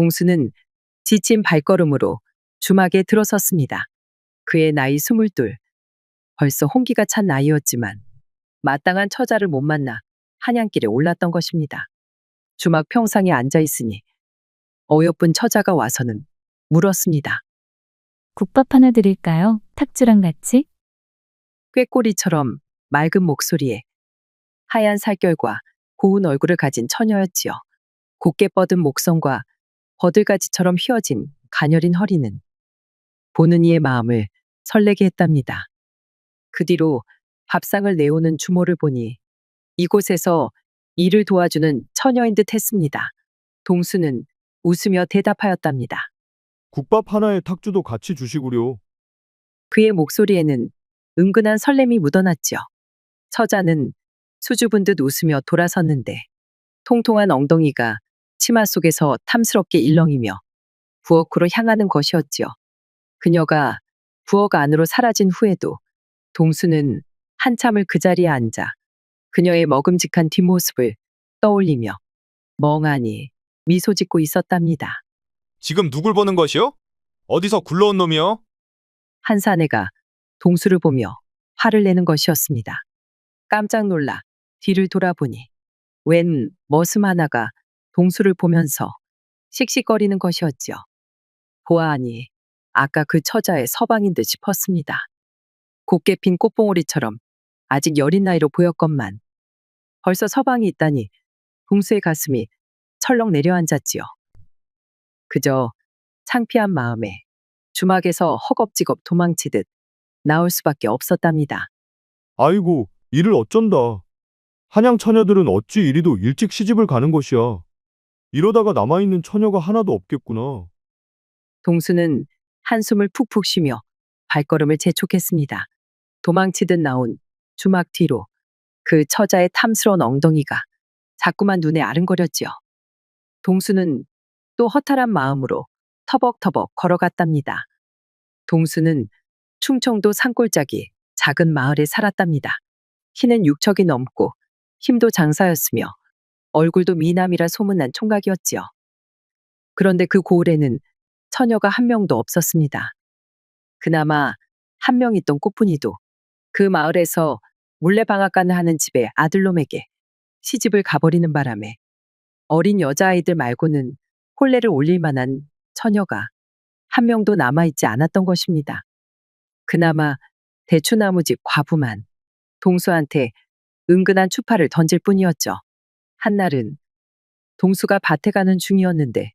동수는 지친 발걸음으로 주막에 들어섰습니다. 그의 나이 22. 벌써 홍기가 찬 나이였지만 마땅한 처자를 못 만나 한양길에 올랐던 것입니다. 주막 평상에 앉아 있으니 어여쁜 처자가 와서는 물었습니다. 국밥 하나 드릴까요? 탁주랑 같이? 꾀꼬리처럼 맑은 목소리에 하얀 살결과 고운 얼굴을 가진 처녀였지요. 곱게 뻗은 목성과 버들가지처럼 휘어진 가녀린 허리는 보는 이의 마음을 설레게 했답니다. 그 뒤로 밥상을 내오는 주모를 보니 이곳에서 일을 도와주는 처녀인 듯 했습니다. 동수는 웃으며 대답하였답니다. 국밥 하나에 탁주도 같이 주시구려. 그의 목소리에는 은근한 설렘이 묻어났지요. 처자는 수줍은 듯 웃으며 돌아섰는데 통통한 엉덩이가 치마 속에서 탐스럽게 일렁이며 부엌으로 향하는 것이었지요. 그녀가 부엌 안으로 사라진 후에도 동수는 한참을 그 자리에 앉아 그녀의 먹음직한 뒷모습을 떠올리며 멍하니 미소 짓고 있었답니다. 지금 누굴 보는 것이요? 어디서 굴러온 놈이요? 한 사내가 동수를 보며 화를 내는 것이었습니다. 깜짝 놀라 뒤를 돌아보니 웬 머슴 하나가 동수를 보면서 씩씩거리는 것이었지요. 보아하니 아까 그 처자의 서방인 듯 싶었습니다. 곱게 핀 꽃봉오리처럼 아직 여린 나이로 보였건만 벌써 서방이 있다니 동수의 가슴이 철렁 내려앉았지요. 그저 창피한 마음에 주막에서 허겁지겁 도망치듯 나올 수밖에 없었답니다. 아이고, 이를 어쩐다. 한양 처녀들은 어찌 이리도 일찍 시집을 가는 것이야. 이러다가 남아있는 처녀가 하나도 없겠구나. 동수는 한숨을 푹푹 쉬며 발걸음을 재촉했습니다. 도망치듯 나온 주막 뒤로 그 처자의 탐스러운 엉덩이가 자꾸만 눈에 아른거렸지요. 동수는 또 허탈한 마음으로 터벅터벅 걸어갔답니다. 동수는 충청도 산골짜기 작은 마을에 살았답니다. 키는 6척이 넘고 힘도 장사였으며 얼굴도 미남이라 소문난 총각이었지요. 그런데 그 고을에는 처녀가 한 명도 없었습니다. 그나마 한 명 있던 꽃분이도 그 마을에서 물레방앗간을 하는 집의 아들놈에게 시집을 가버리는 바람에 어린 여자아이들 말고는 혼례를 올릴 만한 처녀가 한 명도 남아있지 않았던 것입니다. 그나마 대추나무집 과부만 동수한테 은근한 추파를 던질 뿐이었죠. 한날은 동수가 밭에 가는 중이었는데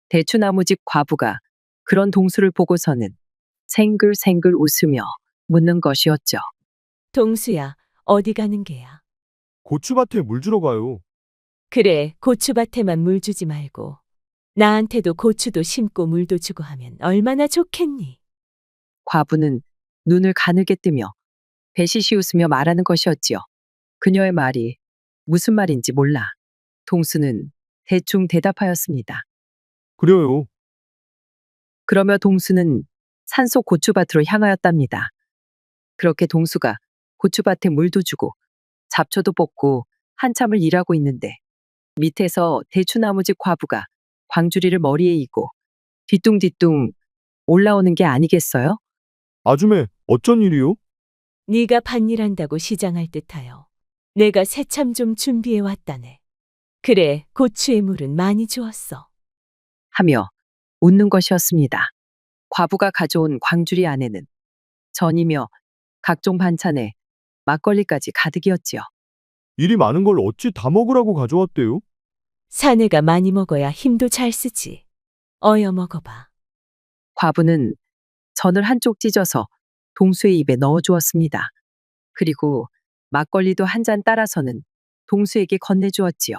대추나무집 과부가 그런 동수를 보고서는 생글생글 웃으며 묻는 것이었죠. 동수야, 어디 가는 게야? 고추밭에 물 주러 가요. 그래, 고추밭에만 물 주지 말고 나한테도 고추도 심고 물도 주고 하면 얼마나 좋겠니? 과부는 눈을 가늘게 뜨며 배시시 웃으며 말하는 것이었지요. 그녀의 말이 무슨 말인지 몰라 동수는 대충 대답하였습니다. 그래요. 그러며 동수는 산속 고추밭으로 향하였답니다. 그렇게 동수가 고추밭에 물도 주고 잡초도 뽑고 한참을 일하고 있는데 밑에서 대추나무집 과부가 광주리를 머리에 이고 뒤뚱뒤뚱 올라오는 게 아니겠어요? 아줌에, 어쩐 일이요? 네가 밭일한다고 시장할 듯하여 내가 새참 좀 준비해 왔다네. 그래, 고추의 물은 많이 주었어. 하며 웃는 것이었습니다. 과부가 가져온 광주리 안에는 전이며 각종 반찬에 막걸리까지 가득이었지요. 일이 많은 걸 어찌 다 먹으라고 가져왔대요? 사내가 많이 먹어야 힘도 잘 쓰지. 어여 먹어봐. 과부는 전을 한쪽 찢어서 동수의 입에 넣어 주었습니다. 그리고 막걸리도 한 잔 따라서는 동수에게 건네주었지요.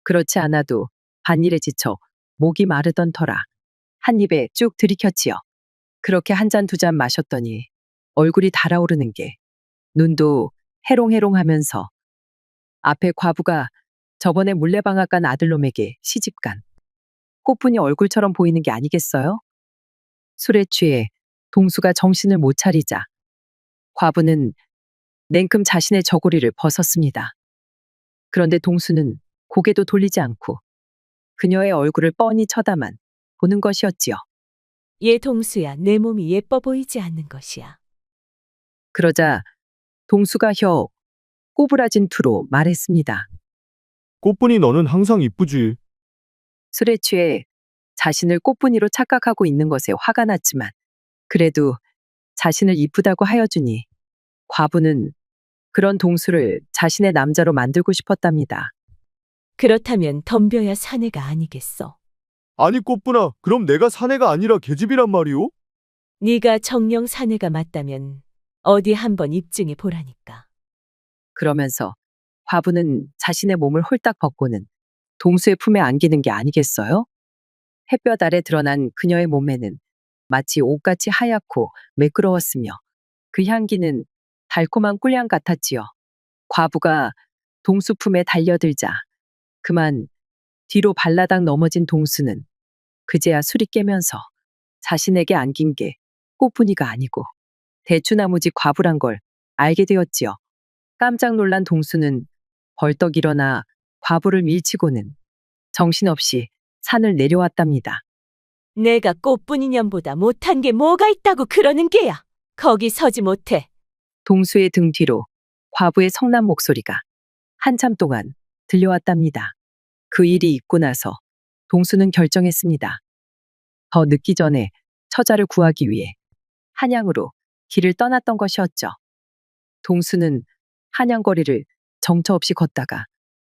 그렇지 않아도 밭일에 지쳐 목이 마르던 터라 한 입에 쭉 들이켰지요. 그렇게 한 잔 두 잔 마셨더니 얼굴이 달아오르는 게 눈도 해롱해롱하면서 앞에 과부가 저번에 물레방앗간 아들놈에게 시집간 꽃분이 얼굴처럼 보이는 게 아니겠어요? 술에 취해 동수가 정신을 못 차리자 과부는 냉큼 자신의 저고리를 벗었습니다. 그런데 동수는 고개도 돌리지 않고 그녀의 얼굴을 뻔히 쳐다만 보는 것이었지요. 얘 동수야, 내 몸이 예뻐 보이지 않는 것이야. 그러자 동수가 혀 꼬부라진 투로 말했습니다. 꽃분이 너는 항상 이쁘지. 술에 취해 자신을 꽃분이로 착각하고 있는 것에 화가 났지만 그래도 자신을 이쁘다고 하여 주니 과부는 그런 동수를 자신의 남자로 만들고 싶었답니다. 그렇다면 덤벼야 사내가 아니겠어. 아니 꽃분아, 그럼 내가 사내가 아니라 계집이란 말이오? 네가 정령 사내가 맞다면 어디 한번 입증해 보라니까. 그러면서 과부는 자신의 몸을 홀딱 벗고는 동수의 품에 안기는 게 아니겠어요? 햇볕 아래 드러난 그녀의 몸매는 마치 옷같이 하얗고 매끄러웠으며 그 향기는 달콤한 꿀향 같았지요. 과부가 동수 품에 달려들자 그만 뒤로 발라당 넘어진 동수는 그제야 술이 깨면서 자신에게 안긴 게 꽃분이가 아니고 대추나무지 과부란 걸 알게 되었지요. 깜짝 놀란 동수는 벌떡 일어나 과부를 밀치고는 정신없이 산을 내려왔답니다. 내가 꽃분이 년보다 못한 게 뭐가 있다고 그러는 게야. 거기 서지 못해. 동수의 등 뒤로 과부의 성난 목소리가 한참 동안 들려왔답니다. 그 일이 있고 나서 동수는 결정했습니다. 더 늦기 전에 처자를 구하기 위해 한양으로 길을 떠났던 것이었죠. 동수는 한양거리를 정처 없이 걷다가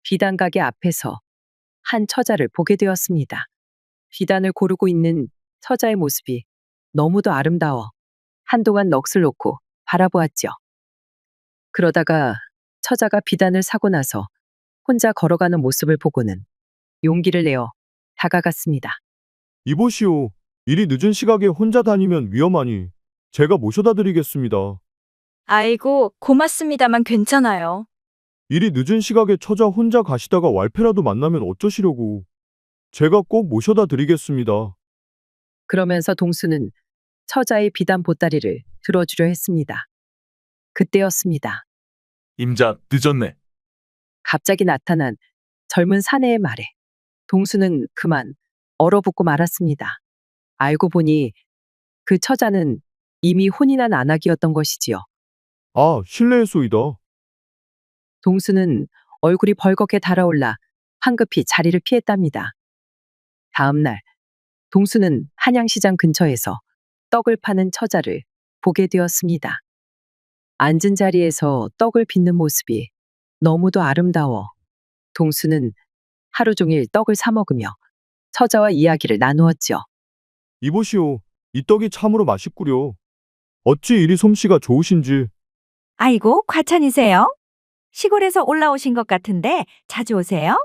비단 가게 앞에서 한 처자를 보게 되었습니다. 비단을 고르고 있는 처자의 모습이 너무도 아름다워 한동안 넋을 놓고 바라보았죠. 그러다가 처자가 비단을 사고 나서 혼자 걸어가는 모습을 보고는 용기를 내어 다가갔습니다. 이보시오. 일이 늦은 시각에 혼자 다니면 위험하니 제가 모셔다 드리겠습니다. 아이고, 고맙습니다만 괜찮아요. 일이 늦은 시각에 처자 혼자 가시다가 왈패라도 만나면 어쩌시려고. 제가 꼭 모셔다 드리겠습니다. 그러면서 동수는 처자의 비단 보따리를 들어주려 했습니다. 그때였습니다. 임자, 늦었네. 갑자기 나타난 젊은 사내의 말에 동수는 그만 얼어붙고 말았습니다. 알고 보니 그 처자는 이미 혼이 난 안악이었던 것이지요. 아, 실례했소이다. 동수는 얼굴이 벌겋게 달아올라 황급히 자리를 피했답니다. 다음 날 동수는 한양시장 근처에서 떡을 파는 처자를 보게 되었습니다. 앉은 자리에서 떡을 빚는 모습이 너무도 아름다워 동수는 하루 종일 떡을 사 먹으며 처자와 이야기를 나누었지요. 이보시오. 이 떡이 참으로 맛있구려. 어찌 이리 솜씨가 좋으신지. 아이고, 과찬이세요? 시골에서 올라오신 것 같은데 자주 오세요?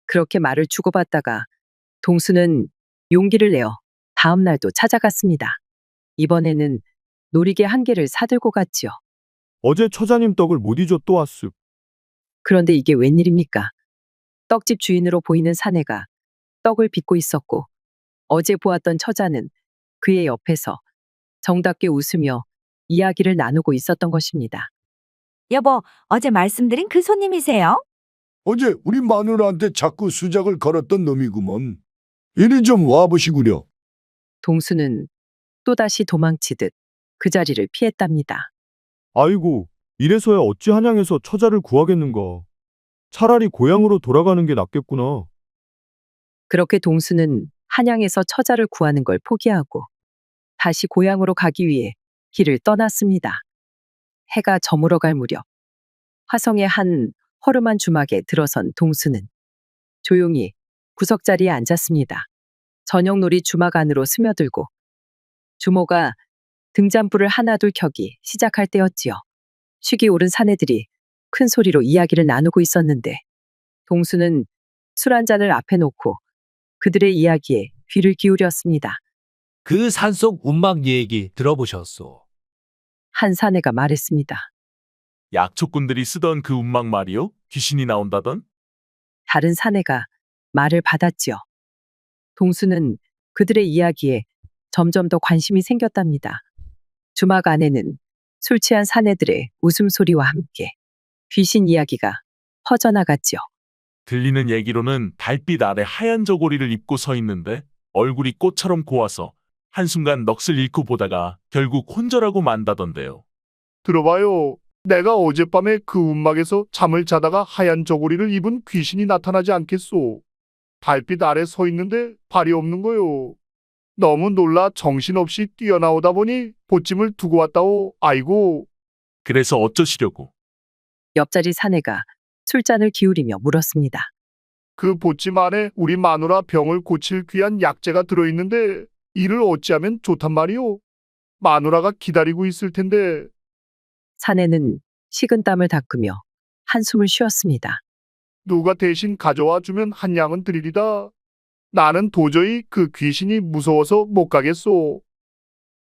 그렇게 말을 주고받다가 동수는 용기를 내어 다음 날도 찾아갔습니다. 이번에는 놀이개 한 개를 사들고 갔지요. 어제 처자님 떡을 못 잊어 또 왔습. 그런데 이게 웬일입니까? 떡집 주인으로 보이는 사내가 떡을 빚고 있었고 어제 보았던 처자는 그의 옆에서 정답게 웃으며 이야기를 나누고 있었던 것입니다. 여보, 어제 말씀드린 그 손님이세요? 어제 우리 마누라한테 자꾸 수작을 걸었던 놈이구먼. 이리 좀 와보시구려. 동수는 또다시 도망치듯 그 자리를 피했답니다. 아이고, 이래서야 어찌 한양에서 처자를 구하겠는가. 차라리 고향으로 돌아가는 게 낫겠구나. 그렇게 동수는 한양에서 처자를 구하는 걸 포기하고 다시 고향으로 가기 위해 길을 떠났습니다. 해가 저물어갈 무렵 화성의 한 허름한 주막에 들어선 동수는 조용히 구석자리에 앉았습니다. 저녁놀이 주막 안으로 스며들고 주모가 등잔불을 하나둘 켜기 시작할 때였지요. 쉬기 오른 사내들이 큰 소리로 이야기를 나누고 있었는데 동수는 술 한 잔을 앞에 놓고 그들의 이야기에 귀를 기울였습니다. 그 산속 운막 얘기 들어보셨소? 한 사내가 말했습니다. 약초꾼들이 쓰던 그 운막 말이요? 귀신이 나온다던? 다른 사내가 말을 받았지요. 동수는 그들의 이야기에 점점 더 관심이 생겼답니다. 주막 안에는 술 취한 사내들의 웃음소리와 함께 귀신 이야기가 퍼져나갔지요. 들리는 얘기로는 달빛 아래 하얀 저고리를 입고 서 있는데 얼굴이 꽃처럼 고와서 한순간 넋을 잃고 보다가 결국 혼절하고 만다던데요. 들어봐요. 내가 어젯밤에 그 움막에서 잠을 자다가 하얀 저고리를 입은 귀신이 나타나지 않겠소. 달빛 아래 서 있는데 발이 없는 거요. 너무 놀라 정신없이 뛰어나오다 보니 보찜을 두고 왔다오. 아이고. 그래서 어쩌시려고? 옆자리 사내가 술잔을 기울이며 물었습니다. 그 보찜 안에 우리 마누라 병을 고칠 귀한 약재가 들어있는데 이를 어찌하면 좋단 말이오. 마누라가 기다리고 있을 텐데. 사내는 식은땀을 닦으며 한숨을 쉬었습니다. 누가 대신 가져와 주면 한 양은 드리리다. 나는 도저히 그 귀신이 무서워서 못 가겠소.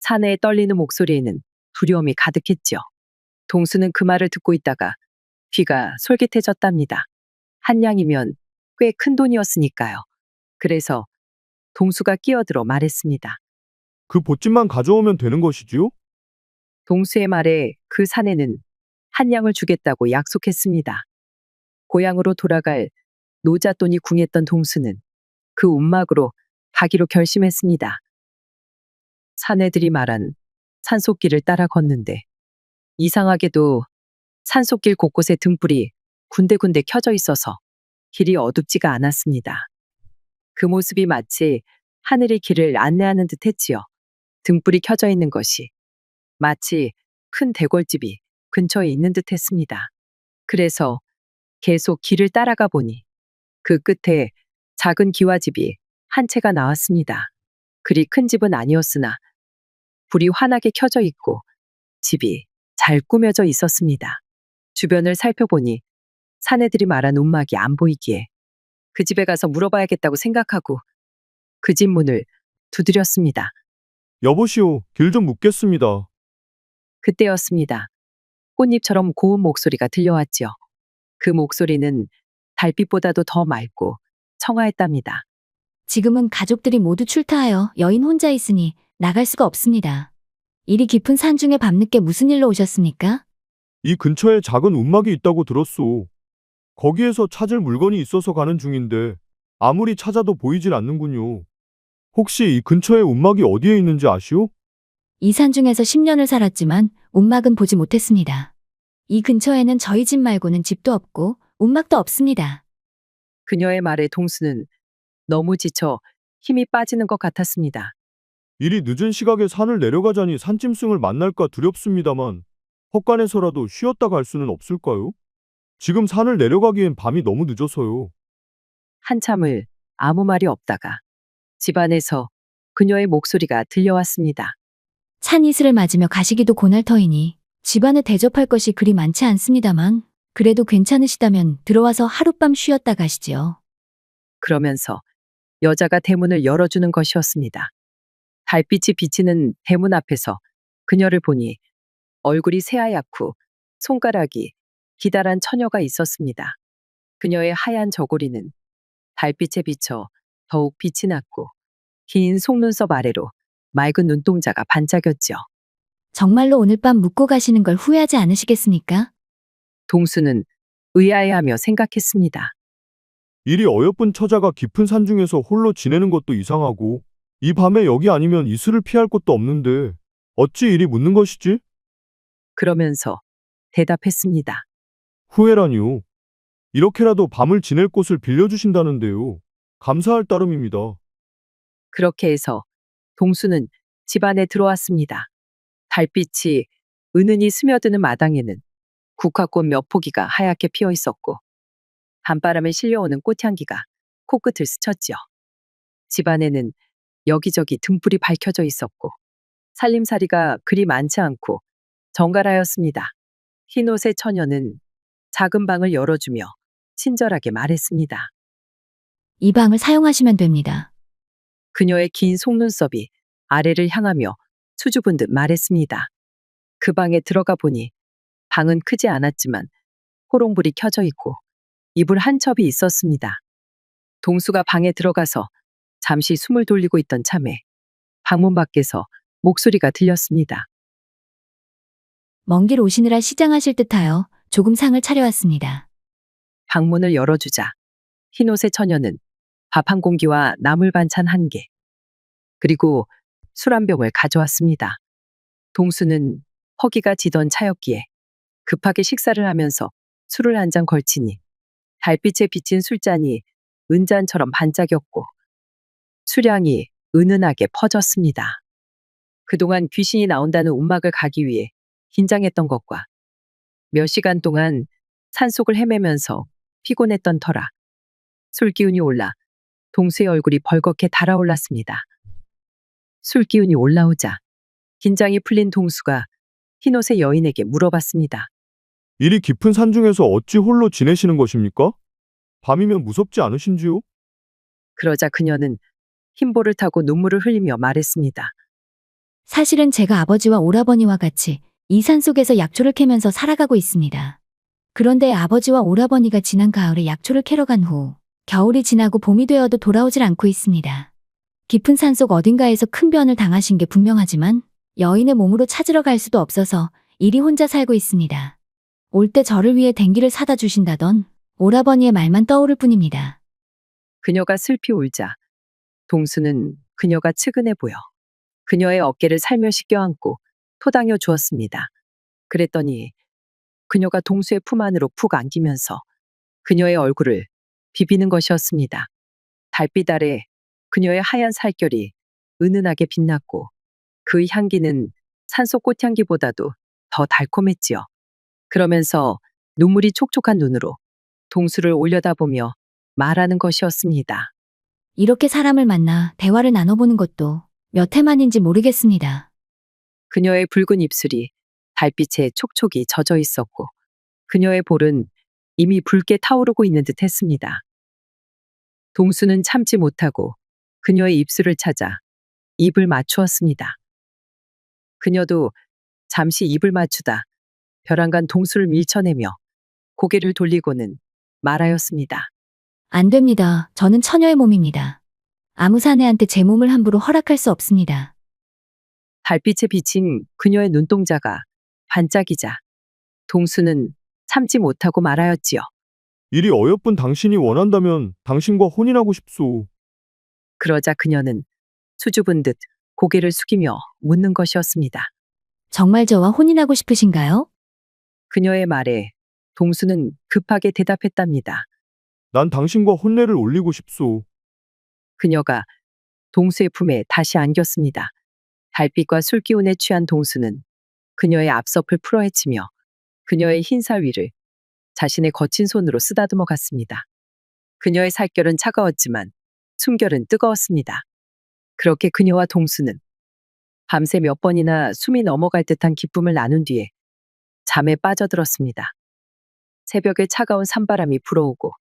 사내의 떨리는 목소리에는 두려움이 가득했죠. 동수는 그 말을 듣고 있다가 귀가 솔깃해졌답니다. 한 양이면 꽤 큰 돈이었으니까요. 그래서 동수가 끼어들어 말했습니다. 그 보찜만 가져오면 되는 것이지요? 동수의 말에 그 사내는 한 양을 주겠다고 약속했습니다. 고향으로 돌아갈 노잣돈이 궁했던 동수는 그 움막으로 가기로 결심했습니다. 사내들이 말한 산속길을 따라 걷는데 이상하게도 산속길 곳곳에 등불이 군데군데 켜져 있어서 길이 어둡지가 않았습니다. 그 모습이 마치 하늘의 길을 안내하는 듯 했지요. 등불이 켜져 있는 것이 마치 큰 대궐집이 근처에 있는 듯 했습니다. 그래서 계속 길을 따라가 보니 그 끝에 작은 기와집이 한 채가 나왔습니다. 그리 큰 집은 아니었으나 불이 환하게 켜져 있고 집이 잘 꾸며져 있었습니다. 주변을 살펴보니 사내들이 말한 움막이 안 보이기에 그 집에 가서 물어봐야겠다고 생각하고 그 집 문을 두드렸습니다. 여보시오, 길 좀 묻겠습니다. 그때였습니다. 꽃잎처럼 고운 목소리가 들려왔지요. 그 목소리는 달빛보다도 더 맑고 청아했답니다. 지금은 가족들이 모두 출타하여 여인 혼자 있으니 나갈 수가 없습니다. 이리 깊은 산중에 밤늦게 무슨 일로 오셨습니까? 이 근처에 작은 움막이 있다고 들었소. 거기에서 찾을 물건이 있어서 가는 중인데 아무리 찾아도 보이질 않는군요. 혹시 이 근처에 움막이 어디에 있는지 아시오? 이 산중에서 10년을 살았지만 움막은 보지 못했습니다. 이 근처에는 저희 집 말고는 집도 없고 움막도 없습니다. 그녀의 말에 동수는 너무 지쳐 힘이 빠지는 것 같았습니다. 이리 늦은 시각에 산을 내려가자니 산짐승을 만날까 두렵습니다만 헛간에서라도 쉬었다 갈 수는 없을까요? 지금 산을 내려가기엔 밤이 너무 늦어서요. 한참을 아무 말이 없다가 집안에서 그녀의 목소리가 들려왔습니다. 찬 이슬을 맞으며 가시기도 고날터이니 집안에 대접할 것이 그리 많지 않습니다만 그래도 괜찮으시다면 들어와서 하룻밤 쉬었다 가시지요. 그러면서 여자가 대문을 열어주는 것이었습니다. 달빛이 비치는 대문 앞에서 그녀를 보니 얼굴이 새하얗고 손가락이 기다란 처녀가 있었습니다. 그녀의 하얀 저고리는 달빛에 비쳐 더욱 빛이 났고 긴 속눈썹 아래로 맑은 눈동자가 반짝였죠. 정말로 오늘 밤 묵고 가시는 걸 후회하지 않으시겠습니까? 동수는 의아해하며 생각했습니다. 이리 어여쁜 처자가 깊은 산 중에서 홀로 지내는 것도 이상하고 이 밤에 여기 아니면 이슬을 피할 곳도 없는데 어찌 이리 묻는 것이지? 그러면서 대답했습니다. 후회라니요. 이렇게라도 밤을 지낼 곳을 빌려주신다는데요. 감사할 따름입니다. 그렇게 해서 동수는 집 안에 들어왔습니다. 달빛이 은은히 스며드는 마당에는 국화꽃 몇 포기가 하얗게 피어 있었고 밤바람에 실려오는 꽃향기가 코끝을 스쳤지요. 집 안에는 여기저기 등불이 밝혀져 있었고 살림살이가 그리 많지 않고 정갈하였습니다. 흰옷의 처녀는 작은 방을 열어주며 친절하게 말했습니다. 이 방을 사용하시면 됩니다. 그녀의 긴 속눈썹이 아래를 향하며 수줍은 듯 말했습니다. 그 방에 들어가 보니 방은 크지 않았지만 호롱불이 켜져 있고 이불 한 첩이 있었습니다. 동수가 방에 들어가서 잠시 숨을 돌리고 있던 참에 방문 밖에서 목소리가 들렸습니다. 먼 길 오시느라 시장하실 듯하여 조금 상을 차려왔습니다. 방문을 열어주자 흰옷의 처녀는 밥 한 공기와 나물 반찬 한 개, 그리고 술 한 병을 가져왔습니다. 동수는 허기가 지던 차였기에 급하게 식사를 하면서 술을 한 잔 걸치니 달빛에 비친 술잔이 은잔처럼 반짝였고 수량이 은은하게 퍼졌습니다. 그동안 귀신이 나온다는 움막을 가기 위해 긴장했던 것과 몇 시간 동안 산속을 헤매면서 피곤했던 터라 술 기운이 올라 동수의 얼굴이 벌겋게 달아올랐습니다. 술 기운이 올라오자 긴장이 풀린 동수가 흰옷의 여인에게 물어봤습니다. 이리 깊은 산중에서 어찌 홀로 지내시는 것입니까? 밤이면 무섭지 않으신지요? 그러자 그녀는 흰볼을 타고 눈물을 흘리며 말했습니다. 사실은 제가 아버지와 오라버니와 같이 이 산속에서 약초를 캐면서 살아가고 있습니다. 그런데 아버지와 오라버니가 지난 가을에 약초를 캐러 간 후 겨울이 지나고 봄이 되어도 돌아오질 않고 있습니다. 깊은 산속 어딘가에서 큰 변을 당하신 게 분명하지만 여인의 몸으로 찾으러 갈 수도 없어서 이리 혼자 살고 있습니다. 올 때 저를 위해 댕기를 사다 주신다던 오라버니의 말만 떠오를 뿐입니다. 그녀가 슬피 울자 동수는 그녀가 측은해 보여 그녀의 어깨를 살며시 껴안고 토당여 주었습니다. 그랬더니 그녀가 동수의 품 안으로 푹 안기면서 그녀의 얼굴을 비비는 것이었습니다. 달빛 아래 그녀의 하얀 살결이 은은하게 빛났고 그 향기는 산속 꽃향기보다도 더 달콤했지요. 그러면서 눈물이 촉촉한 눈으로 동수를 올려다보며 말하는 것이었습니다. 이렇게 사람을 만나 대화를 나눠보는 것도 몇 해만인지 모르겠습니다. 그녀의 붉은 입술이 달빛에 촉촉이 젖어 있었고 그녀의 볼은 이미 붉게 타오르고 있는 듯 했습니다. 동수는 참지 못하고 그녀의 입술을 찾아 입을 맞추었습니다. 그녀도 잠시 입을 맞추다 벼랑간 동수를 밀쳐내며 고개를 돌리고는 말하였습니다. 안 됩니다. 저는 처녀의 몸입니다. 아무 사내한테 제 몸을 함부로 허락할 수 없습니다. 달빛에 비친 그녀의 눈동자가 반짝이자 동수는 참지 못하고 말하였지요. 이리 어여쁜 당신이 원한다면 당신과 혼인하고 싶소. 그러자 그녀는 수줍은 듯 고개를 숙이며 묻는 것이었습니다. 정말 저와 혼인하고 싶으신가요? 그녀의 말에 동수는 급하게 대답했답니다. 난 당신과 혼례를 올리고 싶소. 그녀가 동수의 품에 다시 안겼습니다. 달빛과 술기운에 취한 동수는 그녀의 앞섭을 풀어헤치며 그녀의 흰살 위를 자신의 거친 손으로 쓰다듬어 갔습니다. 그녀의 살결은 차가웠지만 숨결은 뜨거웠습니다. 그렇게 그녀와 동수는 밤새 몇 번이나 숨이 넘어갈 듯한 기쁨을 나눈 뒤에 잠에 빠져들었습니다. 새벽에 차가운 산바람이 불어오고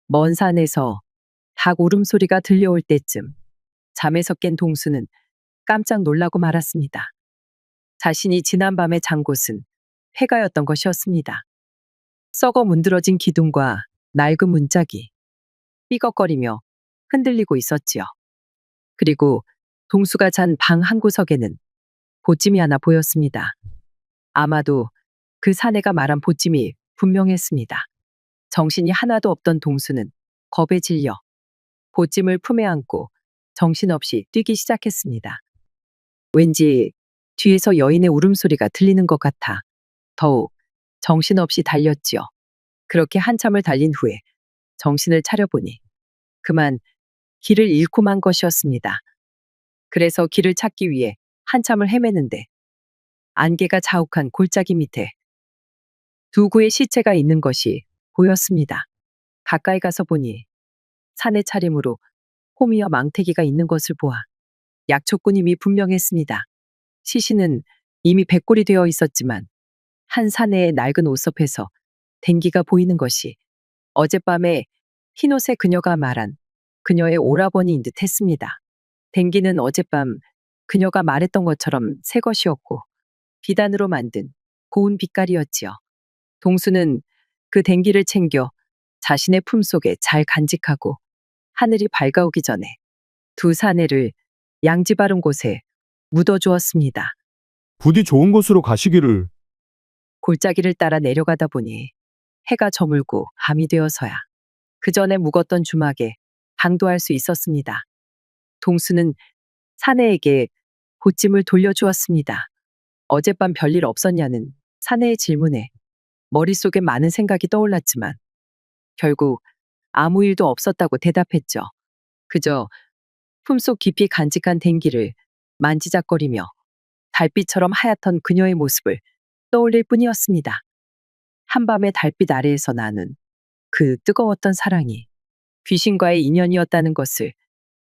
먼 산에서 닭 울음소리가 들려올 때쯤 잠에서 깬 동수는 깜짝 놀라고 말았습니다. 자신이 지난밤에 잔 곳은 폐가였던 것이었습니다. 썩어 문드러진 기둥과 낡은 문짝이 삐걱거리며 흔들리고 있었지요. 그리고 동수가 잔 방 한 구석에는 보찜이 하나 보였습니다. 아마도 그 사내가 말한 보찜이 분명했습니다. 정신이 하나도 없던 동수는 겁에 질려 보찜을 품에 안고 정신없이 뛰기 시작했습니다. 왠지 뒤에서 여인의 울음소리가 들리는 것 같아 더욱 정신없이 달렸지요. 그렇게 한참을 달린 후에 정신을 차려보니 그만 길을 잃고 만 것이었습니다. 그래서 길을 찾기 위해 한참을 헤매는데 안개가 자욱한 골짜기 밑에 두 구의 시체가 있는 것이 보였습니다. 가까이 가서 보니 산의 차림으로 호미와 망태기가 있는 것을 보아 약초꾼임이 분명했습니다. 시신은 이미 백골이 되어 있었지만 한 사내의 낡은 옷섭에서 댕기가 보이는 것이 어젯밤에 흰옷의 그녀가 말한 그녀의 오라버니인 듯 했습니다. 댕기는 어젯밤 그녀가 말했던 것처럼 새 것이었고 비단으로 만든 고운 빛깔이었지요. 동수는 그 댕기를 챙겨 자신의 품속에 잘 간직하고 하늘이 밝아오기 전에 두 사내를 양지 바른 곳에 묻어주었습니다. 부디 좋은 곳으로 가시기를. 골짜기를 따라 내려가다 보니 해가 저물고 밤이 되어서야 그 전에 묵었던 주막에 방도할 수 있었습니다. 동수는 사내에게 보찜을 돌려주었습니다. 어젯밤 별일 없었냐는 사내의 질문에 머릿속에 많은 생각이 떠올랐지만 결국 아무 일도 없었다고 대답했죠. 그저 품속 깊이 간직한 댕기를 만지작거리며 달빛처럼 하얗던 그녀의 모습을 떠올릴 뿐이었습니다. 한밤의 달빛 아래에서 나는 그 뜨거웠던 사랑이 귀신과의 인연이었다는 것을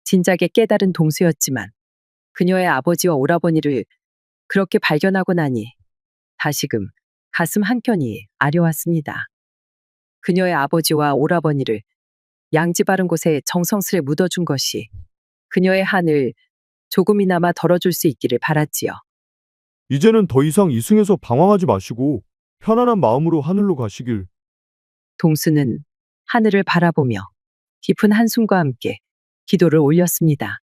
진작에 깨달은 동수였지만 그녀의 아버지와 오라버니를 그렇게 발견하고 나니 다시금 가슴 한켠이 아려왔습니다. 그녀의 아버지와 오라버니를 양지 바른 곳에 정성스레 묻어준 것이 그녀의 한을 조금이나마 덜어줄 수 있기를 바랐지요. 이제는 더 이상 이승에서 방황하지 마시고 편안한 마음으로 하늘로 가시길. 동수는 하늘을 바라보며 깊은 한숨과 함께 기도를 올렸습니다.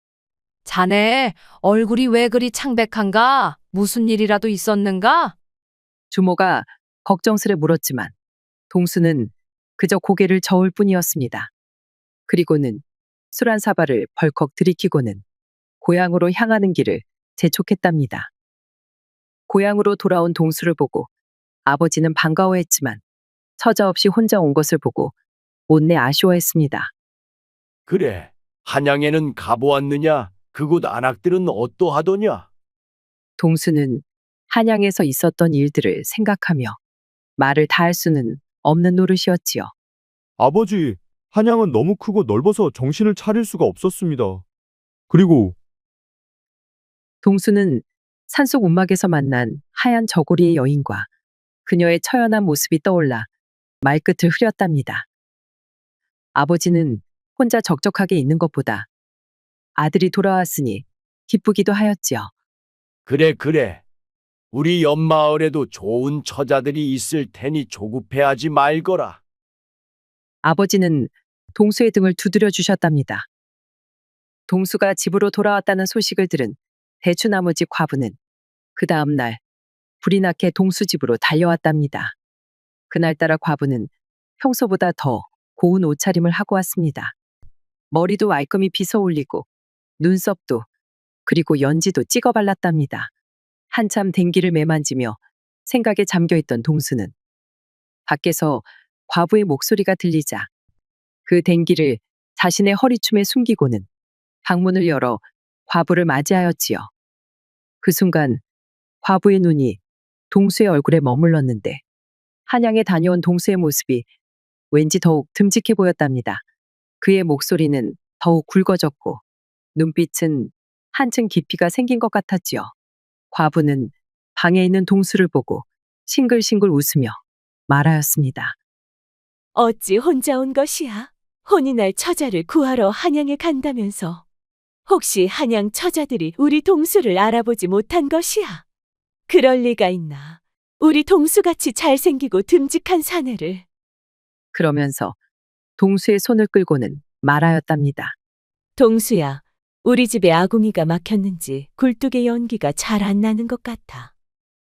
자네, 얼굴이 왜 그리 창백한가? 무슨 일이라도 있었는가? 주모가 걱정스레 물었지만 동수는 그저 고개를 저을 뿐이었습니다. 그리고는 술 한 사발을 벌컥 들이키고는 고향으로 향하는 길을 재촉했답니다. 고향으로 돌아온 동수를 보고 아버지는 반가워했지만 처자없이 혼자 온 것을 보고 못내 아쉬워했습니다. 그래, 한양에는 가보았느냐? 그곳 안악들은 어떠하더냐? 동수는 한양에서 있었던 일들을 생각하며 말을 다할 수는 없는 노릇이었지요. 아버지, 한양은 너무 크고 넓어서 정신을 차릴 수가 없었습니다. 그리고 동수는 산속 움막에서 만난 하얀 저고리의 여인과 그녀의 처연한 모습이 떠올라 말끝을 흐렸답니다. 아버지는 혼자 적적하게 있는 것보다 아들이 돌아왔으니 기쁘기도 하였지요. 그래. 우리 옆마을에도 좋은 처자들이 있을 테니 조급해하지 말거라. 아버지는 동수의 등을 두드려 주셨답니다. 동수가 집으로 돌아왔다는 소식을 들은 대추나무집 과부는 그 다음 날 불이 나게 동수 집으로 달려왔답니다. 그날따라 과부는 평소보다 더 고운 옷차림을 하고 왔습니다. 머리도 말끔히 빗어 올리고 눈썹도 그리고 연지도 찍어 발랐답니다. 한참 댕기를 매만지며 생각에 잠겨있던 동수는 밖에서 과부의 목소리가 들리자 그 댕기를 자신의 허리춤에 숨기고는 방문을 열어 과부를 맞이하였지요. 그 순간 과부의 눈이 동수의 얼굴에 머물렀는데 한양에 다녀온 동수의 모습이 왠지 더욱 듬직해 보였답니다. 그의 목소리는 더욱 굵어졌고 눈빛은 한층 깊이가 생긴 것 같았지요. 과부는 방에 있는 동수를 보고 싱글싱글 웃으며 말하였습니다. 어찌 혼자 온 것이야? 혼이 날 처자를 구하러 한양에 간다면서. 혹시 한양 처자들이 우리 동수를 알아보지 못한 것이야? 그럴 리가 있나. 우리 동수같이 잘생기고 듬직한 사내를. 그러면서 동수의 손을 끌고는 말하였답니다. 동수야, 우리 집에 아궁이가 막혔는지 굴뚝의 연기가 잘 안 나는 것 같아.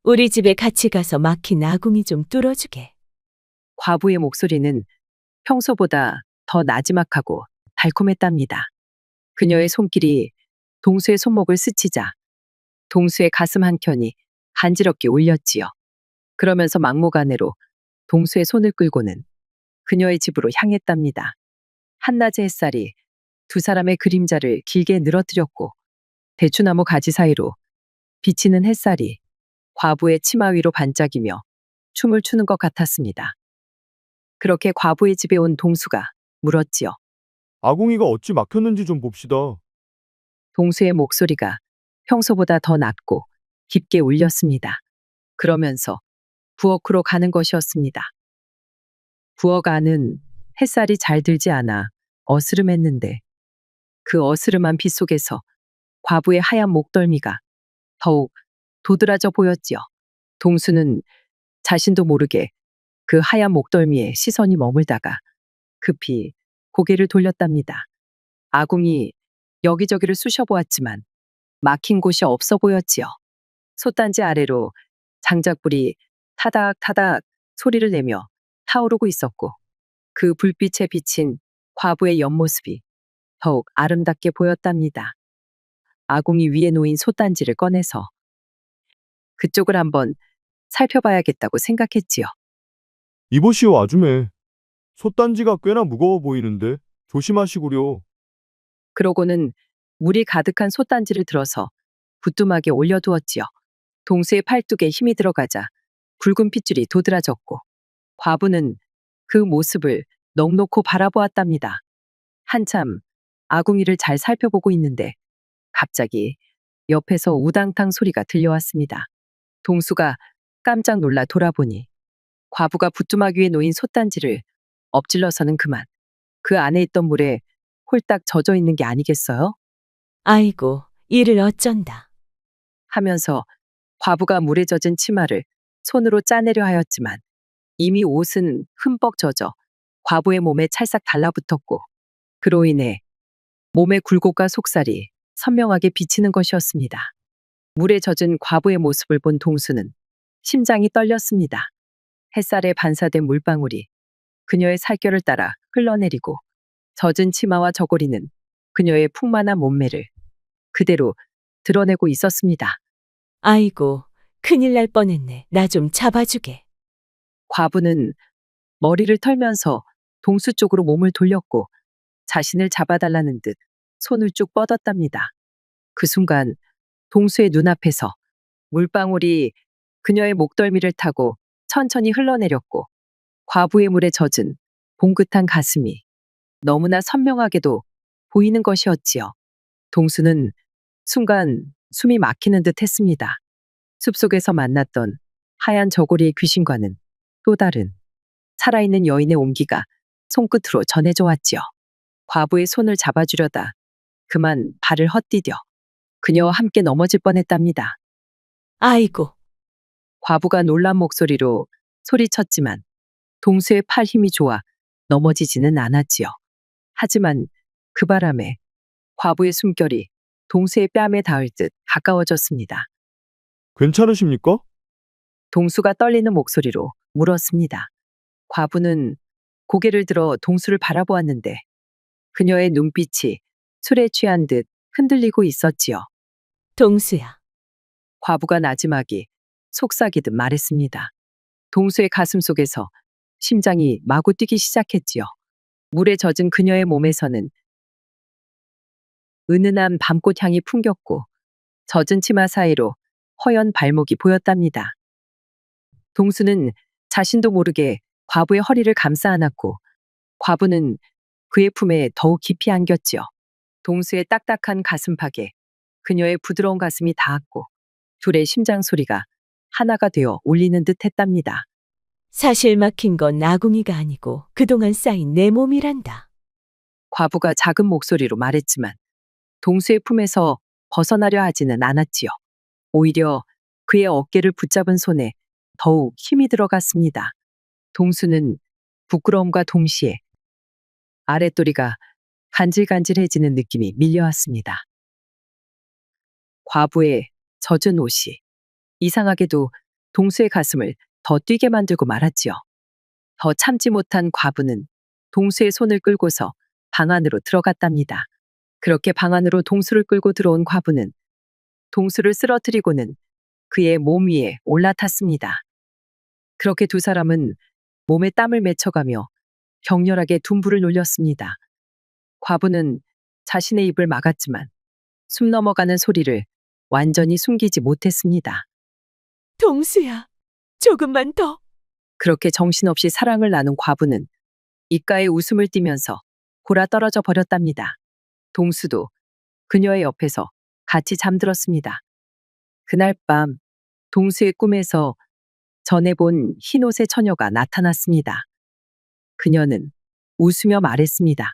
우리 집에 같이 가서 막힌 아궁이 좀 뚫어주게. 과부의 목소리는 평소보다 더 나지막하고 달콤했답니다. 그녀의 손길이 동수의 손목을 스치자 동수의 가슴 한켠이 간지럽게 울렸지요. 그러면서 막무가내로 동수의 손을 끌고는 그녀의 집으로 향했답니다. 한낮의 햇살이 두 사람의 그림자를 길게 늘어뜨렸고 대추나무 가지 사이로 비치는 햇살이 과부의 치마 위로 반짝이며 춤을 추는 것 같았습니다. 그렇게 과부의 집에 온 동수가 물었지요. 아궁이가 어찌 막혔는지 좀 봅시다. 동수의 목소리가 평소보다 더 낮고 깊게 울렸습니다. 그러면서 부엌으로 가는 것이었습니다. 부엌 안은 햇살이 잘 들지 않아 어스름했는데 그 어스름한 빛 속에서 과부의 하얀 목덜미가 더욱 도드라져 보였지요. 동수는 자신도 모르게 그 하얀 목덜미에 시선이 머물다가 급히 고개를 돌렸답니다. 아궁이 여기저기를 쑤셔보았지만 막힌 곳이 없어 보였지요. 솥단지 아래로 장작불이 타닥타닥 소리를 내며 타오르고 있었고 그 불빛에 비친 과부의 옆모습이 더욱 아름답게 보였답니다. 아궁이 위에 놓인 솥단지를 꺼내서 그쪽을 한번 살펴봐야겠다고 생각했지요. 이보시오, 아줌매. 솥단지가 꽤나 무거워 보이는데 조심하시구려. 그러고는 물이 가득한 솥단지를 들어서 부뚜막에 올려두었지요. 동수의 팔뚝에 힘이 들어가자 붉은 핏줄이 도드라졌고 과부는 그 모습을 넋놓고 바라보았답니다. 한참 아궁이를 잘 살펴보고 있는데 갑자기 옆에서 우당탕 소리가 들려왔습니다. 동수가 깜짝 놀라 돌아보니 과부가 부뚜막 위에 놓인 솥단지를 엎질러서는 그만 그 안에 있던 물에 홀딱 젖어 있는 게 아니겠어요? 아이고, 이를 어쩐다. 하면서 과부가 물에 젖은 치마를 손으로 짜내려 하였지만 이미 옷은 흠뻑 젖어 과부의 몸에 찰싹 달라붙었고 그로 인해 몸의 굴곡과 속살이 선명하게 비치는 것이었습니다. 물에 젖은 과부의 모습을 본 동수는 심장이 떨렸습니다. 햇살에 반사된 물방울이 그녀의 살결을 따라 흘러내리고 젖은 치마와 저고리는 그녀의 풍만한 몸매를 그대로 드러내고 있었습니다. 아이고, 큰일 날 뻔했네. 나 좀 잡아주게. 과부는 머리를 털면서 동수 쪽으로 몸을 돌렸고 자신을 잡아달라는 듯 손을 쭉 뻗었답니다. 그 순간 동수의 눈앞에서 물방울이 그녀의 목덜미를 타고 천천히 흘러내렸고 과부의 물에 젖은 봉긋한 가슴이 너무나 선명하게도 보이는 것이었지요. 동수는 순간 숨이 막히는 듯 했습니다. 숲속에서 만났던 하얀 저고리의 귀신과는 또 다른 살아있는 여인의 온기가 손끝으로 전해져 왔지요. 과부의 손을 잡아주려다 그만 발을 헛디뎌 그녀와 함께 넘어질 뻔했답니다. 아이고, 과부가 놀란 목소리로 소리쳤지만 동수의 팔 힘이 좋아 넘어지지는 않았지요. 하지만 그 바람에 과부의 숨결이 동수의 뺨에 닿을 듯 가까워졌습니다. 괜찮으십니까? 동수가 떨리는 목소리로 물었습니다. 과부는 고개를 들어 동수를 바라보았는데 그녀의 눈빛이 술에 취한 듯 흔들리고 있었지요. 동수야. 과부가 나지막이 속삭이듯 말했습니다. 동수의 가슴 속에서 심장이 마구 뛰기 시작했지요. 물에 젖은 그녀의 몸에서는 은은한 밤꽃 향이 풍겼고 젖은 치마 사이로 허연 발목이 보였답니다. 동수는 자신도 모르게 과부의 허리를 감싸 안았고 과부는 그의 품에 더욱 깊이 안겼지요. 동수의 딱딱한 가슴팍에 그녀의 부드러운 가슴이 닿았고 둘의 심장 소리가 하나가 되어 울리는 듯 했답니다. 사실 막힌 건 아궁이가 아니고 그동안 쌓인 내 몸이란다. 과부가 작은 목소리로 말했지만 동수의 품에서 벗어나려 하지는 않았지요. 오히려 그의 어깨를 붙잡은 손에 더욱 힘이 들어갔습니다. 동수는 부끄러움과 동시에 아랫도리가 간질간질해지는 느낌이 밀려왔습니다. 과부의 젖은 옷이 이상하게도 동수의 가슴을 더 뛰게 만들고 말았지요. 더 참지 못한 과부는 동수의 손을 끌고서 방 안으로 들어갔답니다. 그렇게 방 안으로 동수를 끌고 들어온 과부는 동수를 쓰러뜨리고는 그의 몸 위에 올라탔습니다. 그렇게 두 사람은 몸에 땀을 맺혀가며 격렬하게 둔부를 놀렸습니다. 과부는 자신의 입을 막았지만 숨 넘어가는 소리를 완전히 숨기지 못했습니다. 동수야, 조금만 더. 그렇게 정신없이 사랑을 나눈 과부는 입가에 웃음을 띠면서 골아 떨어져 버렸답니다. 동수도 그녀의 옆에서 같이 잠들었습니다. 그날 밤 동수의 꿈에서 전에 본 흰옷의 처녀가 나타났습니다. 그녀는 웃으며 말했습니다.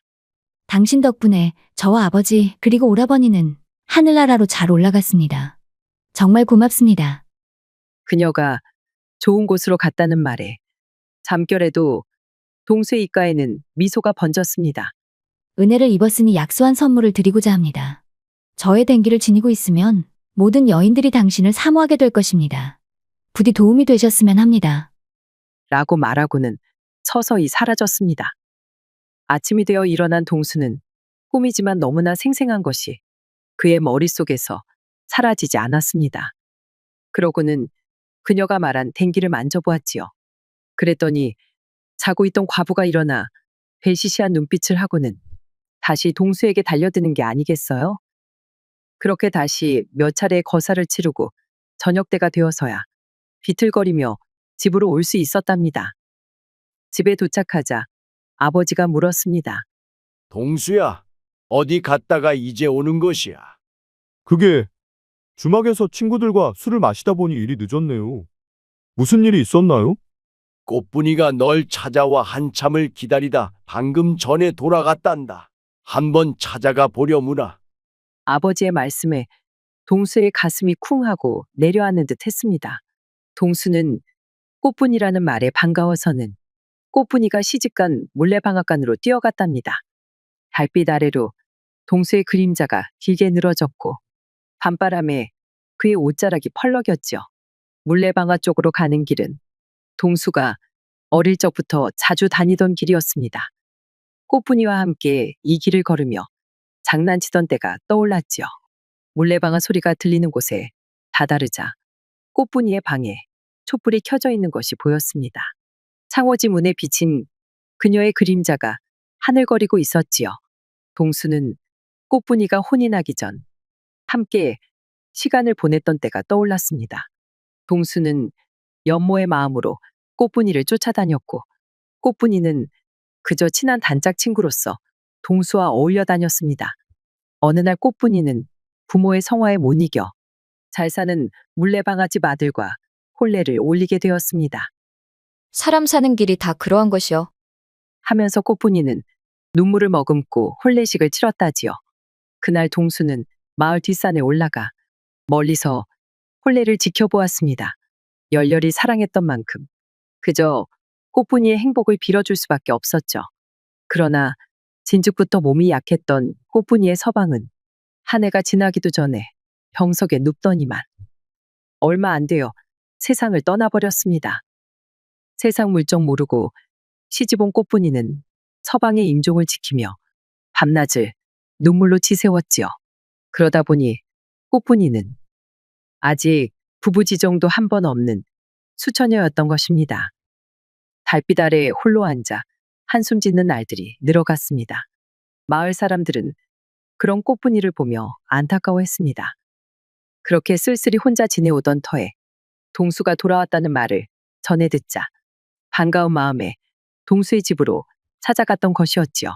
당신 덕분에 저와 아버지 그리고 오라버니는 하늘나라로 잘 올라갔습니다. 정말 고맙습니다. 그녀가 좋은 곳으로 갔다는 말에 잠결에도 동수의 입가에는 미소가 번졌습니다. 은혜를 입었으니 약소한 선물을 드리고자 합니다. 저의 댕기를 지니고 있으면 모든 여인들이 당신을 사모하게 될 것입니다. 부디 도움이 되셨으면 합니다. 라고 말하고는 서서히 사라졌습니다. 아침이 되어 일어난 동수는 꿈이지만 너무나 생생한 것이 그의 머릿속에서 사라지지 않았습니다. 그러고는 그녀가 말한 댕기를 만져보았지요. 그랬더니 자고 있던 과부가 일어나 벨시시한 눈빛을 하고는 다시 동수에게 달려드는 게 아니겠어요? 그렇게 다시 몇 차례 거사를 치르고 저녁 때가 되어서야 비틀거리며 집으로 올 수 있었답니다. 집에 도착하자 아버지가 물었습니다. 동수야, 어디 갔다가 이제 오는 것이야? 그게 주막에서 친구들과 술을 마시다 보니 일이 늦었네요. 무슨 일이 있었나요? 꽃분이가 널 찾아와 한참을 기다리다 방금 전에 돌아갔단다. 한번 찾아가 보려무나. 아버지의 말씀에 동수의 가슴이 쿵하고 내려앉는 듯 했습니다. 동수는 꽃분이라는 말에 반가워서는 꽃분이가 시집간 물레방앗간으로 뛰어갔답니다. 달빛 아래로 동수의 그림자가 길게 늘어졌고 밤바람에 그의 옷자락이 펄럭였죠. 물레방앗 쪽으로 가는 길은 동수가 어릴 적부터 자주 다니던 길이었습니다. 꽃분이와 함께 이 길을 걸으며 장난치던 때가 떠올랐지요. 물레방아 소리가 들리는 곳에 다다르자 꽃분이의 방에 촛불이 켜져 있는 것이 보였습니다. 창호지 문에 비친 그녀의 그림자가 하늘거리고 있었지요. 동수는 꽃분이가 혼이 나기 전 함께 시간을 보냈던 때가 떠올랐습니다. 동수는 연모의 마음으로 꽃분이를 쫓아다녔고 꽃분이는 그저 친한 단짝 친구로서 동수와 어울려 다녔습니다. 어느 날 꽃분이는 부모의 성화에 못 이겨 잘 사는 물레방아집 아들과 혼례를 올리게 되었습니다. 사람 사는 길이 다 그러한 것이요. 하면서 꽃분이는 눈물을 머금고 혼례식을 치렀다지요. 그날 동수는 마을 뒷산에 올라가 멀리서 혼례를 지켜보았습니다. 열렬히 사랑했던 만큼 그저 꽃분이의 행복을 빌어줄 수밖에 없었죠. 그러나 진즉부터 몸이 약했던 꽃분이의 서방은 한 해가 지나기도 전에 병석에 눕더니만 얼마 안 되어 세상을 떠나버렸습니다. 세상 물정 모르고 시집온 꽃분이는 서방의 임종을 지키며 밤낮을 눈물로 치새웠지요. 그러다 보니 꽃분이는 아직 부부지정도 한 번 없는 수처녀였던 것입니다. 달빛 아래 홀로 앉아 한숨 짓는 날들이 늘어갔습니다. 마을 사람들은 그런 꽃분이를 보며 안타까워했습니다. 그렇게 쓸쓸히 혼자 지내오던 터에 동수가 돌아왔다는 말을 전해 듣자 반가운 마음에 동수의 집으로 찾아갔던 것이었지요.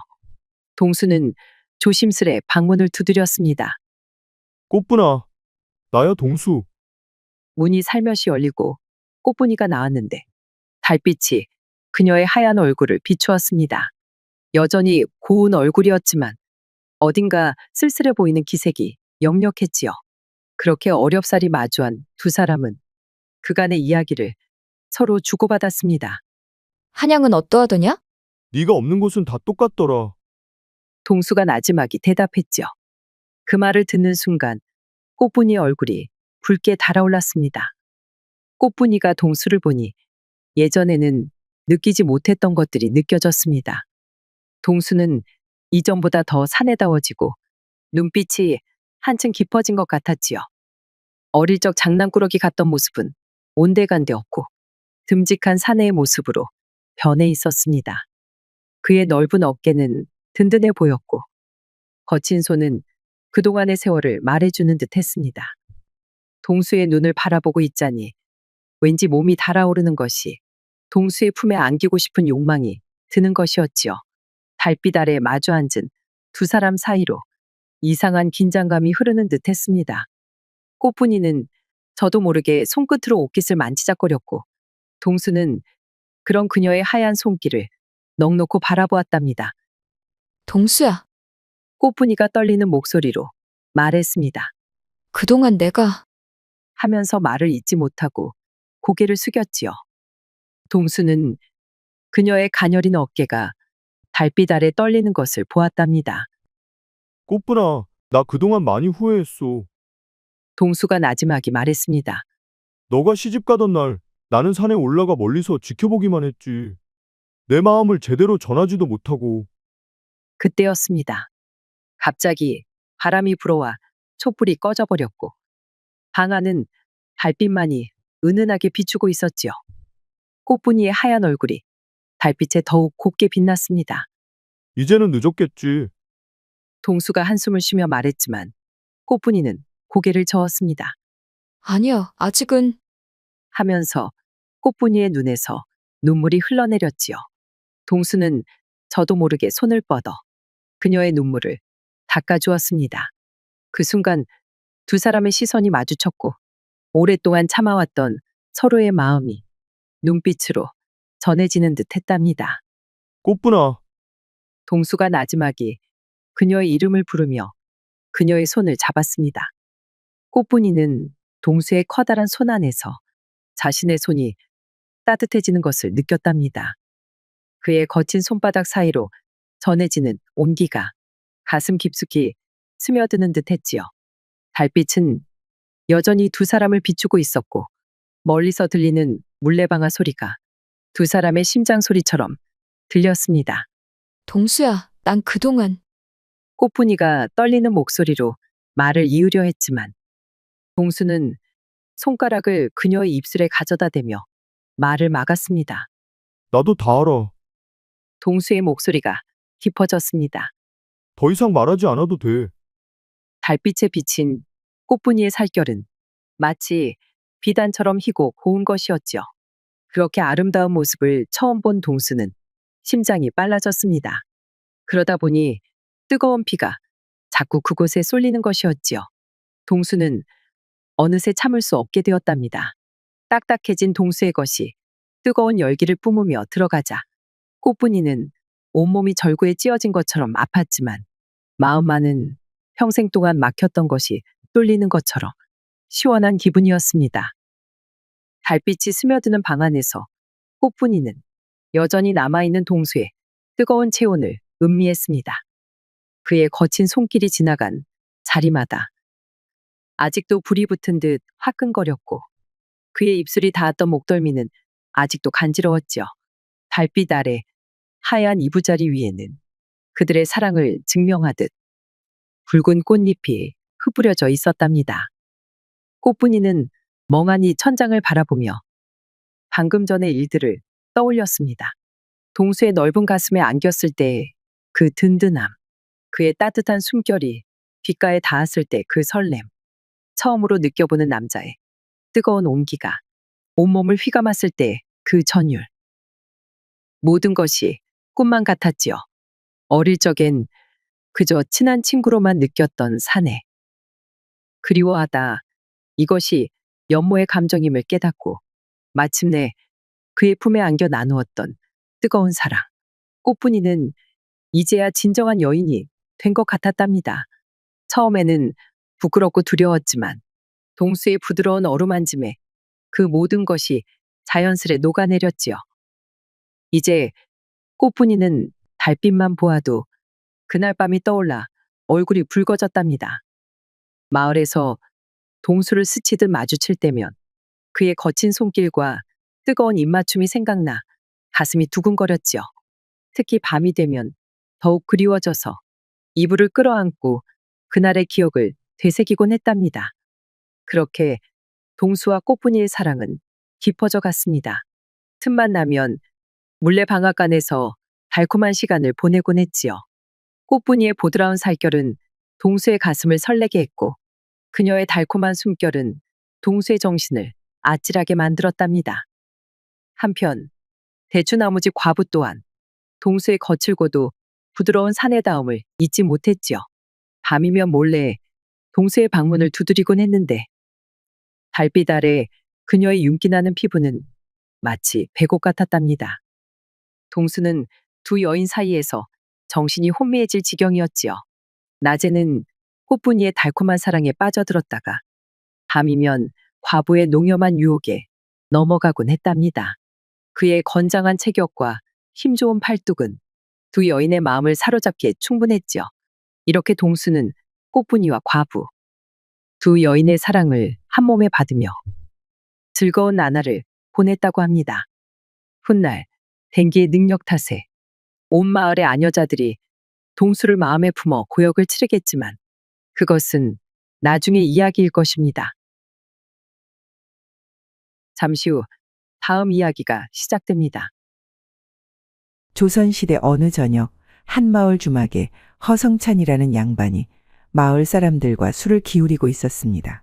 동수는 조심스레 방문을 두드렸습니다. 꽃분아, 나야 동수. 문이 살며시 열리고 꽃분이가 나왔는데 달빛이 그녀의 하얀 얼굴을 비추었습니다. 여전히 고운 얼굴이었지만 어딘가 쓸쓸해 보이는 기색이 역력했지요. 그렇게 어렵사리 마주한 두 사람은 그간의 이야기를 서로 주고받았습니다. 한양은 어떠하더냐? 네가 없는 곳은 다 똑같더라. 동수가 나지막이 대답했지요. 그 말을 듣는 순간 꽃분이의 얼굴이 붉게 달아올랐습니다. 꽃분이가 동수를 보니 예전에는 느끼지 못했던 것들이 느껴졌습니다. 동수는 이전보다 더 사내다워지고 눈빛이 한층 깊어진 것 같았지요. 어릴 적 장난꾸러기 같던 모습은 온데간데 없고 듬직한 사내의 모습으로 변해 있었습니다. 그의 넓은 어깨는 든든해 보였고 거친 손은 그동안의 세월을 말해주는 듯 했습니다. 동수의 눈을 바라보고 있자니 왠지 몸이 달아오르는 것이 동수의 품에 안기고 싶은 욕망이 드는 것이었지요. 달빛 아래 마주 앉은 두 사람 사이로 이상한 긴장감이 흐르는 듯 했습니다. 꽃분이는 저도 모르게 손끝으로 옷깃을 만지작거렸고 동수는 그런 그녀의 하얀 손길을 넋놓고 바라보았답니다. 동수야, 꽃분이가 떨리는 목소리로 말했습니다. 그동안 내가 하면서 말을 잇지 못하고 고개를 숙였지요. 동수는 그녀의 가녀린 어깨가 달빛 아래 떨리는 것을 보았답니다. 꽃분아, 나 그동안 많이 후회했어. 동수가 나지막이 말했습니다. 너가 시집 가던 날 나는 산에 올라가 멀리서 지켜보기만 했지. 내 마음을 제대로 전하지도 못하고 그때였습니다. 갑자기 바람이 불어와 촛불이 꺼져버렸고 방 안은 달빛만이 은은하게 비추고 있었지요. 꽃분이의 하얀 얼굴이 달빛에 더욱 곱게 빛났습니다. 이제는 늦었겠지. 동수가 한숨을 쉬며 말했지만 꽃분이는 고개를 저었습니다. 아니야, 아직은. 하면서 꽃분이의 눈에서 눈물이 흘러내렸지요. 동수는 저도 모르게 손을 뻗어 그녀의 눈물을 닦아주었습니다. 그 순간 두 사람의 시선이 마주쳤고 오랫동안 참아왔던 서로의 마음이 눈빛으로 전해지는 듯 했답니다. 꽃분아, 동수가 나지막이 그녀의 이름을 부르며 그녀의 손을 잡았습니다. 꽃분이는 동수의 커다란 손 안에서 자신의 손이 따뜻해지는 것을 느꼈답니다. 그의 거친 손바닥 사이로 전해지는 온기가 가슴 깊숙이 스며드는 듯 했지요. 달빛은 여전히 두 사람을 비추고 있었고 멀리서 들리는 물레방아 소리가 두 사람의 심장 소리처럼 들렸습니다. 동수야, 난 그동안. 꽃분이가 떨리는 목소리로 말을 이으려 했지만 동수는 손가락을 그녀의 입술에 가져다 대며 말을 막았습니다. 나도 다 알아. 동수의 목소리가 깊어졌습니다. 더 이상 말하지 않아도 돼. 달빛에 비친 꽃분이의 살결은 마치 비단처럼 희고 고운 것이었지요. 그렇게 아름다운 모습을 처음 본 동수는 심장이 빨라졌습니다. 그러다 보니 뜨거운 피가 자꾸 그곳에 쏠리는 것이었지요. 동수는 어느새 참을 수 없게 되었답니다. 딱딱해진 동수의 것이 뜨거운 열기를 뿜으며 들어가자 꽃분이는 온몸이 절구에 찧어진 것처럼 아팠지만 마음만은 평생 동안 막혔던 것이 뚫리는 것처럼 시원한 기분이었습니다. 달빛이 스며드는 방 안에서 꽃분이는 여전히 남아있는 동수의 뜨거운 체온을 음미했습니다. 그의 거친 손길이 지나간 자리마다 아직도 불이 붙은 듯 화끈거렸고 그의 입술이 닿았던 목덜미는 아직도 간지러웠지요. 달빛 아래 하얀 이부자리 위에는 그들의 사랑을 증명하듯 붉은 꽃잎이 흩뿌려져 있었답니다. 꽃분이는 멍하니 천장을 바라보며 방금 전의 일들을 떠올렸습니다. 동수의 넓은 가슴에 안겼을 때의 그 든든함, 그의 따뜻한 숨결이 귓가에 닿았을 때 그 설렘, 처음으로 느껴보는 남자의 뜨거운 온기가 온몸을 휘감았을 때 그 전율. 모든 것이 꿈만 같았지요. 어릴 적엔 그저 친한 친구로만 느꼈던 사내. 그리워하다 이것이 연모의 감정임을 깨닫고 마침내 그의 품에 안겨 나누었던 뜨거운 사랑. 꽃분이는 이제야 진정한 여인이 된 것 같았답니다. 처음에는 부끄럽고 두려웠지만 동수의 부드러운 어루만짐에 그 모든 것이 자연스레 녹아내렸지요. 이제 꽃분이는 달빛만 보아도 그날 밤이 떠올라 얼굴이 붉어졌답니다. 마을에서 동수를 스치듯 마주칠 때면 그의 거친 손길과 뜨거운 입맞춤이 생각나 가슴이 두근거렸지요. 특히 밤이 되면 더욱 그리워져서 이불을 끌어안고 그날의 기억을 되새기곤 했답니다. 그렇게 동수와 꽃분이의 사랑은 깊어져 갔습니다. 틈만 나면 물레방앗간에서 달콤한 시간을 보내곤 했지요. 꽃분이의 보드라운 살결은 동수의 가슴을 설레게 했고 그녀의 달콤한 숨결은 동수의 정신을 아찔하게 만들었답니다. 한편 대추나무집 과부 또한 동수의 거칠고도 부드러운 사내다움을 잊지 못했지요. 밤이면 몰래 동수의 방문을 두드리곤 했는데 달빛 아래 그녀의 윤기나는 피부는 마치 배곡 같았답니다. 동수는 두 여인 사이에서 정신이 혼미해질 지경이었지요. 낮에는 꽃분이의 달콤한 사랑에 빠져들었다가 밤이면 과부의 농염한 유혹에 넘어가곤 했답니다. 그의 건장한 체격과 힘 좋은 팔뚝은 두 여인의 마음을 사로잡기에 충분했지요. 이렇게 동수는 꽃분이와 과부, 두 여인의 사랑을 한 몸에 받으며 즐거운 나날을 보냈다고 합니다. 훗날 댕기의 능력 탓에 온 마을의 아녀자들이 동수를 마음에 품어 고역을 치르겠지만 그것은 나중의 이야기일 것입니다. 잠시 후 다음 이야기가 시작됩니다. 조선시대 어느 저녁 한 마을 주막에 허성찬이라는 양반이 마을 사람들과 술을 기울이고 있었습니다.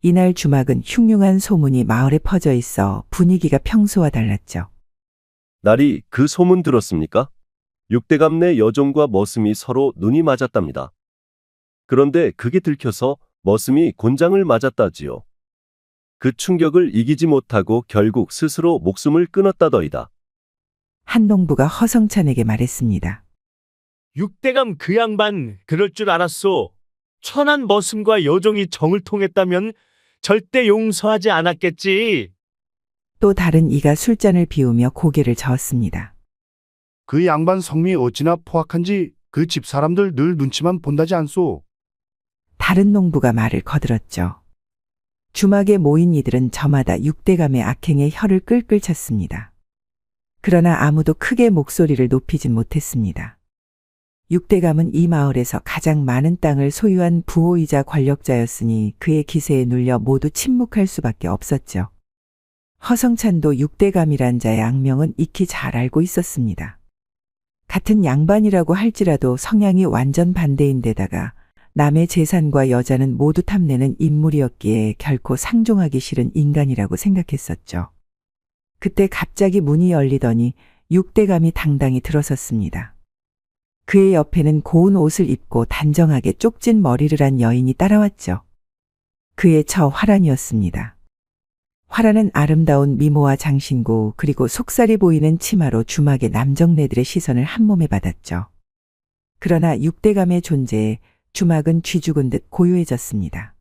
이날 주막은 흉흉한 소문이 마을에 퍼져 있어 분위기가 평소와 달랐죠. 날이 그 소문 들었습니까? 육대감 내 여종과 머슴이 서로 눈이 맞았답니다. 그런데 그게 들켜서 머슴이 곤장을 맞았다지요. 그 충격을 이기지 못하고 결국 스스로 목숨을 끊었다더이다. 한 농부가 허성찬에게 말했습니다. 육대감 그 양반 그럴 줄 알았소. 천한 머슴과 여종이 정을 통했다면 절대 용서하지 않았겠지. 또 다른 이가 술잔을 비우며 고개를 저었습니다. 그 양반 성미 어찌나 포악한지 그 집 사람들 늘 눈치만 본다지 않소. 다른 농부가 말을 거들었죠. 주막에 모인 이들은 저마다 육대감의 악행에 혀를 끌끌 찼습니다. 그러나 아무도 크게 목소리를 높이진 못했습니다. 육대감은 이 마을에서 가장 많은 땅을 소유한 부호이자 권력자였으니 그의 기세에 눌려 모두 침묵할 수밖에 없었죠. 허성찬도 육대감이란 자의 악명은 익히 잘 알고 있었습니다. 같은 양반이라고 할지라도 성향이 완전 반대인데다가 남의 재산과 여자는 모두 탐내는 인물이었기에 결코 상종하기 싫은 인간이라고 생각했었죠. 그때 갑자기 문이 열리더니 육대감이 당당히 들어섰습니다. 그의 옆에는 고운 옷을 입고 단정하게 쪽진 머리를 한 여인이 따라왔죠. 그의 처 화란이었습니다. 화란은 아름다운 미모와 장신구 그리고 속살이 보이는 치마로 주막의 남정네들의 시선을 한몸에 받았죠. 그러나 육대감의 존재에 주막은 쥐죽은 듯 고요해졌습니다.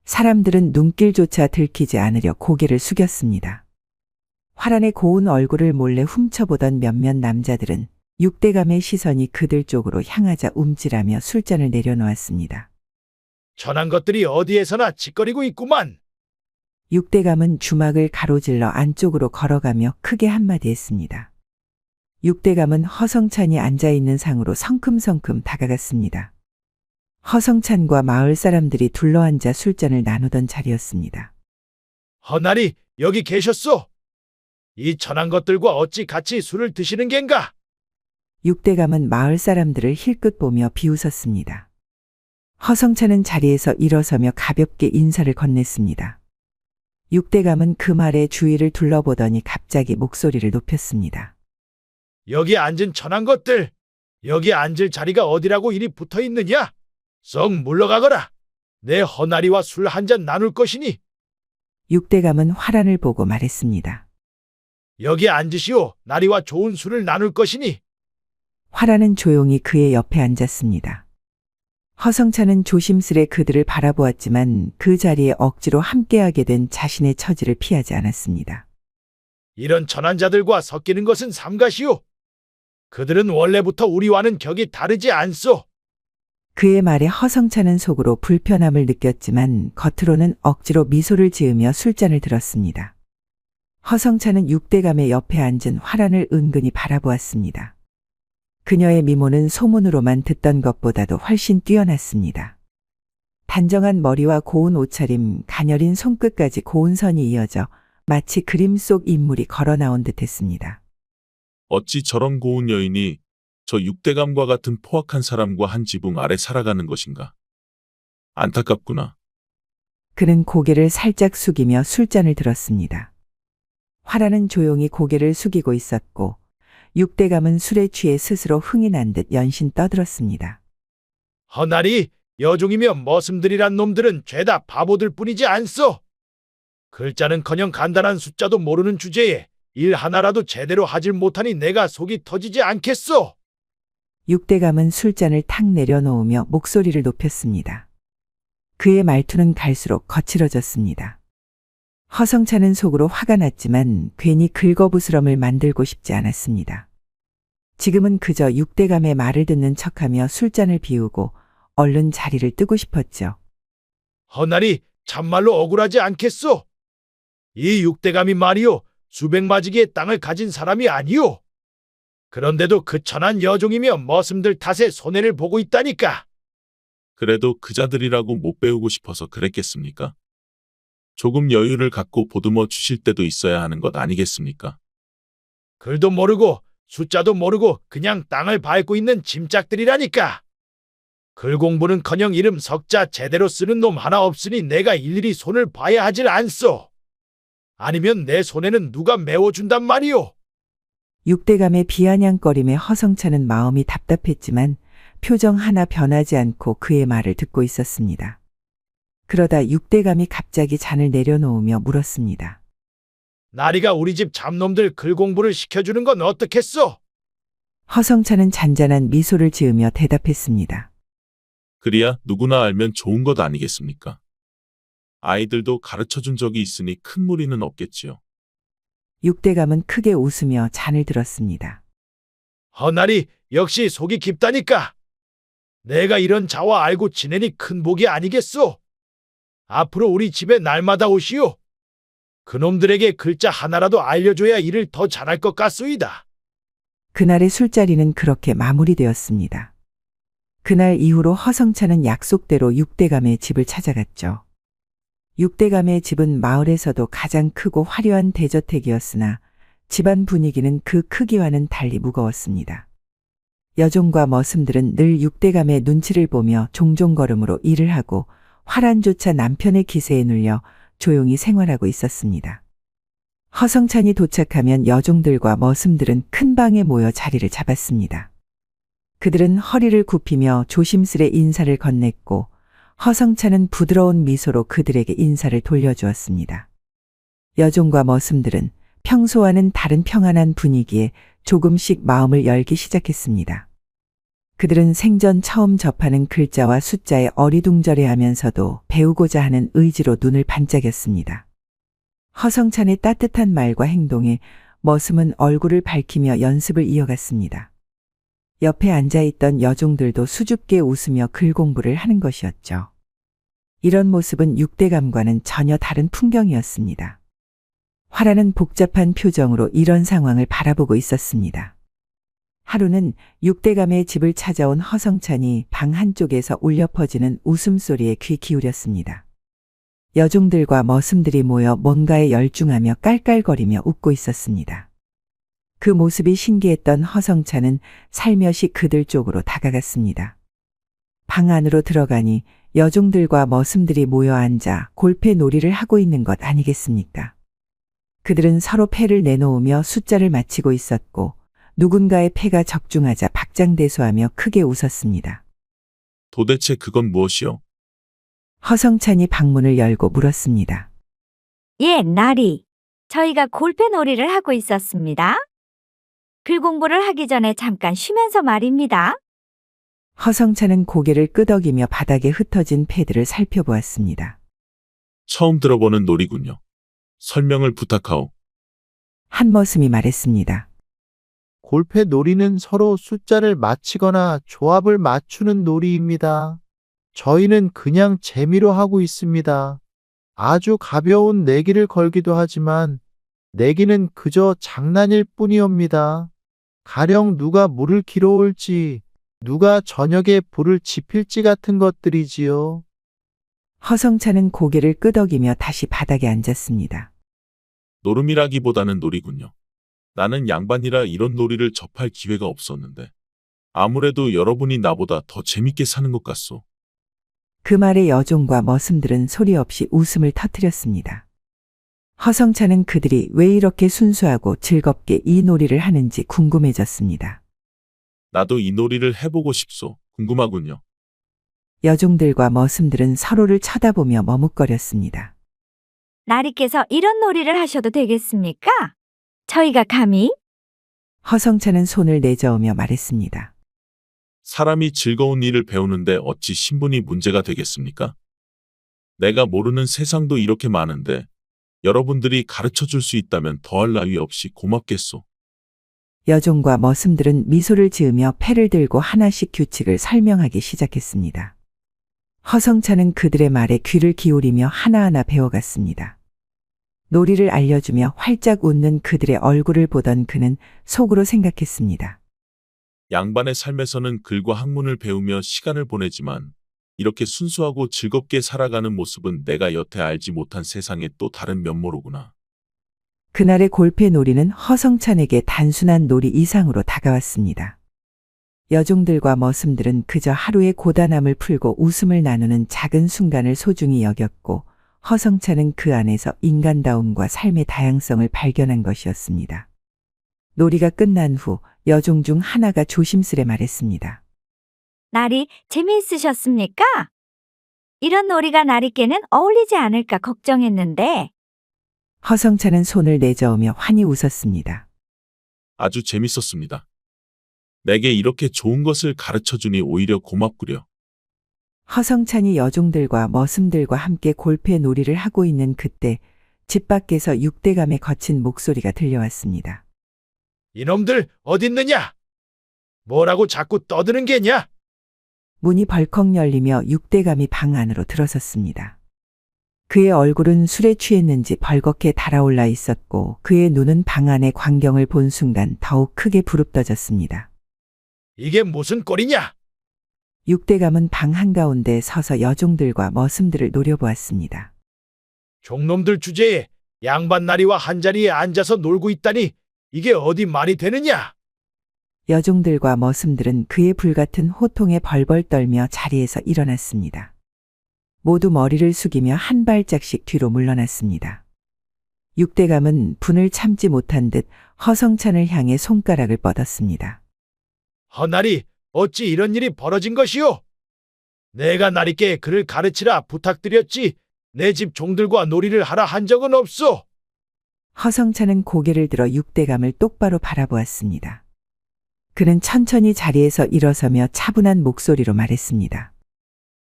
사람들은 눈길조차 들키지 않으려 고개를 숙였습니다. 화란의 고운 얼굴을 몰래 훔쳐보던 몇몇 남자들은 육대감의 시선이 그들 쪽으로 향하자 움찔하며 술잔을 내려놓았습니다. 천한 것들이 어디에서나 짓거리고 있구만. 육대감은 주막을 가로질러 안쪽으로 걸어가며 크게 한마디 했습니다. 육대감은 허성찬이 앉아있는 상으로 성큼성큼 다가갔습니다. 허성찬과 마을 사람들이 둘러앉아 술잔을 나누던 자리였습니다. 허나리 여기 계셨소. 이 천한 것들과 어찌 같이 술을 드시는 겐가? 육대감은 마을 사람들을 힐끗 보며 비웃었습니다. 허성찬은 자리에서 일어서며 가볍게 인사를 건넸습니다. 육대감은 그 말에 주위를 둘러보더니 갑자기 목소리를 높였습니다. 여기 앉은 천한 것들, 여기 앉을 자리가 어디라고 이리 붙어 있느냐? 썩 물러가거라. 내 허나리와 술 한 잔 나눌 것이니. 육대감은 화란을 보고 말했습니다. 여기 앉으시오. 나리와 좋은 술을 나눌 것이니. 화란은 조용히 그의 옆에 앉았습니다. 허성찬은 조심스레 그들을 바라보았지만 그 자리에 억지로 함께하게 된 자신의 처지를 피하지 않았습니다. 이런 천한 자들과 섞이는 것은 삼가시오. 그들은 원래부터 우리와는 격이 다르지 않소. 그의 말에 허성찬은 속으로 불편함을 느꼈지만 겉으로는 억지로 미소를 지으며 술잔을 들었습니다. 허성찬은 육대감의 옆에 앉은 화란을 은근히 바라보았습니다. 그녀의 미모는 소문으로만 듣던 것보다도 훨씬 뛰어났습니다. 단정한 머리와 고운 옷차림, 가녀린 손끝까지 고운 선이 이어져 마치 그림 속 인물이 걸어 나온 듯했습니다. 어찌 저런 고운 여인이 저 육대감과 같은 포악한 사람과 한 지붕 아래 살아가는 것인가? 안타깝구나. 그는 고개를 살짝 숙이며 술잔을 들었습니다. 화란은 조용히 고개를 숙이고 있었고 육대감은 술에 취해 스스로 흥이 난 듯 연신 떠들었습니다. 허나리, 여종이며 머슴들이란 놈들은 죄다 바보들 뿐이지 않소. 글자는커녕 간단한 숫자도 모르는 주제에 일 하나라도 제대로 하질 못하니 내가 속이 터지지 않겠소. 육대감은 술잔을 탁 내려놓으며 목소리를 높였습니다. 그의 말투는 갈수록 거칠어졌습니다. 허성찬은 속으로 화가 났지만 괜히 긁어부스럼을 만들고 싶지 않았습니다. 지금은 그저 육대감의 말을 듣는 척하며 술잔을 비우고 얼른 자리를 뜨고 싶었죠. 허나리, 참말로 억울하지 않겠소? 이 육대감이 말이요, 수백 마지기의 땅을 가진 사람이 아니오. 그런데도 그 천한 여종이며 머슴들 탓에 손해를 보고 있다니까. 그래도 그자들이라고 못 배우고 싶어서 그랬겠습니까? 조금 여유를 갖고 보듬어 주실 때도 있어야 하는 것 아니겠습니까? 글도 모르고 숫자도 모르고 그냥 땅을 밟고 있는 짐짝들이라니까. 글 공부는커녕 이름 석자 제대로 쓰는 놈 하나 없으니 내가 일일이 손을 봐야 하질 않소. 아니면 내 손에는 누가 메워준단 말이오. 육대감의 비아냥거림에 허성찬은 마음이 답답했지만 표정 하나 변하지 않고 그의 말을 듣고 있었습니다. 그러다 육대감이 갑자기 잔을 내려놓으며 물었습니다. 나리가 우리 집 잡놈들 글 공부를 시켜주는 건 어떻겠소? 허성찬은 잔잔한 미소를 지으며 대답했습니다. 그리야 누구나 알면 좋은 것 아니겠습니까? 아이들도 가르쳐준 적이 있으니 큰 무리는 없겠지요. 육대감은 크게 웃으며 잔을 들었습니다. 허나리 역시 속이 깊다니까. 내가 이런 자와 알고 지내니 큰 복이 아니겠소. 앞으로 우리 집에 날마다 오시오. 그놈들에게 글자 하나라도 알려줘야 일을 더 잘할 것 같소이다. 그날의 술자리는 그렇게 마무리되었습니다. 그날 이후로 허성찬은 약속대로 육대감의 집을 찾아갔죠. 육대감의 집은 마을에서도 가장 크고 화려한 대저택이었으나 집안 분위기는 그 크기와는 달리 무거웠습니다. 여종과 머슴들은 늘 육대감의 눈치를 보며 종종걸음으로 일을 하고 화란조차 남편의 기세에 눌려 조용히 생활하고 있었습니다. 허성찬이 도착하면 여종들과 머슴들은 큰 방에 모여 자리를 잡았습니다. 그들은 허리를 굽히며 조심스레 인사를 건넸고 허성찬은 부드러운 미소로 그들에게 인사를 돌려주었습니다. 여종과 머슴들은 평소와는 다른 평안한 분위기에 조금씩 마음을 열기 시작했습니다. 그들은 생전 처음 접하는 글자와 숫자에 어리둥절해하면서도 배우고자 하는 의지로 눈을 반짝였습니다. 허성찬의 따뜻한 말과 행동에 머슴은 얼굴을 밝히며 연습을 이어갔습니다. 옆에 앉아있던 여종들도 수줍게 웃으며 글 공부를 하는 것이었죠. 이런 모습은 육대감과는 전혀 다른 풍경이었습니다. 화라는 복잡한 표정으로 이런 상황을 바라보고 있었습니다. 하루는 육대감의 집을 찾아온 허성찬이 방 한쪽에서 울려 퍼지는 웃음소리에 귀 기울였습니다. 여종들과 머슴들이 모여 뭔가에 열중하며 깔깔거리며 웃고 있었습니다. 그 모습이 신기했던 허성찬은 살며시 그들 쪽으로 다가갔습니다. 방 안으로 들어가니 여종들과 머슴들이 모여 앉아 골패놀이를 하고 있는 것 아니겠습니까? 그들은 서로 패를 내놓으며 숫자를 맞히고 있었고 누군가의 패가 적중하자 박장대소하며 크게 웃었습니다. 도대체 그건 무엇이요? 허성찬이 방문을 열고 물었습니다. 예, 나리. 저희가 골패놀이를 하고 있었습니다. 글 공부를 하기 전에 잠깐 쉬면서 말입니다. 허성찬은 고개를 끄덕이며 바닥에 흩어진 패들을 살펴보았습니다. 처음 들어보는 놀이군요. 설명을 부탁하오. 한 머슴이 말했습니다. 골패 놀이는 서로 숫자를 맞히거나 조합을 맞추는 놀이입니다. 저희는 그냥 재미로 하고 있습니다. 아주 가벼운 내기를 걸기도 하지만 내기는 그저 장난일 뿐이옵니다. 가령 누가 물을 길어올지, 누가 저녁에 불을 지필지 같은 것들이지요. 허성찬은 고개를 끄덕이며 다시 바닥에 앉았습니다. 노름이라기보다는 놀이군요. 나는 양반이라 이런 놀이를 접할 기회가 없었는데 아무래도 여러분이 나보다 더 재밌게 사는 것 같소. 그 말에 여종과 머슴들은 소리 없이 웃음을 터뜨렸습니다. 허성찬은 그들이 왜 이렇게 순수하고 즐겁게 이 놀이를 하는지 궁금해졌습니다. 나도 이 놀이를 해보고 싶소. 궁금하군요. 여종들과 머슴들은 서로를 쳐다보며 머뭇거렸습니다. 나리께서 이런 놀이를 하셔도 되겠습니까? 저희가 감히? 허성찬은 손을 내저으며 말했습니다. 사람이 즐거운 일을 배우는데 어찌 신분이 문제가 되겠습니까? 내가 모르는 세상도 이렇게 많은데 여러분들이 가르쳐 줄 수 있다면 더할 나위 없이 고맙겠소. 여종과 머슴들은 미소를 지으며 패를 들고 하나씩 규칙을 설명하기 시작했습니다. 허성찬은 그들의 말에 귀를 기울이며 하나하나 배워갔습니다. 놀이를 알려주며 활짝 웃는 그들의 얼굴을 보던 그는 속으로 생각했습니다. 양반의 삶에서는 글과 학문을 배우며 시간을 보내지만 이렇게 순수하고 즐겁게 살아가는 모습은 내가 여태 알지 못한 세상의 또 다른 면모로구나. 그날의 골패 놀이는 허성찬에게 단순한 놀이 이상으로 다가왔습니다. 여종들과 머슴들은 그저 하루의 고단함을 풀고 웃음을 나누는 작은 순간을 소중히 여겼고 허성찬은 그 안에서 인간다움과 삶의 다양성을 발견한 것이었습니다. 놀이가 끝난 후 여종 중 하나가 조심스레 말했습니다. 나리, 재미있으셨습니까? 이런 놀이가 나리께는 어울리지 않을까 걱정했는데. 허성찬은 손을 내저으며 환히 웃었습니다. 아주 재밌었습니다. 내게 이렇게 좋은 것을 가르쳐주니 오히려 고맙구려. 허성찬이 여종들과 머슴들과 함께 골패 놀이를 하고 있는 그때 집 밖에서 육대감의 거친 목소리가 들려왔습니다. 이놈들 어딨느냐? 뭐라고 자꾸 떠드는 게냐? 문이 벌컥 열리며 육대감이 방 안으로 들어섰습니다. 그의 얼굴은 술에 취했는지 벌겋게 달아올라 있었고 그의 눈은 방 안의 광경을 본 순간 더욱 크게 부릅떠졌습니다. 이게 무슨 꼴이냐? 육대감은 방 한가운데 서서 여종들과 머슴들을 노려보았습니다. 종놈들 주제에 양반 나리와 한자리에 앉아서 놀고 있다니 이게 어디 말이 되느냐? 여종들과 머슴들은 그의 불같은 호통에 벌벌 떨며 자리에서 일어났습니다. 모두 머리를 숙이며 한 발짝씩 뒤로 물러났습니다. 육대감은 분을 참지 못한 듯 허성찬을 향해 손가락을 뻗었습니다. 허나리, 어찌 이런 일이 벌어진 것이오? 내가 나리께 그를 가르치라 부탁드렸지 내 집 종들과 놀이를 하라 한 적은 없소. 허성찬은 고개를 들어 육대감을 똑바로 바라보았습니다. 그는 천천히 자리에서 일어서며 차분한 목소리로 말했습니다.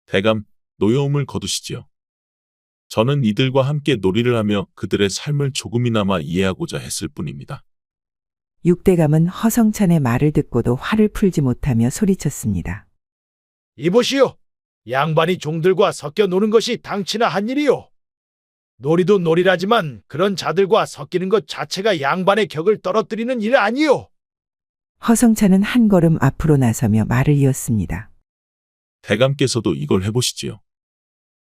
대감, 노여움을 거두시지요. 저는 이들과 함께 놀이를 하며 그들의 삶을 조금이나마 이해하고자 했을 뿐입니다. 육대감은 허성찬의 말을 듣고도 화를 풀지 못하며 소리쳤습니다. 이보시오. 양반이 종들과 섞여 노는 것이 당치나 한 일이오. 놀이도 놀이라지만 그런 자들과 섞이는 것 자체가 양반의 격을 떨어뜨리는 일 아니오. 허성찬은 한 걸음 앞으로 나서며 말을 이었습니다. 대감께서도 이걸 해보시지요.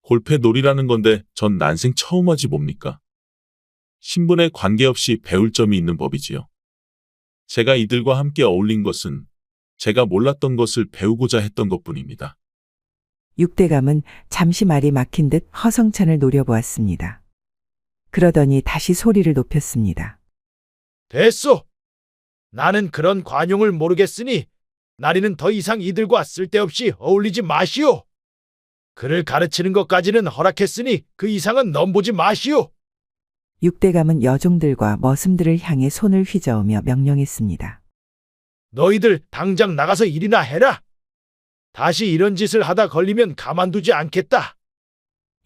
골패 놀이라는 건데 전 난생 처음 하지 뭡니까? 신분에 관계없이 배울 점이 있는 법이지요. 제가 이들과 함께 어울린 것은 제가 몰랐던 것을 배우고자 했던 것뿐입니다. 육대감은 잠시 말이 막힌 듯 허성찬을 노려보았습니다. 그러더니 다시 소리를 높였습니다. 됐소. 나는 그런 관용을 모르겠으니 나리는 더 이상 이들과 쓸데없이 어울리지 마시오. 그를 가르치는 것까지는 허락했으니 그 이상은 넘보지 마시오. 육대감은 여종들과 머슴들을 향해 손을 휘저으며 명령했습니다. 너희들 당장 나가서 일이나 해라. 다시 이런 짓을 하다 걸리면 가만두지 않겠다.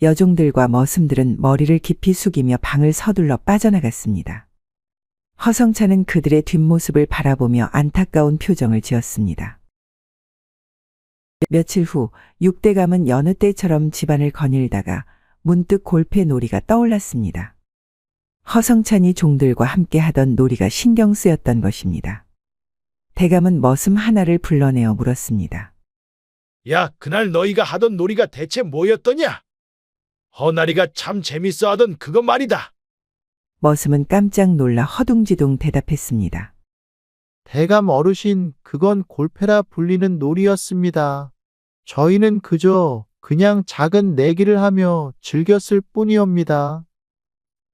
여종들과 머슴들은 머리를 깊이 숙이며 방을 서둘러 빠져나갔습니다. 허성찬은 그들의 뒷모습을 바라보며 안타까운 표정을 지었습니다. 며칠 후 육대감은 여느 때처럼 집안을 거닐다가 문득 골패 놀이가 떠올랐습니다. 허성찬이 종들과 함께 하던 놀이가 신경 쓰였던 것입니다. 대감은 머슴 하나를 불러내어 물었습니다. 야, 그날 너희가 하던 놀이가 대체 뭐였더냐? 허나리가 참 재밌어 하던 그거 말이다. 머슴은 깜짝 놀라 허둥지둥 대답했습니다. 대감 어르신, 그건 골패라 불리는 놀이였습니다. 저희는 그냥 작은 내기를 하며 즐겼을 뿐이옵니다.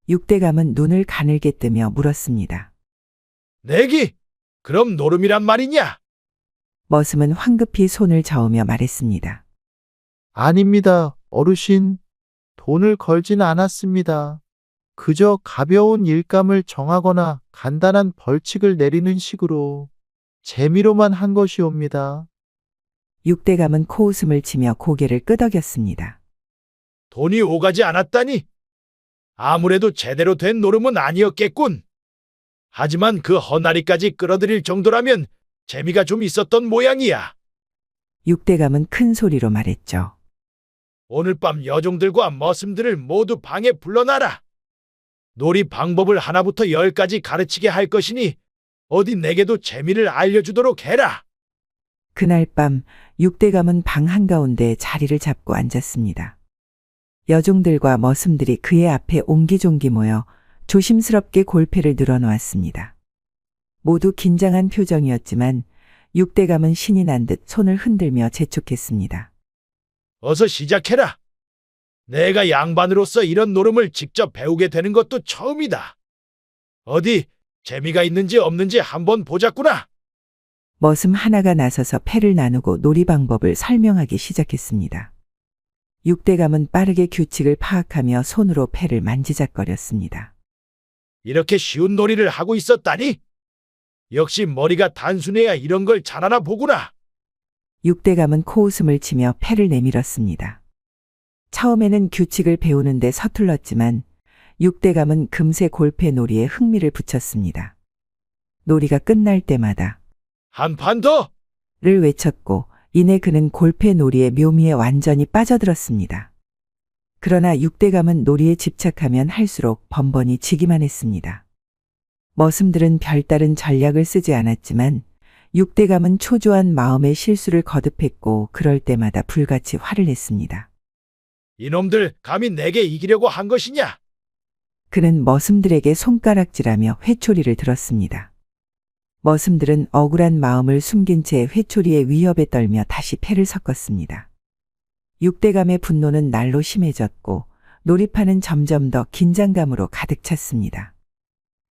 육대감은 눈을 가늘게 뜨며 물었습니다. 내기? 그럼 노름이란 말이냐? 머슴은 황급히 손을 저으며 말했습니다. 아닙니다, 어르신. 돈을 걸진 않았습니다. 그저 가벼운 일감을 정하거나 간단한 벌칙을 내리는 식으로 재미로만 한 것이옵니다. 육대감은 코웃음을 치며 고개를 끄덕였습니다. 돈이 오가지 않았다니? 아무래도 제대로 된 노름은 아니었겠군. 하지만 그 허나리까지 끌어들일 정도라면 재미가 좀 있었던 모양이야. 육대감은 큰 소리로 말했죠. 오늘 밤 여종들과 머슴들을 모두 방에 불러놔라. 놀이 방법을 하나부터 10까지 가르치게 할 것이니 어디 내게도 재미를 알려주도록 해라. 그날 밤 육대감은 방 한가운데 자리를 잡고 앉았습니다. 여종들과 머슴들이 그의 앞에 옹기종기 모여 조심스럽게 골패를 늘어놓았습니다. 모두 긴장한 표정이었지만 육대감은 신이 난 듯 손을 흔들며 재촉했습니다. 어서 시작해라. 내가 양반으로서 이런 노름을 직접 배우게 되는 것도 처음이다. 어디 재미가 있는지 없는지 한번 보자꾸나. 머슴 하나가 나서서 패를 나누고 놀이 방법을 설명하기 시작했습니다. 육대감은 빠르게 규칙을 파악하며 손으로 패를 만지작거렸습니다. 이렇게 쉬운 놀이를 하고 있었다니? 역시 머리가 단순해야 이런 걸 잘하나 보구나. 육대감은 코웃음을 치며 패를 내밀었습니다. 처음에는 규칙을 배우는데 서툴렀지만 육대감은 금세 골패 놀이에 흥미를 붙였습니다. 놀이가 끝날 때마다 한 판 더! 를 외쳤고 이내 그는 골패 놀이의 묘미에 완전히 빠져들었습니다. 그러나 육대감은 놀이에 집착하면 할수록 번번이 지기만 했습니다. 머슴들은 별다른 전략을 쓰지 않았지만 육대감은 초조한 마음에 실수를 거듭했고 그럴 때마다 불같이 화를 냈습니다. 이놈들 감히 내게 이기려고 한 것이냐? 그는 머슴들에게 손가락질하며 회초리를 들었습니다. 머슴들은 억울한 마음을 숨긴 채 회초리의 위협에 떨며 다시 패를 섞었습니다. 육대감의 분노는 날로 심해졌고 놀이판은 점점 더 긴장감으로 가득 찼습니다.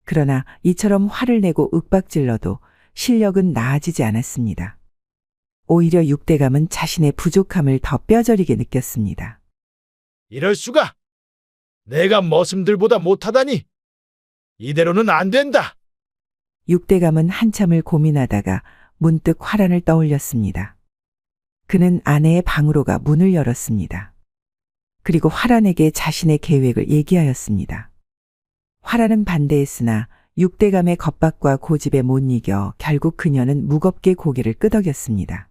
그러나 이처럼 화를 내고 윽박질러도 실력은 나아지지 않았습니다. 오히려 육대감은 자신의 부족함을 더 뼈저리게 느꼈습니다. 이럴 수가! 내가 머슴들보다 못하다니! 이대로는 안 된다! 육대감은 한참을 고민하다가 문득 화란을 떠올렸습니다. 그는 아내의 방으로가 문을 열었습니다. 그리고 화란에게 자신의 계획을 얘기하였습니다. 화란은 반대했으나 육대감의 겁박과 고집에 못 이겨 결국 그녀는 무겁게 고개를 끄덕였습니다.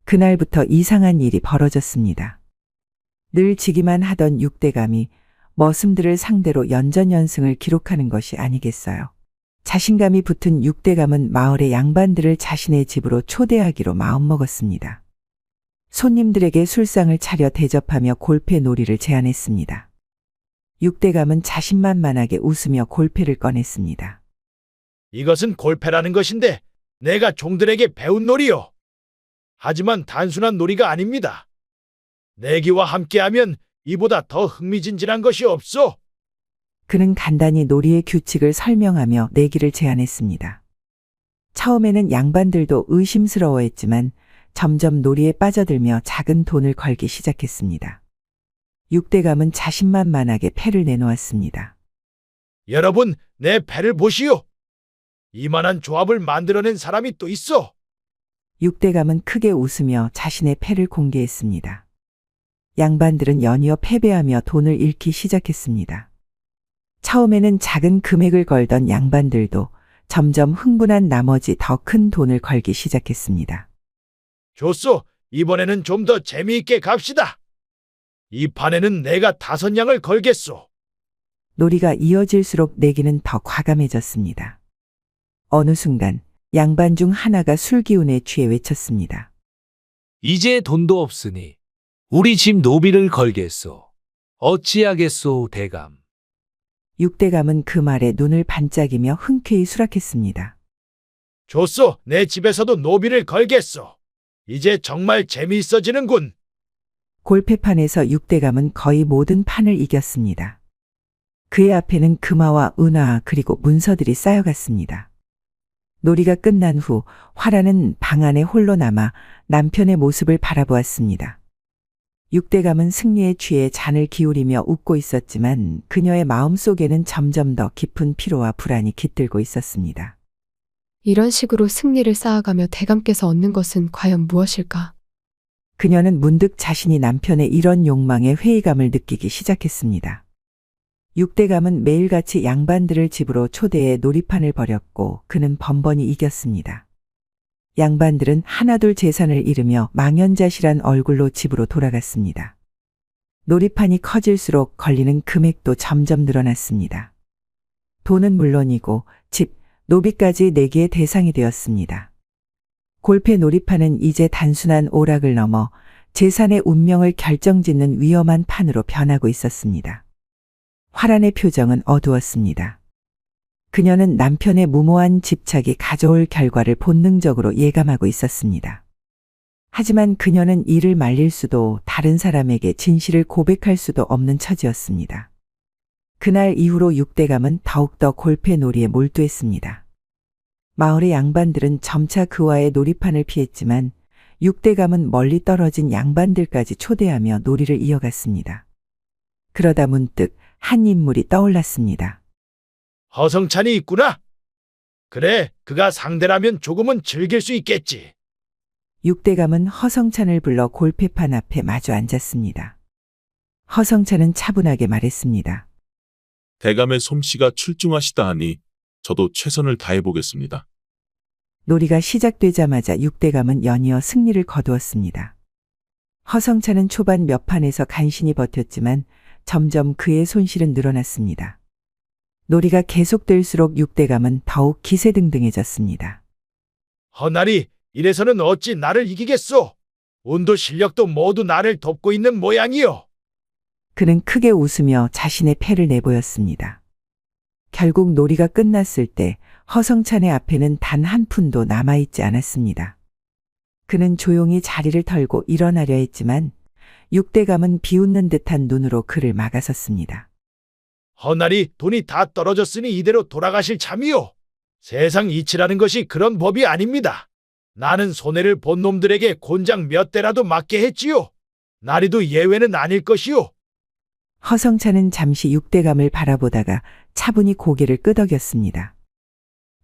그날부터 이상한 일이 벌어졌습니다. 늘 지기만 하던 육대감이 머슴들을 상대로 연전연승을 기록하는 것이 아니겠어요. 자신감이 붙은 육대감은 마을의 양반들을 자신의 집으로 초대하기로 마음먹었습니다. 손님들에게 술상을 차려 대접하며 골패 놀이를 제안했습니다. 육대감은 자신만만하게 웃으며 골패를 꺼냈습니다. 이것은 골패라는 것인데 내가 종들에게 배운 놀이요. 하지만 단순한 놀이가 아닙니다. 내기와 함께하면 이보다 더 흥미진진한 것이 없소. 그는 간단히 놀이의 규칙을 설명하며 내기를 제안했습니다. 처음에는 양반들도 의심스러워했지만 점점 놀이에 빠져들며 작은 돈을 걸기 시작했습니다. 육대감은 자신만만하게 패를 내놓았습니다. 여러분, 내 패를 보시오. 이만한 조합을 만들어낸 사람이 또 있어. 육대감은 크게 웃으며 자신의 패를 공개했습니다. 양반들은 연이어 패배하며 돈을 잃기 시작했습니다. 처음에는 작은 금액을 걸던 양반들도 점점 흥분한 나머지 더 큰 돈을 걸기 시작했습니다. 좋소. 이번에는 좀 더 재미있게 갑시다. 이 판에는 내가 5냥을 걸겠소. 놀이가 이어질수록 내기는 더 과감해졌습니다. 어느 순간 양반 중 하나가 술기운에 취해 외쳤습니다. 이제 돈도 없으니 우리 집 노비를 걸겠소. 어찌하겠소, 대감. 육대감은 그 말에 눈을 반짝이며 흔쾌히 수락했습니다. 좋소. 내 집에서도 노비를 걸겠소. 이제 정말 재미있어지는군. 골패판에서 육대감은 거의 모든 판을 이겼습니다. 그의 앞에는 금화와 은화 그리고 문서들이 쌓여갔습니다. 놀이가 끝난 후 화란은 방 안에 홀로 남아 남편의 모습을 바라보았습니다. 육대감은 승리에 취해 잔을 기울이며 웃고 있었지만 그녀의 마음속에는 점점 더 깊은 피로와 불안이 깃들고 있었습니다. 이런 식으로 승리를 쌓아가며 대감께서 얻는 것은 과연 무엇일까? 그녀는 문득 자신이 남편의 이런 욕망에 회의감을 느끼기 시작했습니다. 육대감은 매일같이 양반들을 집으로 초대해 놀이판을 벌였고 그는 번번이 이겼습니다. 양반들은 하나둘 재산을 잃으며 망연자실한 얼굴로 집으로 돌아갔습니다. 놀이판이 커질수록 걸리는 금액도 점점 늘어났습니다. 돈은 물론이고 집, 노비까지 내기의 대상이 되었습니다. 골패 놀이판은 이제 단순한 오락을 넘어 재산의 운명을 결정짓는 위험한 판으로 변하고 있었습니다. 화란의 표정은 어두웠습니다. 그녀는 남편의 무모한 집착이 가져올 결과를 본능적으로 예감하고 있었습니다. 하지만 그녀는 이를 말릴 수도 다른 사람에게 진실을 고백할 수도 없는 처지였습니다. 그날 이후로 육대감은 더욱더 골패 놀이에 몰두했습니다. 마을의 양반들은 점차 그와의 놀이판을 피했지만 육대감은 멀리 떨어진 양반들까지 초대하며 놀이를 이어갔습니다. 그러다 문득 한 인물이 떠올랐습니다. 허성찬이 있구나. 그래, 그가 상대라면 조금은 즐길 수 있겠지. 육대감은 허성찬을 불러 골패판 앞에 마주 앉았습니다. 허성찬은 차분하게 말했습니다. 대감의 솜씨가 출중하시다 하니 저도 최선을 다해보겠습니다. 놀이가 시작되자마자 육대감은 연이어 승리를 거두었습니다. 허성찬은 초반 몇 판에서 간신히 버텼지만 점점 그의 손실은 늘어났습니다. 놀이가 계속될수록 육대감은 더욱 기세등등해졌습니다. 허나리, 이래서는 어찌 나를 이기겠소? 운도 실력도 모두 나를 돕고 있는 모양이요. 그는 크게 웃으며 자신의 패를 내보였습니다. 결국 놀이가 끝났을 때 허성찬의 앞에는 단 한 푼도 남아있지 않았습니다. 그는 조용히 자리를 털고 일어나려 했지만 육대감은 비웃는 듯한 눈으로 그를 막아섰습니다. 허나리, 돈이 다 떨어졌으니 이대로 돌아가실 참이요. 세상 이치라는 것이 그런 법이 아닙니다. 나는 손해를 본 놈들에게 곤장 몇 대라도 맞게 했지요. 나리도 예외는 아닐 것이요. 허성찬은 잠시 육대감을 바라보다가 차분히 고개를 끄덕였습니다.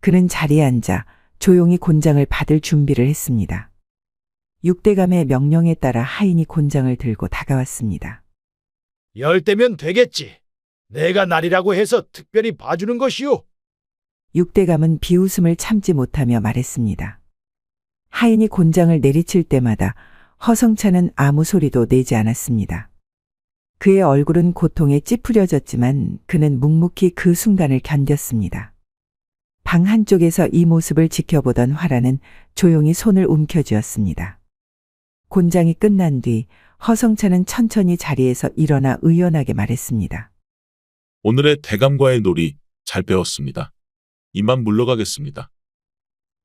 그는 자리에 앉아 조용히 곤장을 받을 준비를 했습니다. 육대감의 명령에 따라 하인이 곤장을 들고 다가왔습니다. 10대면 되겠지. 내가 날이라고 해서 특별히 봐주는 것이요. 육대감은 비웃음을 참지 못하며 말했습니다. 하인이 곤장을 내리칠 때마다 허성찬은 아무 소리도 내지 않았습니다. 그의 얼굴은 고통에 찌푸려졌지만 그는 묵묵히 그 순간을 견뎠습니다. 방 한쪽에서 이 모습을 지켜보던 화라는 조용히 손을 움켜쥐었습니다. 곤장이 끝난 뒤 허성찬은 천천히 자리에서 일어나 의연하게 말했습니다. 오늘의 대감과의 놀이 잘 배웠습니다. 이만 물러가겠습니다.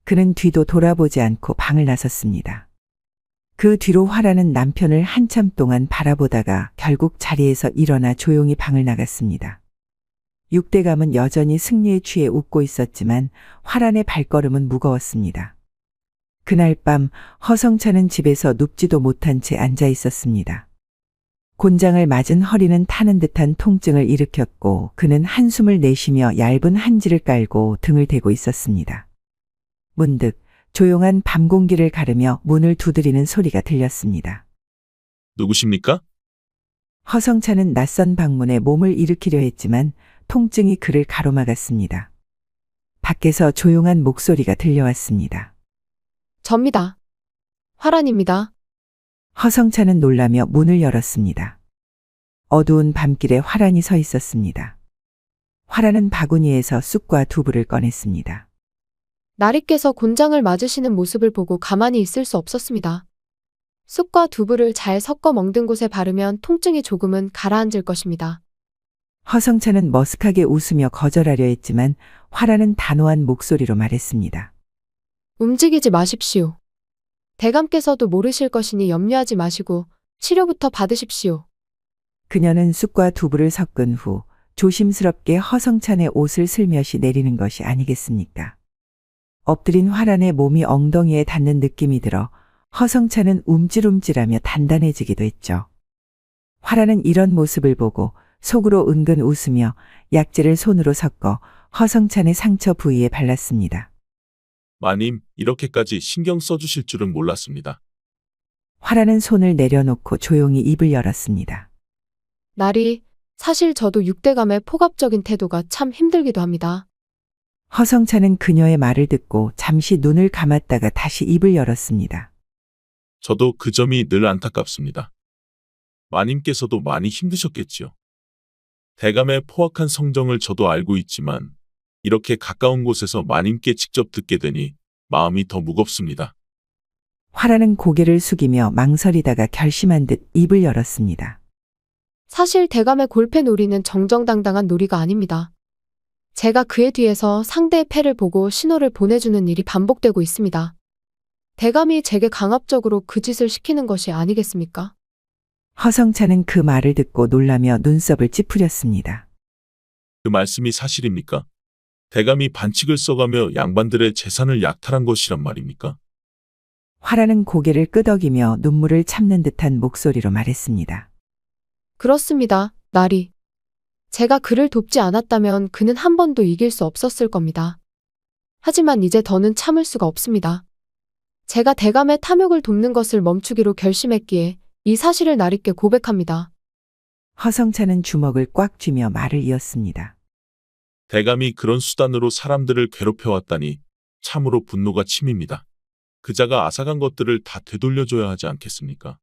그는 뒤도 돌아보지 않고 방을 나섰습니다. 그 뒤로 화라는 남편을 한참 동안 바라보다가 결국 자리에서 일어나 조용히 방을 나갔습니다. 육대감은 여전히 승리에 취해 웃고 있었지만 화란의 발걸음은 무거웠습니다. 그날 밤 허성찬은 집에서 눕지도 못한 채 앉아 있었습니다. 곤장을 맞은 허리는 타는 듯한 통증을 일으켰고 그는 한숨을 내쉬며 얇은 한지를 깔고 등을 대고 있었습니다. 문득 조용한 밤 공기를 가르며 문을 두드리는 소리가 들렸습니다. 누구십니까? 허성찬은 낯선 방문에 몸을 일으키려 했지만 통증이 그를 가로막았습니다. 밖에서 조용한 목소리가 들려왔습니다. 접니다. 화란입니다. 허성찬은 놀라며 문을 열었습니다. 어두운 밤길에 화란이 서 있었습니다. 화란은 바구니에서 쑥과 두부를 꺼냈습니다. 나리께서 곤장을 맞으시는 모습을 보고 가만히 있을 수 없었습니다. 쑥과 두부를 잘 섞어 먹는 곳에 바르면 통증이 조금은 가라앉을 것입니다. 허성찬은 머쓱하게 웃으며 거절하려 했지만 화란은 단호한 목소리로 말했습니다. 움직이지 마십시오. 대감께서도 모르실 것이니 염려하지 마시고 치료부터 받으십시오. 그녀는 쑥과 두부를 섞은 후 조심스럽게 허성찬의 옷을 슬며시 내리는 것이 아니겠습니까? 엎드린 화란의 몸이 엉덩이에 닿는 느낌이 들어 허성찬은 움찔움찔하며 단단해지기도 했죠. 화란은 이런 모습을 보고 속으로 은근 웃으며 약재를 손으로 섞어 허성찬의 상처 부위에 발랐습니다. 마님, 이렇게까지 신경 써주실 줄은 몰랐습니다. 화란은 손을 내려놓고 조용히 입을 열었습니다. 나리, 사실 저도 육대감의 폭압적인 태도가 참 힘들기도 합니다. 허성찬은 그녀의 말을 듣고 잠시 눈을 감았다가 다시 입을 열었습니다. 저도 그 점이 늘 안타깝습니다. 마님께서도 많이 힘드셨겠지요. 대감의 포악한 성정을 저도 알고 있지만 이렇게 가까운 곳에서 마님께 직접 듣게 되니 마음이 더 무겁습니다. 화라는 고개를 숙이며 망설이다가 결심한 듯 입을 열었습니다. 사실 대감의 골패 놀이는 정정당당한 놀이가 아닙니다. 제가 그의 뒤에서 상대의 패를 보고 신호를 보내주는 일이 반복되고 있습니다. 대감이 제게 강압적으로 그 짓을 시키는 것이 아니겠습니까? 허성찬은 그 말을 듣고 놀라며 눈썹을 찌푸렸습니다. 그 말씀이 사실입니까? 대감이 반칙을 써가며 양반들의 재산을 약탈한 것이란 말입니까? 화라는 고개를 끄덕이며 눈물을 참는 듯한 목소리로 말했습니다. 그렇습니다, 나리. 제가 그를 돕지 않았다면 그는 한 번도 이길 수 없었을 겁니다. 하지만 이제 더는 참을 수가 없습니다. 제가 대감의 탐욕을 돕는 것을 멈추기로 결심했기에 이 사실을 나리께 고백합니다. 허성찬은 주먹을 꽉 쥐며 말을 이었습니다. 대감이 그런 수단으로 사람들을 괴롭혀왔다니 참으로 분노가 치밉니다. 그자가 앗아간 것들을 다 되돌려줘야 하지 않겠습니까?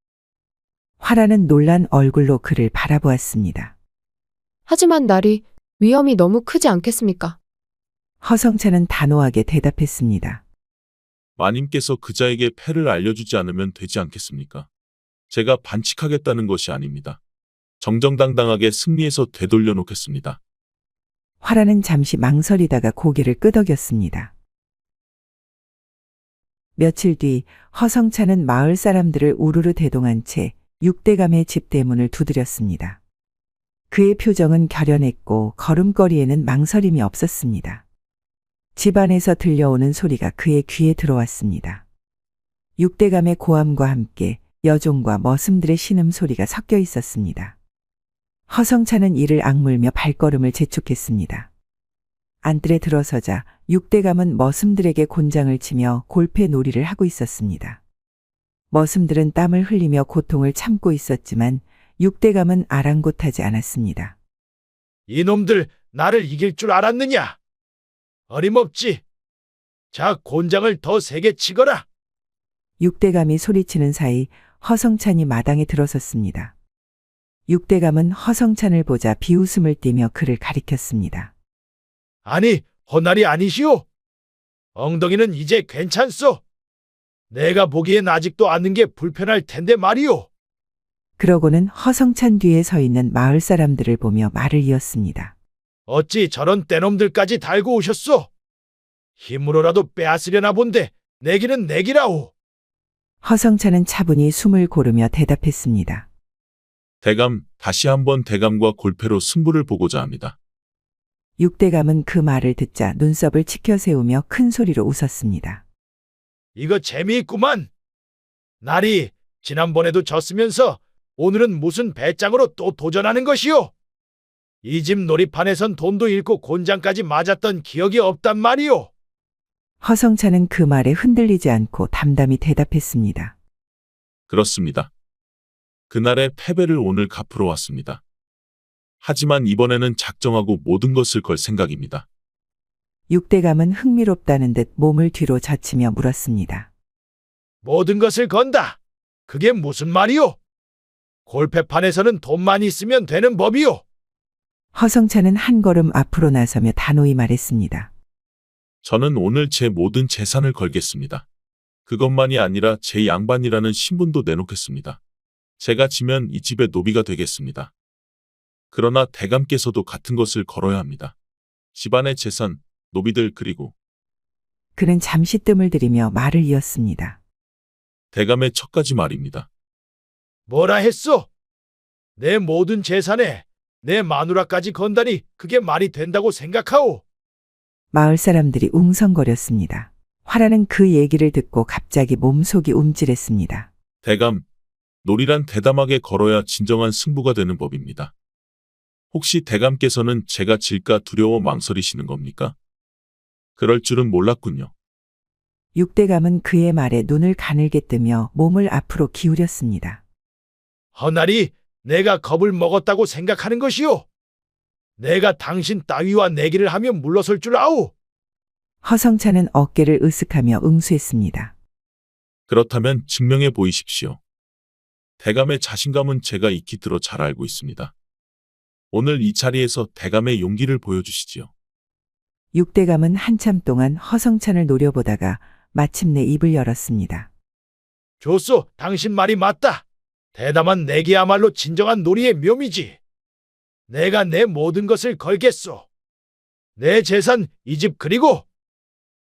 화라는 놀란 얼굴로 그를 바라보았습니다. 하지만 나리, 위험이 너무 크지 않겠습니까? 허성찬은 단호하게 대답했습니다. 마님께서 그자에게 패를 알려주지 않으면 되지 않겠습니까? 제가 반칙하겠다는 것이 아닙니다. 정정당당하게 승리해서 되돌려 놓겠습니다. 화라는 잠시 망설이다가 고개를 끄덕였습니다. 며칠 뒤 허성찬은 마을 사람들을 우르르 대동한 채 육대감의 집 대문을 두드렸습니다. 그의 표정은 결연했고 걸음걸이에는 망설임이 없었습니다. 집 안에서 들려오는 소리가 그의 귀에 들어왔습니다. 육대감의 고함과 함께 여종과 머슴들의 신음소리가 섞여 있었습니다. 허성찬은 이를 악물며 발걸음을 재촉했습니다. 안뜰에 들어서자 육대감은 머슴들에게 곤장을 치며 골패 놀이를 하고 있었습니다. 머슴들은 땀을 흘리며 고통을 참고 있었지만 육대감은 아랑곳하지 않았습니다. 이놈들 나를 이길 줄 알았느냐? 어림없지. 자, 곤장을 더 세게 치거라. 육대감이 소리치는 사이 허성찬이 마당에 들어섰습니다. 육대감은 허성찬을 보자 비웃음을 띠며 그를 가리켰습니다. 아니, 헛날이 아니시오. 엉덩이는 이제 괜찮소. 내가 보기엔 아직도 앉는 게 불편할 텐데 말이오. 그러고는 허성찬 뒤에 서 있는 마을 사람들을 보며 말을 이었습니다. 어찌 저런 떼놈들까지 달고 오셨소? 힘으로라도 빼앗으려나 본데 내기는 내기라오. 허성찬은 차분히 숨을 고르며 대답했습니다. 대감, 다시 한번 대감과 골패로 승부를 보고자 합니다. 육대감은 그 말을 듣자 눈썹을 치켜 세우며 큰 소리로 웃었습니다. 이거 재미있구만. 나리, 지난번에도 졌으면서 오늘은 무슨 배짱으로 또 도전하는 것이오? 이 집 놀이판에선 돈도 잃고 곤장까지 맞았던 기억이 없단 말이오. 허성찬은 그 말에 흔들리지 않고 담담히 대답했습니다. 그렇습니다. 그날의 패배를 오늘 갚으러 왔습니다. 하지만 이번에는 작정하고 모든 것을 걸 생각입니다. 육대감은 흥미롭다는 듯 몸을 뒤로 젖히며 물었습니다. 모든 것을 건다. 그게 무슨 말이오? 골패판에서는 돈만 있으면 되는 법이오. 허성찬은 한 걸음 앞으로 나서며 단호히 말했습니다. 저는 오늘 제 모든 재산을 걸겠습니다. 그것만이 아니라 제 양반이라는 신분도 내놓겠습니다. 제가 지면 이 집의 노비가 되겠습니다. 그러나 대감께서도 같은 것을 걸어야 합니다. 집안의 재산, 노비들 그리고 그는 잠시 뜸을 들이며 말을 이었습니다. 대감의 첫 가지 말입니다. 뭐라 했소? 내 모든 재산에 내 마누라까지 건다니 그게 말이 된다고 생각하오? 마을 사람들이 웅성거렸습니다. 화라는 그 얘기를 듣고 갑자기 몸속이 움찔했습니다. 대감, 놀이란 대담하게 걸어야 진정한 승부가 되는 법입니다. 혹시 대감께서는 제가 질까 두려워 망설이시는 겁니까? 그럴 줄은 몰랐군요. 육대감은 그의 말에 눈을 가늘게 뜨며 몸을 앞으로 기울였습니다. 허나리, 내가 겁을 먹었다고 생각하는 것이오. 내가 당신 따위와 내기를 하면 물러설 줄 아오. 허성찬은 어깨를 으쓱하며 응수했습니다. 그렇다면 증명해 보이십시오. 대감의 자신감은 제가 익히 들어 잘 알고 있습니다. 오늘 이 자리에서 대감의 용기를 보여주시지요. 육대감은 한참 동안 허성찬을 노려보다가 마침내 입을 열었습니다. 좋소, 당신 말이 맞다. 대담한 내기야말로 진정한 놀이의 묘미지. 내가 내 모든 것을 걸겠소. 내 재산, 이 집 그리고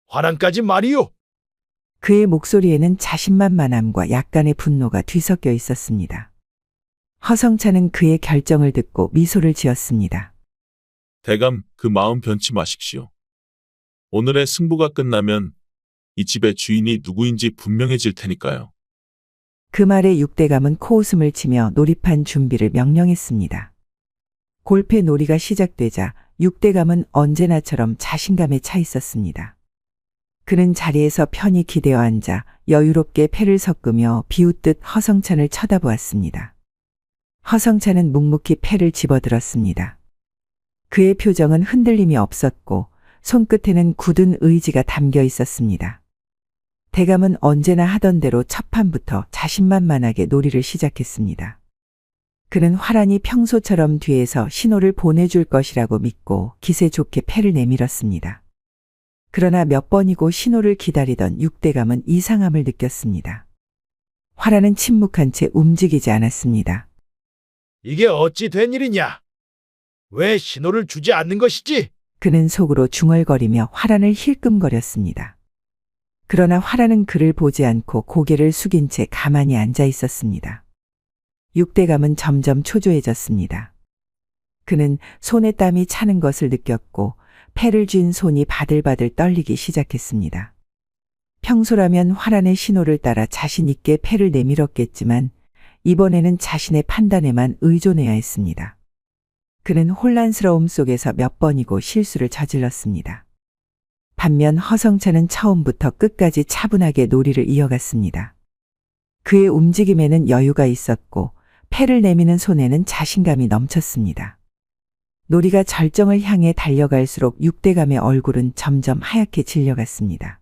화랑까지 말이오. 그의 목소리에는 자신만만함과 약간의 분노가 뒤섞여 있었습니다. 허성찬은 그의 결정을 듣고 미소를 지었습니다. 대감, 그 마음 변치 마십시오. 오늘의 승부가 끝나면 이 집의 주인이 누구인지 분명해질 테니까요. 그 말에 육대감은 코웃음을 치며 놀이판 준비를 명령했습니다. 골패 놀이가 시작되자 육대감은 언제나처럼 자신감에 차 있었습니다. 그는 자리에서 편히 기대어 앉아 여유롭게 패를 섞으며 비웃듯 허성찬을 쳐다보았습니다. 허성찬은 묵묵히 패를 집어들었습니다. 그의 표정은 흔들림이 없었고 손끝에는 굳은 의지가 담겨 있었습니다. 대감은 언제나 하던 대로 첫 판부터 자신만만하게 놀이를 시작했습니다. 그는 화란히 평소처럼 뒤에서 신호를 보내줄 것이라고 믿고 기세 좋게 패를 내밀었습니다. 그러나 몇 번이고 신호를 기다리던 육대감은 이상함을 느꼈습니다. 화란은 침묵한 채 움직이지 않았습니다. 이게 어찌 된 일이냐? 왜 신호를 주지 않는 것이지? 그는 속으로 중얼거리며 화란을 힐끔거렸습니다. 그러나 화란은 그를 보지 않고 고개를 숙인 채 가만히 앉아 있었습니다. 육대감은 점점 초조해졌습니다. 그는 손에 땀이 차는 것을 느꼈고 패를 쥔 손이 바들바들 떨리기 시작했습니다. 평소라면 화란의 신호를 따라 자신 있게 패를 내밀었겠지만 이번에는 자신의 판단에만 의존해야 했습니다. 그는 혼란스러움 속에서 몇 번이고 실수를 저질렀습니다. 반면 허성찬은 처음부터 끝까지 차분하게 놀이를 이어갔습니다. 그의 움직임에는 여유가 있었고 패를 내미는 손에는 자신감이 넘쳤습니다. 놀이가 절정을 향해 달려갈수록 육대감의 얼굴은 점점 하얗게 질려갔습니다.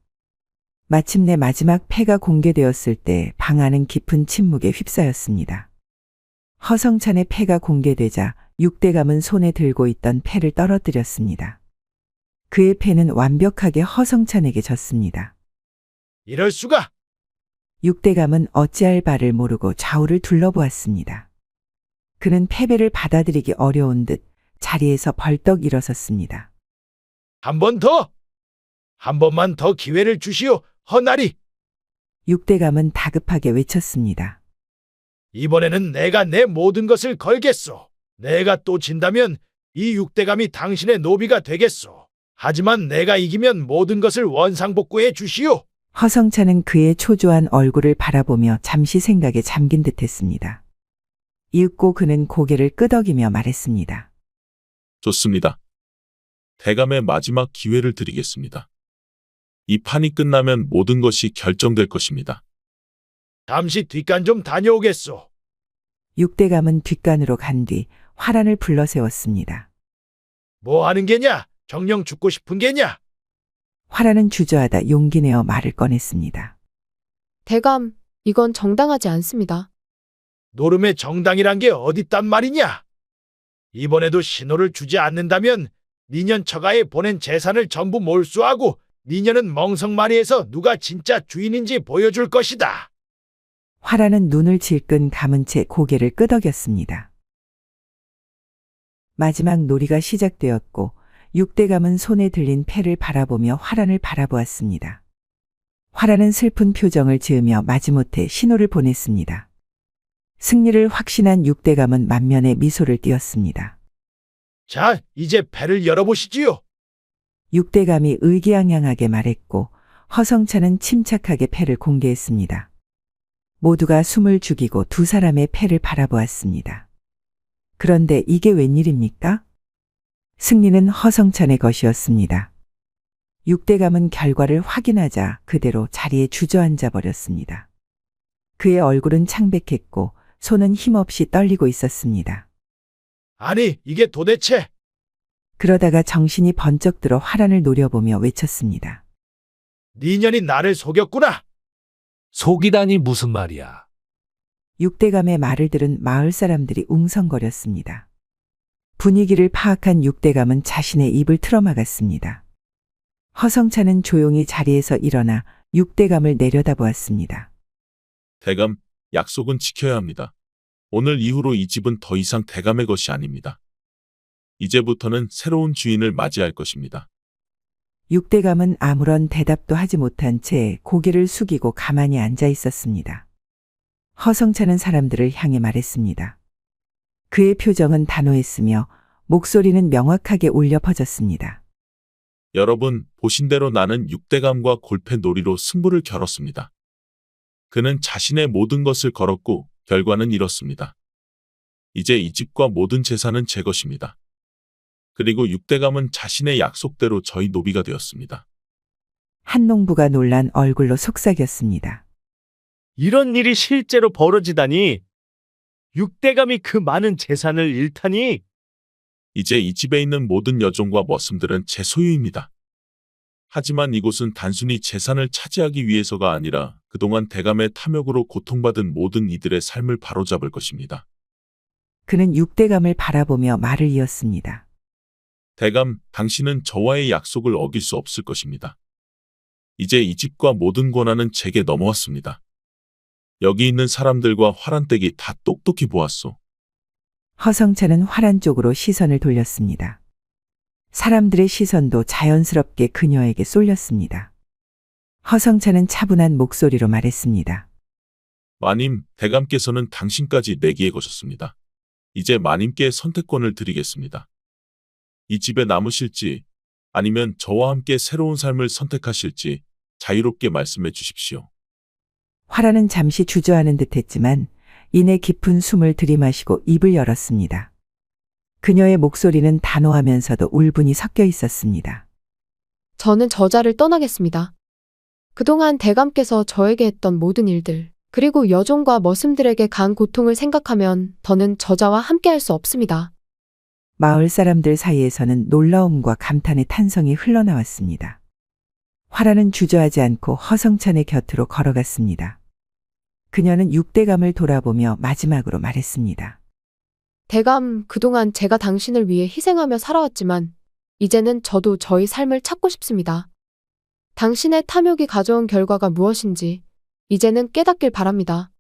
마침내 마지막 패가 공개되었을 때 방 안은 깊은 침묵에 휩싸였습니다. 허성찬의 패가 공개되자 육대감은 손에 들고 있던 패를 떨어뜨렸습니다. 그의 패는 완벽하게 허성찬에게 졌습니다. 이럴 수가! 육대감은 어찌할 바를 모르고 좌우를 둘러보았습니다. 그는 패배를 받아들이기 어려운 듯 자리에서 벌떡 일어섰습니다. 한 번 더! 한 번만 더 기회를 주시오, 허나리! 육대감은 다급하게 외쳤습니다. 이번에는 내가 내 모든 것을 걸겠소. 내가 또 진다면 이 육대감이 당신의 노비가 되겠소. 하지만 내가 이기면 모든 것을 원상복구해 주시오. 허성찬은 그의 초조한 얼굴을 바라보며 잠시 생각에 잠긴 듯했습니다. 이윽고 그는 고개를 끄덕이며 말했습니다. 좋습니다. 대감의 마지막 기회를 드리겠습니다. 이 판이 끝나면 모든 것이 결정될 것입니다. 잠시 뒷간 좀 다녀오겠소. 육대감은 뒷간으로 간 뒤 화란을 불러세웠습니다. 뭐 하는 게냐? 정녕 죽고 싶은 게냐? 화란은 주저하다 용기 내어 말을 꺼냈습니다. 대감, 이건 정당하지 않습니다. 노름의 정당이란 게 어딨단 말이냐? 이번에도 신호를 주지 않는다면 니년 처가에 보낸 재산을 전부 몰수하고 니년은 멍석마리에서 누가 진짜 주인인지 보여줄 것이다. 화란은 눈을 질끈 감은 채 고개를 끄덕였습니다. 마지막 놀이가 시작되었고 육대감은 손에 들린 패를 바라보며 화란을 바라보았습니다. 화란은 슬픈 표정을 지으며 마지못해 신호를 보냈습니다. 승리를 확신한 육대감은 만면에 미소를 띄었습니다. 자, 이제 패를 열어보시지요. 육대감이 의기양양하게 말했고 허성찬은 침착하게 패를 공개했습니다. 모두가 숨을 죽이고 두 사람의 패를 바라보았습니다. 그런데 이게 웬일입니까? 승리는 허성찬의 것이었습니다. 육대감은 결과를 확인하자 그대로 자리에 주저앉아 버렸습니다. 그의 얼굴은 창백했고 손은 힘없이 떨리고 있었습니다. 아니, 이게 도대체... 그러다가 정신이 번쩍 들어 화란을 노려보며 외쳤습니다. 니년이 나를 속였구나. 속이다니 무슨 말이야. 육대감의 말을 들은 마을 사람들이 웅성거렸습니다. 분위기를 파악한 육대감은 자신의 입을 틀어막았습니다. 허성찬은 조용히 자리에서 일어나 육대감을 내려다보았습니다. 대감, 약속은 지켜야 합니다. 오늘 이후로 이 집은 더 이상 대감의 것이 아닙니다. 이제부터는 새로운 주인을 맞이할 것입니다. 육대감은 아무런 대답도 하지 못한 채 고개를 숙이고 가만히 앉아 있었습니다. 허성찬은 사람들을 향해 말했습니다. 그의 표정은 단호했으며 목소리는 명확하게 울려 퍼졌습니다. 여러분, 보신 대로 나는 육대감과 골패놀이로 승부를 겨뤘습니다. 그는 자신의 모든 것을 걸었고 결과는 이렇습니다. 이제 이 집과 모든 재산은 제 것입니다. 그리고 육대감은 자신의 약속대로 저희 노비가 되었습니다. 한 농부가 놀란 얼굴로 속삭였습니다. 이런 일이 실제로 벌어지다니. 육대감이 그 많은 재산을 잃다니. 이제 이 집에 있는 모든 여종과 머슴들은 제 소유입니다. 하지만 이곳은 단순히 재산을 차지하기 위해서가 아니라 그동안 대감의 탐욕으로 고통받은 모든 이들의 삶을 바로잡을 것입니다. 그는 육대감을 바라보며 말을 이었습니다. 대감, 당신은 저와의 약속을 어길 수 없을 것입니다. 이제 이 집과 모든 권한은 제게 넘어왔습니다. 여기 있는 사람들과 화란댁이 다 똑똑히 보았소. 허성찬은 화란 쪽으로 시선을 돌렸습니다. 사람들의 시선도 자연스럽게 그녀에게 쏠렸습니다. 허성찬은 차분한 목소리로 말했습니다. 마님, 대감께서는 당신까지 내기에 거셨습니다. 이제 마님께 선택권을 드리겠습니다. 이 집에 남으실지 아니면 저와 함께 새로운 삶을 선택하실지 자유롭게 말씀해 주십시오. 화란은 잠시 주저하는 듯했지만 이내 깊은 숨을 들이마시고 입을 열었습니다. 그녀의 목소리는 단호하면서도 울분이 섞여 있었습니다. 저는 저자를 떠나겠습니다. 그동안 대감께서 저에게 했던 모든 일들, 그리고 여종과 머슴들에게 간 고통을 생각하면 더는 저자와 함께할 수 없습니다. 마을 사람들 사이에서는 놀라움과 감탄의 탄성이 흘러나왔습니다. 화란은 주저하지 않고 허성찬의 곁으로 걸어갔습니다. 그녀는 육대감을 돌아보며 마지막으로 말했습니다. 대감, 그동안 제가 당신을 위해 희생하며 살아왔지만 이제는 저도 저희 삶을 찾고 싶습니다. 당신의 탐욕이 가져온 결과가 무엇인지 이제는 깨닫길 바랍니다.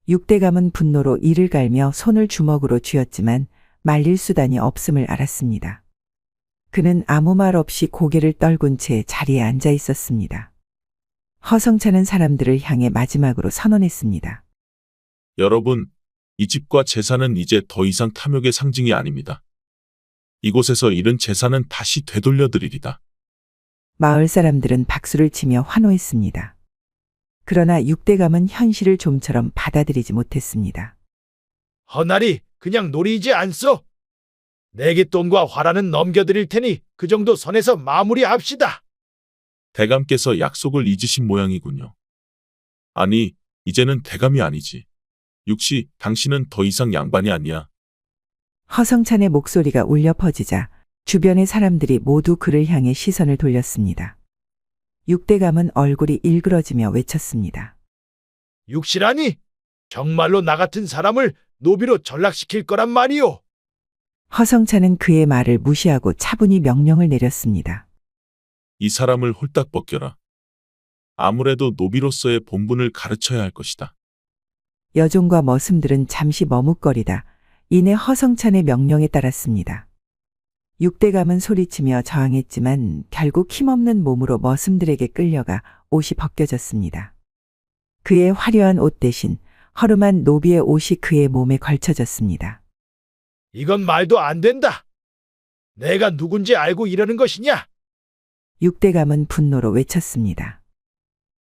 육대감은 분노로 이를 갈며 손을 주먹으로 쥐었지만 말릴 수단이 없음을 알았습니다. 그는 아무 말 없이 고개를 떨군 채 자리에 앉아 있었습니다. 허성찬은 사람들을 향해 마지막으로 선언했습니다. 여러분, 이 집과 재산은 이제 더 이상 탐욕의 상징이 아닙니다. 이곳에서 잃은 재산은 다시 되돌려드리리다. 마을 사람들은 박수를 치며 환호했습니다. 그러나 육대감은 현실을 좀처럼 받아들이지 못했습니다. 허나리, 그냥 놀이지 않소. 내게돈과 화라는 넘겨드릴 테니 그 정도 선에서 마무리합시다. 대감께서 약속을 잊으신 모양이군요. 아니, 이제는 대감이 아니지. 육시, 당신은 더 이상 양반이 아니야. 허성찬의 목소리가 울려 퍼지자 주변의 사람들이 모두 그를 향해 시선을 돌렸습니다. 육대감은 얼굴이 일그러지며 외쳤습니다. 육시라니? 정말로 나 같은 사람을 노비로 전락시킬 거란 말이오. 허성찬은 그의 말을 무시하고 차분히 명령을 내렸습니다. 이 사람을 홀딱 벗겨라. 아무래도 노비로서의 본분을 가르쳐야 할 것이다. 여종과 머슴들은 잠시 머뭇거리다 이내 허성찬의 명령에 따랐습니다. 육대감은 소리치며 저항했지만 결국 힘없는 몸으로 머슴들에게 끌려가 옷이 벗겨졌습니다. 그의 화려한 옷 대신 허름한 노비의 옷이 그의 몸에 걸쳐졌습니다. 이건 말도 안 된다. 내가 누군지 알고 이러는 것이냐? 육대감은 분노로 외쳤습니다.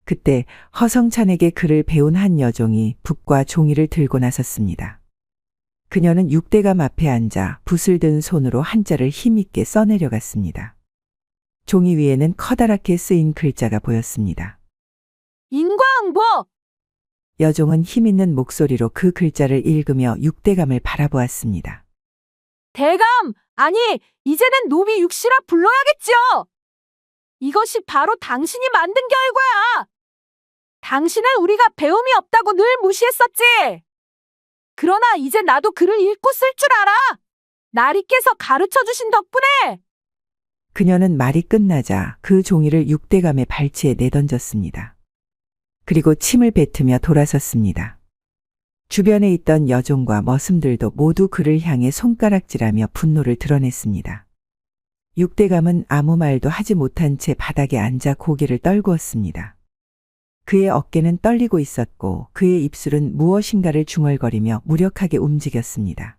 그때 허성찬에게 그를 배운 한 여종이 붓과 종이를 들고 나섰습니다. 그녀는 육대감 앞에 앉아 붓을 든 손으로 한자를 힘있게 써내려갔습니다. 종이 위에는 커다랗게 쓰인 글자가 보였습니다. 인광보! 여종은 힘있는 목소리로 그 글자를 읽으며 육대감을 바라보았습니다. 대감! 아니, 이제는 노비 육시라 불러야겠지요! 이것이 바로 당신이 만든 결과야! 당신은 우리가 배움이 없다고 늘 무시했었지! 그러나 이제 나도 글을 읽고 쓸 줄 알아! 나리께서 가르쳐 주신 덕분에! 그녀는 말이 끝나자 그 종이를 육대감의 발치에 내던졌습니다. 그리고 침을 뱉으며 돌아섰습니다. 주변에 있던 여종과 머슴들도 모두 그를 향해 손가락질하며 분노를 드러냈습니다. 육대감은 아무 말도 하지 못한 채 바닥에 앉아 고개를 떨구었습니다. 그의 어깨는 떨리고 있었고 그의 입술은 무엇인가를 중얼거리며 무력하게 움직였습니다.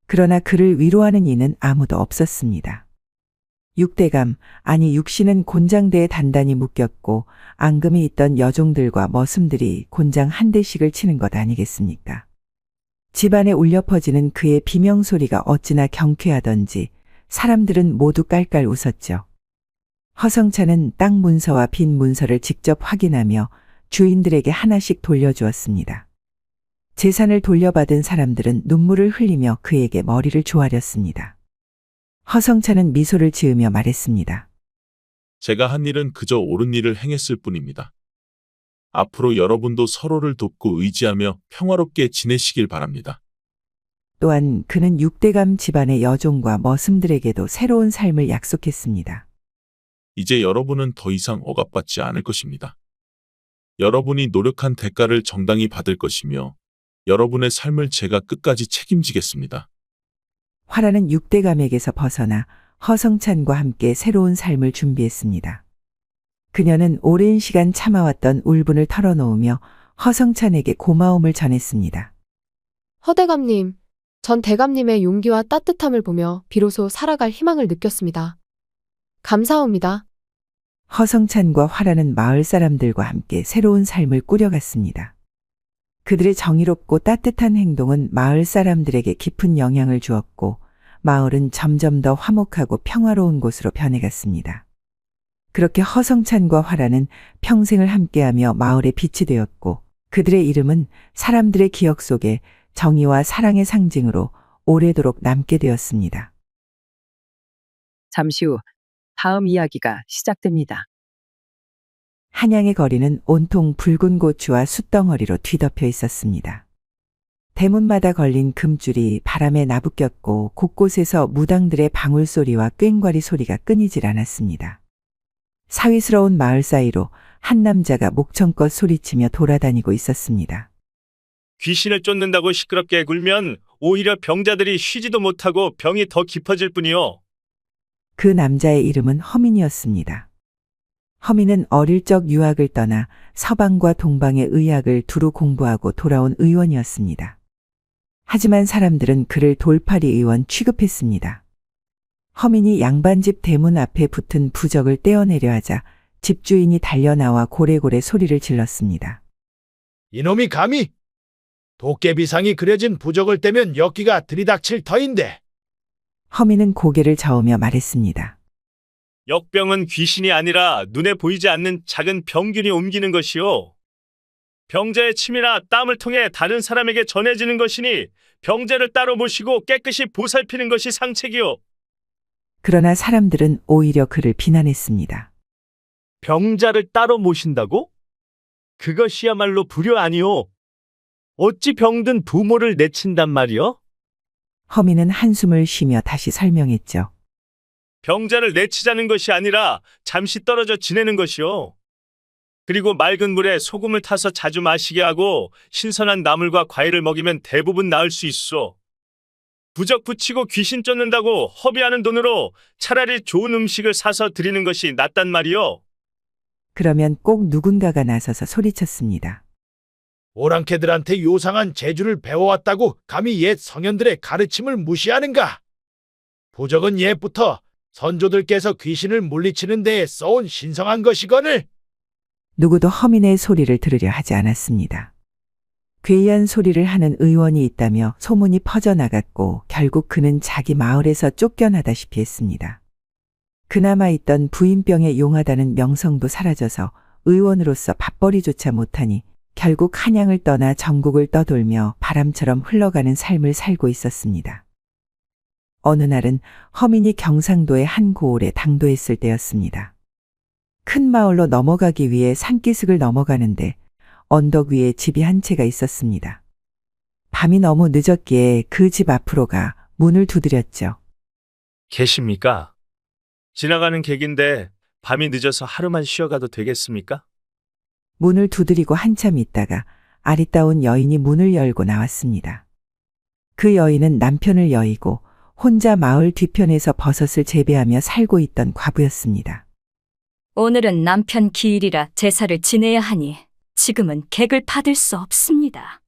그러나 그를 위로하는 이는 아무도 없었습니다. 육대감, 아니 육신은 곤장대에 단단히 묶였고 앙금이 있던 여종들과 머슴들이 곤장 한 대씩을 치는 것 아니겠습니까? 집안에 울려 퍼지는 그의 비명소리가 어찌나 경쾌하던지 사람들은 모두 깔깔 웃었죠. 허성찬은 땅 문서와 빈 문서를 직접 확인하며 주인들에게 하나씩 돌려주었습니다. 재산을 돌려받은 사람들은 눈물을 흘리며 그에게 머리를 조아렸습니다. 허성찬은 미소를 지으며 말했습니다. 제가 한 일은 그저 옳은 일을 행했을 뿐입니다. 앞으로 여러분도 서로를 돕고 의지하며 평화롭게 지내시길 바랍니다. 또한 그는 육대감 집안의 여종과 머슴들에게도 새로운 삶을 약속했습니다. 이제 여러분은 더 이상 억압받지 않을 것입니다. 여러분이 노력한 대가를 정당히 받을 것이며 여러분의 삶을 제가 끝까지 책임지겠습니다. 화라는 육대감에게서 벗어나 허성찬과 함께 새로운 삶을 준비했습니다. 그녀는 오랜 시간 참아왔던 울분을 털어놓으며 허성찬에게 고마움을 전했습니다. 허대감님, 전 대감님의 용기와 따뜻함을 보며 비로소 살아갈 희망을 느꼈습니다. 감사합니다. 허성찬과 화라는 마을 사람들과 함께 새로운 삶을 꾸려갔습니다. 그들의 정의롭고 따뜻한 행동은 마을 사람들에게 깊은 영향을 주었고 마을은 점점 더 화목하고 평화로운 곳으로 변해갔습니다. 그렇게 허성찬과 화라는 평생을 함께하며 마을의 빛이 되었고 그들의 이름은 사람들의 기억 속에 정의와 사랑의 상징으로 오래도록 남게 되었습니다. 잠시 후 다음 이야기가 시작됩니다. 한양의 거리는 온통 붉은 고추와 숯덩어리로 뒤덮여 있었습니다. 대문마다 걸린 금줄이 바람에 나부꼈고 곳곳에서 무당들의 방울소리와 꽹과리 소리가 끊이질 않았습니다. 사위스러운 마을 사이로 한 남자가 목청껏 소리치며 돌아다니고 있었습니다. 귀신을 쫓는다고 시끄럽게 굴면 오히려 병자들이 쉬지도 못하고 병이 더 깊어질 뿐이요. 그 남자의 이름은 허민이었습니다. 허민은 어릴 적 유학을 떠나 서방과 동방의 의학을 두루 공부하고 돌아온 의원이었습니다. 하지만 사람들은 그를 돌팔이 의원 취급했습니다. 허민이 양반집 대문 앞에 붙은 부적을 떼어내려 하자 집주인이 달려나와 고래고래 소리를 질렀습니다. 이놈이 감히 도깨비상이 그려진 부적을 떼면 엮기가 들이닥칠 터인데. 허민은 고개를 저으며 말했습니다. 역병은 귀신이 아니라 눈에 보이지 않는 작은 병균이 옮기는 것이요. 병자의 침이나 땀을 통해 다른 사람에게 전해지는 것이니 병자를 따로 모시고 깨끗이 보살피는 것이 상책이요. 그러나 사람들은 오히려 그를 비난했습니다. 병자를 따로 모신다고? 그것이야말로 불효 아니오. 어찌 병든 부모를 내친단 말이요? 허민은 한숨을 쉬며 다시 설명했죠. 병자를 내치자는 것이 아니라 잠시 떨어져 지내는 것이요. 그리고 맑은 물에 소금을 타서 자주 마시게 하고 신선한 나물과 과일을 먹이면 대부분 나을 수 있어. 부적 붙이고 귀신 쫓는다고 허비하는 돈으로 차라리 좋은 음식을 사서 드리는 것이 낫단 말이요. 그러면 꼭 누군가가 나서서 소리쳤습니다. 오랑캐들한테 요상한 재주를 배워왔다고 감히 옛 성현들의 가르침을 무시하는가? 부적은 옛부터 선조들께서 귀신을 물리치는 데에 써온 신성한 것이거늘. 누구도 허민의 소리를 들으려 하지 않았습니다. 괴이한 소리를 하는 의원이 있다며 소문이 퍼져나갔고 결국 그는 자기 마을에서 쫓겨나다시피 했습니다. 그나마 있던 부인병에 용하다는 명성도 사라져서 의원으로서 밥벌이조차 못하니 결국 한양을 떠나 전국을 떠돌며 바람처럼 흘러가는 삶을 살고 있었습니다. 어느 날은 허민이 경상도의 한 고을에 당도했을 때였습니다. 큰 마을로 넘어가기 위해 산기슭을 넘어가는데 언덕 위에 집이 한 채가 있었습니다. 밤이 너무 늦었기에 그 집 앞으로 가 문을 두드렸죠. 계십니까? 지나가는 객인데 밤이 늦어서 하루만 쉬어가도 되겠습니까? 문을 두드리고 한참 있다가 아리따운 여인이 문을 열고 나왔습니다. 그 여인은 남편을 여의고 혼자 마을 뒤편에서 버섯을 재배하며 살고 있던 과부였습니다. 오늘은 남편 기일이라 제사를 지내야 하니 지금은 객을 받을 수 없습니다.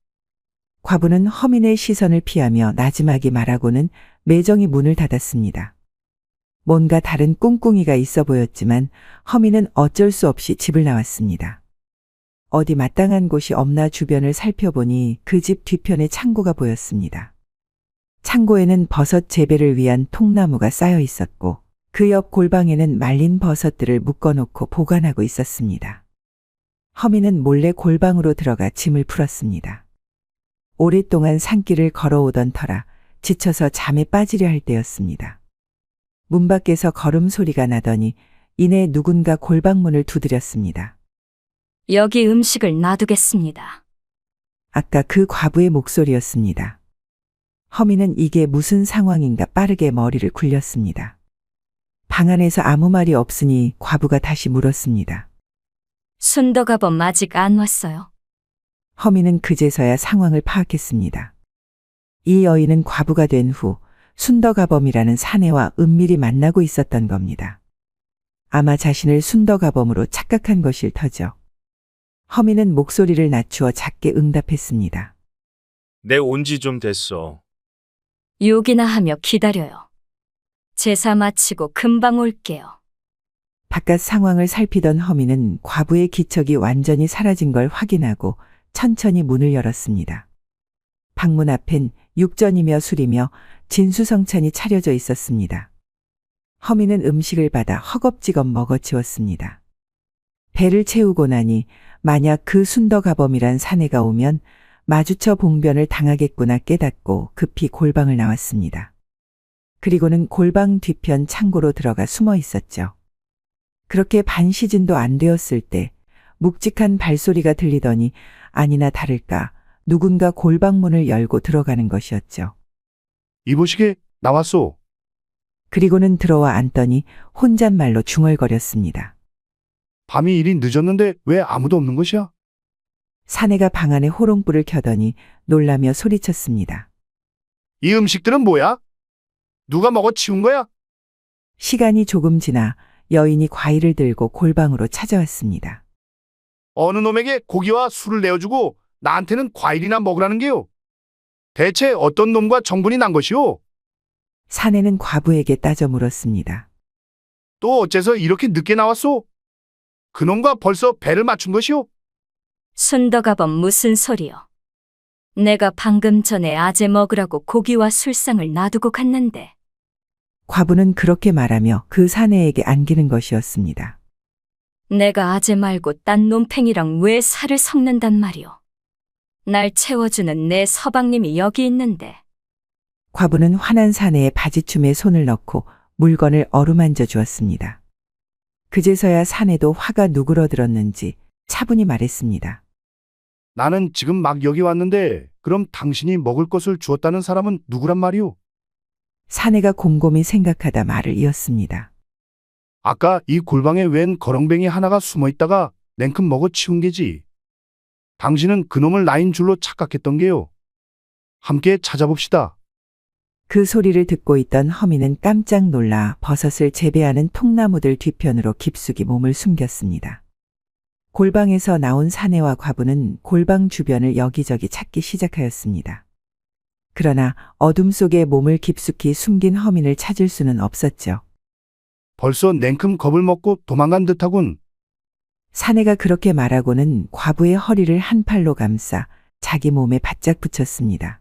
과부는 허민의 시선을 피하며 나지막이 말하고는 매정히 문을 닫았습니다. 뭔가 다른 꿍꿍이가 있어 보였지만 허민은 어쩔 수 없이 집을 나왔습니다. 어디 마땅한 곳이 없나 주변을 살펴보니 그 집 뒤편에 창고가 보였습니다. 창고에는 버섯 재배를 위한 통나무가 쌓여 있었고 그 옆 골방에는 말린 버섯들을 묶어놓고 보관하고 있었습니다. 허민은 몰래 골방으로 들어가 짐을 풀었습니다. 오랫동안 산길을 걸어오던 터라 지쳐서 잠에 빠지려 할 때였습니다. 문 밖에서 걸음 소리가 나더니 이내 누군가 골방문을 두드렸습니다. 여기 음식을 놔두겠습니다. 아까 그 과부의 목소리였습니다. 허민은 이게 무슨 상황인가 빠르게 머리를 굴렸습니다. 방 안에서 아무 말이 없으니 과부가 다시 물었습니다. 순덕아범 아직 안 왔어요. 허민은 그제서야 상황을 파악했습니다. 이 여인은 과부가 된 후 순덕아범이라는 사내와 은밀히 만나고 있었던 겁니다. 아마 자신을 순덕아범으로 착각한 것일 터죠. 허민은 목소리를 낮추어 작게 응답했습니다. 내 온 지 좀 됐어. 욕이나 하며 기다려요. 제사 마치고 금방 올게요. 바깥 상황을 살피던 허민은 과부의 기척이 완전히 사라진 걸 확인하고 천천히 문을 열었습니다. 방문 앞엔 육전이며 술이며 진수성찬이 차려져 있었습니다. 허민은 음식을 받아 허겁지겁 먹어치웠습니다. 배를 채우고 나니 만약 그 순덕아범이란 사내가 오면 마주쳐 봉변을 당하겠구나 깨닫고 급히 골방을 나왔습니다. 그리고는 골방 뒤편 창고로 들어가 숨어 있었죠. 그렇게 반 시즌도 안 되었을 때 묵직한 발소리가 들리더니 아니나 다를까 누군가 골방문을 열고 들어가는 것이었죠. 이보시게 나왔소. 그리고는 들어와 앉더니 혼잣말로 중얼거렸습니다. 밤이 이리 늦었는데 왜 아무도 없는 것이야? 사내가 방 안에 호롱불을 켜더니 놀라며 소리쳤습니다. 이 음식들은 뭐야? 누가 먹어 치운 거야? 시간이 조금 지나 여인이 과일을 들고 골방으로 찾아왔습니다. 어느 놈에게 고기와 술을 내어주고 나한테는 과일이나 먹으라는 게요? 대체 어떤 놈과 정분이 난 것이오? 사내는 과부에게 따져 물었습니다. 또 어째서 이렇게 늦게 나왔소? 그놈과 벌써 배를 맞춘 것이오? 순덕아범 무슨 소리요? 내가 방금 전에 아재 먹으라고 고기와 술상을 놔두고 갔는데. 과부는 그렇게 말하며 그 사내에게 안기는 것이었습니다. 내가 아재 말고 딴 놈팽이랑 왜 살을 섞는단 말이오? 날 채워주는 내 서방님이 여기 있는데. 과부는 화난 사내의 바지춤에 손을 넣고 물건을 어루만져 주었습니다. 그제서야 사내도 화가 누그러들었는지 차분히 말했습니다. 나는 지금 막 여기 왔는데 그럼 당신이 먹을 것을 주었다는 사람은 누구란 말이오? 사내가 곰곰이 생각하다 말을 이었습니다. 아까 이 골방에 웬 거렁뱅이 하나가 숨어 있다가 냉큼 먹어 치운 게지. 당신은 그놈을 나인 줄로 착각했던 게요. 함께 찾아봅시다. 그 소리를 듣고 있던 허민은 깜짝 놀라 버섯을 재배하는 통나무들 뒤편으로 깊숙이 몸을 숨겼습니다. 골방에서 나온 사내와 과부는 골방 주변을 여기저기 찾기 시작하였습니다. 그러나 어둠 속에 몸을 깊숙이 숨긴 허민을 찾을 수는 없었죠. 벌써 냉큼 겁을 먹고 도망간 듯하군. 사내가 그렇게 말하고는 과부의 허리를 한 팔로 감싸 자기 몸에 바짝 붙였습니다.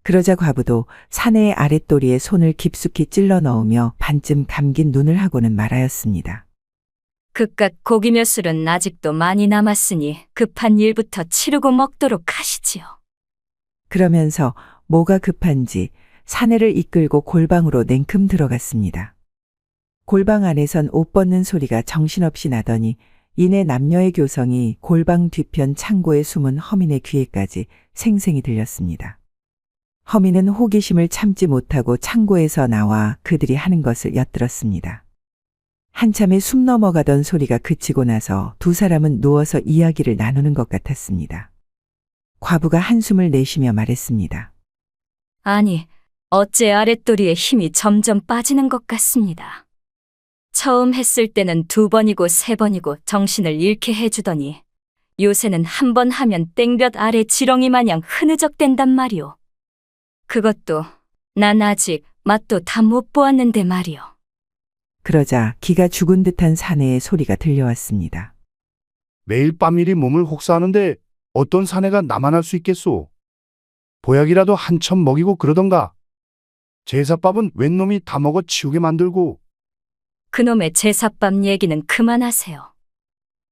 그러자 과부도 사내의 아랫도리에 손을 깊숙이 찔러 넣으며 반쯤 감긴 눈을 하고는 말하였습니다. 그깟 고기며 술은 아직도 많이 남았으니 급한 일부터 치르고 먹도록 하시지요. 그러면서 뭐가 급한지 사내를 이끌고 골방으로 냉큼 들어갔습니다. 골방 안에선 옷 벗는 소리가 정신없이 나더니 이내 남녀의 교성이 골방 뒤편 창고에 숨은 허민의 귀에까지 생생히 들렸습니다. 허민은 호기심을 참지 못하고 창고에서 나와 그들이 하는 것을 엿들었습니다. 한참에 숨 넘어가던 소리가 그치고 나서 두 사람은 누워서 이야기를 나누는 것 같았습니다. 과부가 한숨을 내쉬며 말했습니다. 아니, 어째 아랫도리의 힘이 점점 빠지는 것 같습니다. 처음 했을 때는 2번이고 3번이고 정신을 잃게 해주더니 요새는 한 번 하면 땡볕 아래 지렁이 마냥 흐느적댄단 말이오. 그것도 난 아직 맛도 다 못 보았는데 말이오. 그러자 기가 죽은 듯한 사내의 소리가 들려왔습니다. 매일 밤일이 몸을 혹사하는데 어떤 사내가 나만 할 수 있겠소? 보약이라도 한 첩 먹이고 그러던가. 제사밥은 웬 놈이 다 먹어 치우게 만들고. 그놈의 제사밥 얘기는 그만하세요.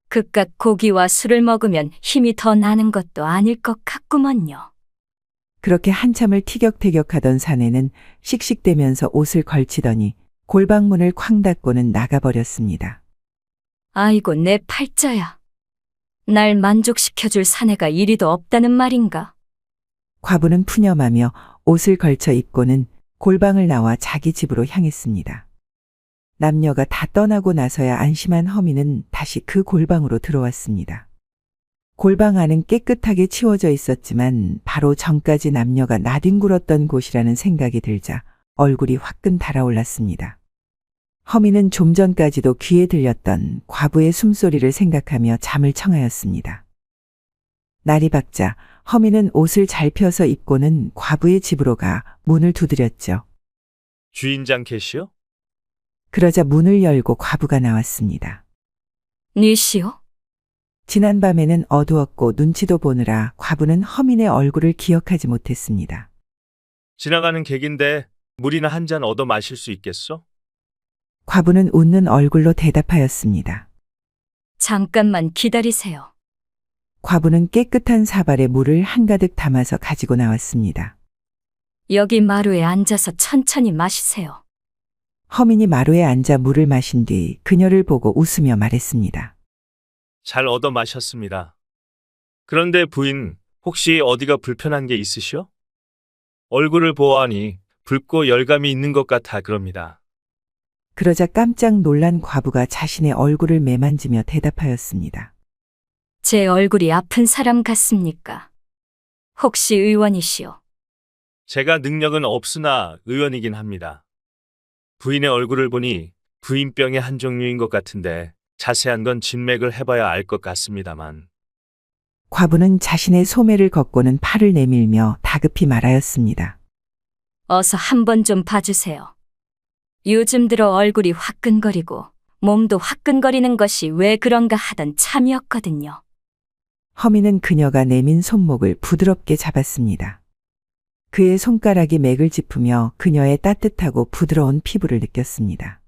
그깟 고기와 술을 먹으면 힘이 더 나는 것도 아닐 것 같구먼요. 그렇게 한참을 티격태격하던 사내는 씩씩대면서 옷을 걸치더니 골방문을 쾅 닫고는 나가버렸습니다. 아이고 내 팔자야. 날 만족시켜줄 사내가 이리도 없다는 말인가? 과부는 푸념하며 옷을 걸쳐 입고는 골방을 나와 자기 집으로 향했습니다. 남녀가 다 떠나고 나서야 안심한 허미는 다시 그 골방으로 들어왔습니다. 골방 안은 깨끗하게 치워져 있었지만 바로 전까지 남녀가 나뒹굴었던 곳이라는 생각이 들자 얼굴이 화끈 달아올랐습니다. 허미는 좀 전까지도 귀에 들렸던 과부의 숨소리를 생각하며 잠을 청하였습니다. 날이 밝자 허미는 옷을 잘 펴서 입고는 과부의 집으로 가 문을 두드렸죠. 주인장 계시오? 그러자 문을 열고 과부가 나왔습니다. 니시오? 지난밤에는 어두웠고 눈치도 보느라 과부는 허민의 얼굴을 기억하지 못했습니다. 지나가는 객인데 물이나 한 잔 얻어 마실 수 있겠소? 과부는 웃는 얼굴로 대답하였습니다. 잠깐만 기다리세요. 과부는 깨끗한 사발에 물을 한가득 담아서 가지고 나왔습니다. 여기 마루에 앉아서 천천히 마시세요. 허민이 마루에 앉아 물을 마신 뒤 그녀를 보고 웃으며 말했습니다. 잘 얻어 마셨습니다. 그런데 부인, 혹시 어디가 불편한 게 있으시오? 얼굴을 보아하니 붉고 열감이 있는 것 같아 그럽니다. 그러자 깜짝 놀란 과부가 자신의 얼굴을 매만지며 대답하였습니다. 제 얼굴이 아픈 사람 같습니까? 혹시 의원이시오? 제가 능력은 없으나 의원이긴 합니다. 부인의 얼굴을 보니 부인병의 한 종류인 것 같은데 자세한 건 진맥을 해봐야 알 것 같습니다만. 과부는 자신의 소매를 걷고는 팔을 내밀며 다급히 말하였습니다. 어서 한번 좀 봐주세요. 요즘 들어 얼굴이 화끈거리고 몸도 화끈거리는 것이 왜 그런가 하던 참이었거든요. 허미는 그녀가 내민 손목을 부드럽게 잡았습니다. 그의 손가락이 맥을 짚으며 그녀의 따뜻하고 부드러운 피부를 느꼈습니다.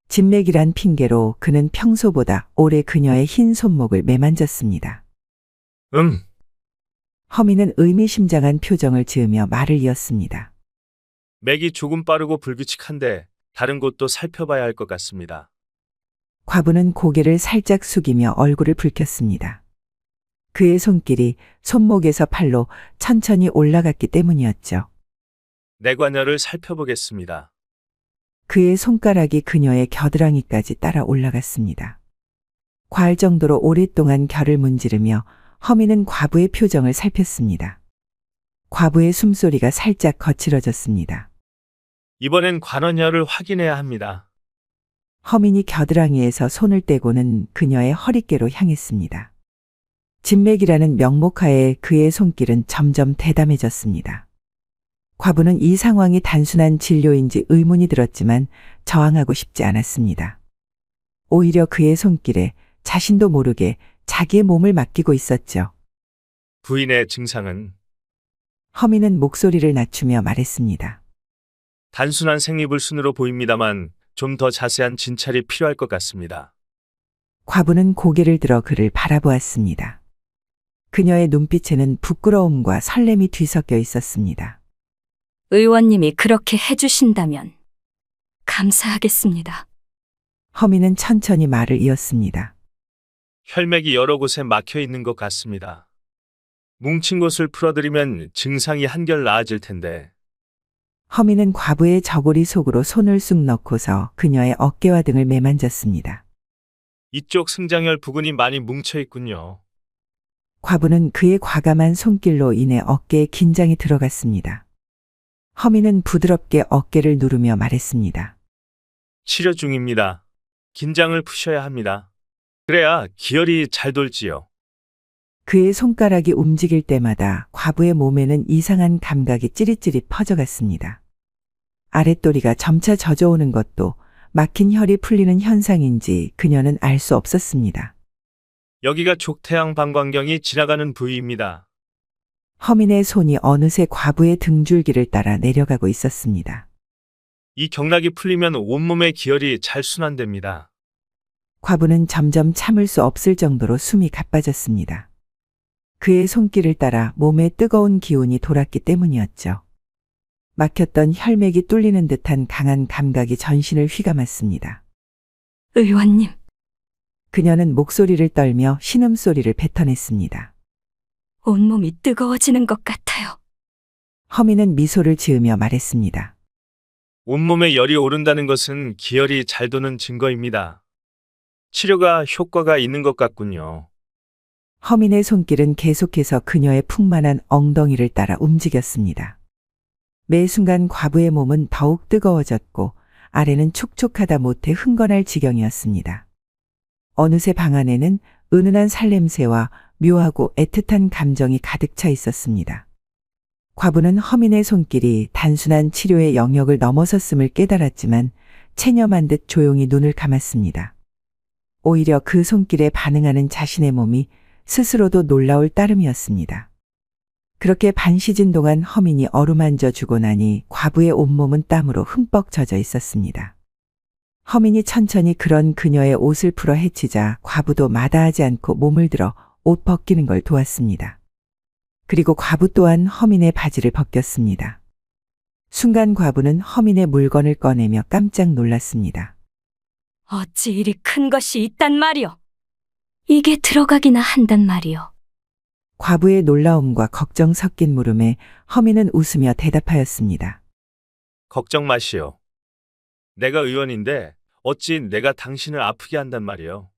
진맥이란 핑계로 그는 평소보다 오래 그녀의 흰 손목을 매만졌습니다. 허미는 의미심장한 표정을 지으며 말을 이었습니다. 맥이 조금 빠르고 불규칙한데 다른 곳도 살펴봐야 할 것 같습니다. 과부는 고개를 살짝 숙이며 얼굴을 붉혔습니다. 그의 손길이 손목에서 팔로 천천히 올라갔기 때문이었죠. 내관여를 살펴보겠습니다. 그의 손가락이 그녀의 겨드랑이까지 따라 올라갔습니다. 과할 정도로 오랫동안 결을 문지르며 허미는 과부의 표정을 살폈습니다. 과부의 숨소리가 살짝 거칠어졌습니다. 이번엔 관원혈을 확인해야 합니다. 허민이 겨드랑이에서 손을 떼고는 그녀의 허리께로 향했습니다. 진맥이라는 명목하에 그의 손길은 점점 대담해졌습니다. 과부는 이 상황이 단순한 진료인지 의문이 들었지만 저항하고 싶지 않았습니다. 오히려 그의 손길에 자신도 모르게 자기의 몸을 맡기고 있었죠. 부인의 증상은? 허민은 목소리를 낮추며 말했습니다. 단순한 생리불순으로 보입니다만 좀 더 자세한 진찰이 필요할 것 같습니다. 과부는 고개를 들어 그를 바라보았습니다. 그녀의 눈빛에는 부끄러움과 설렘이 뒤섞여 있었습니다. 의원님이 그렇게 해주신다면 감사하겠습니다. 허민은 천천히 말을 이었습니다. 혈맥이 여러 곳에 막혀 있는 것 같습니다. 뭉친 곳을 풀어드리면 증상이 한결 나아질 텐데. 허미는 과부의 저고리 속으로 손을 쑥 넣고서 그녀의 어깨와 등을 매만졌습니다. 이쪽 승장혈 부근이 많이 뭉쳐 있군요. 과부는 그의 과감한 손길로 인해 어깨에 긴장이 들어갔습니다. 허미는 부드럽게 어깨를 누르며 말했습니다. 치료 중입니다. 긴장을 푸셔야 합니다. 그래야 기혈이 잘 돌지요. 그의 손가락이 움직일 때마다 과부의 몸에는 이상한 감각이 찌릿찌릿 퍼져갔습니다. 아랫도리가 점차 젖어오는 것도 막힌 혈이 풀리는 현상인지 그녀는 알 수 없었습니다. 여기가 족태양 방광경이 지나가는 부위입니다. 허민의 손이 어느새 과부의 등줄기를 따라 내려가고 있었습니다. 이 경락이 풀리면 온몸의 기혈이 잘 순환됩니다. 과부는 점점 참을 수 없을 정도로 숨이 가빠졌습니다. 그의 손길을 따라 몸에 뜨거운 기운이 돌았기 때문이었죠. 막혔던 혈맥이 뚫리는 듯한 강한 감각이 전신을 휘감았습니다. 의원님. 그녀는 목소리를 떨며 신음소리를 뱉어냈습니다. 온몸이 뜨거워지는 것 같아요. 허미는 미소를 지으며 말했습니다. 온몸에 열이 오른다는 것은 기혈이 잘 도는 증거입니다. 치료가 효과가 있는 것 같군요. 허민의 손길은 계속해서 그녀의 풍만한 엉덩이를 따라 움직였습니다. 매 순간 과부의 몸은 더욱 뜨거워졌고 아래는 촉촉하다 못해 흥건할 지경이었습니다. 어느새 방 안에는 은은한 살냄새와 묘하고 애틋한 감정이 가득 차 있었습니다. 과부는 허민의 손길이 단순한 치료의 영역을 넘어섰음을 깨달았지만 체념한 듯 조용히 눈을 감았습니다. 오히려 그 손길에 반응하는 자신의 몸이 스스로도 놀라울 따름이었습니다. 그렇게 반시진 동안 허민이 어루만져 주고 나니 과부의 온몸은 땀으로 흠뻑 젖어 있었습니다. 허민이 천천히 그런 그녀의 옷을 풀어 헤치자 과부도 마다하지 않고 몸을 들어 옷 벗기는 걸 도왔습니다. 그리고 과부 또한 허민의 바지를 벗겼습니다. 순간 과부는 허민의 물건을 꺼내며 깜짝 놀랐습니다. 어찌 이리 큰 것이 있단 말이오. 이게 들어가기나 한단 말이오. 과부의 놀라움과 걱정 섞인 물음에 허민은 웃으며 대답하였습니다. 걱정 마시오. 내가 의원인데 어찌 내가 당신을 아프게 한단 말이오.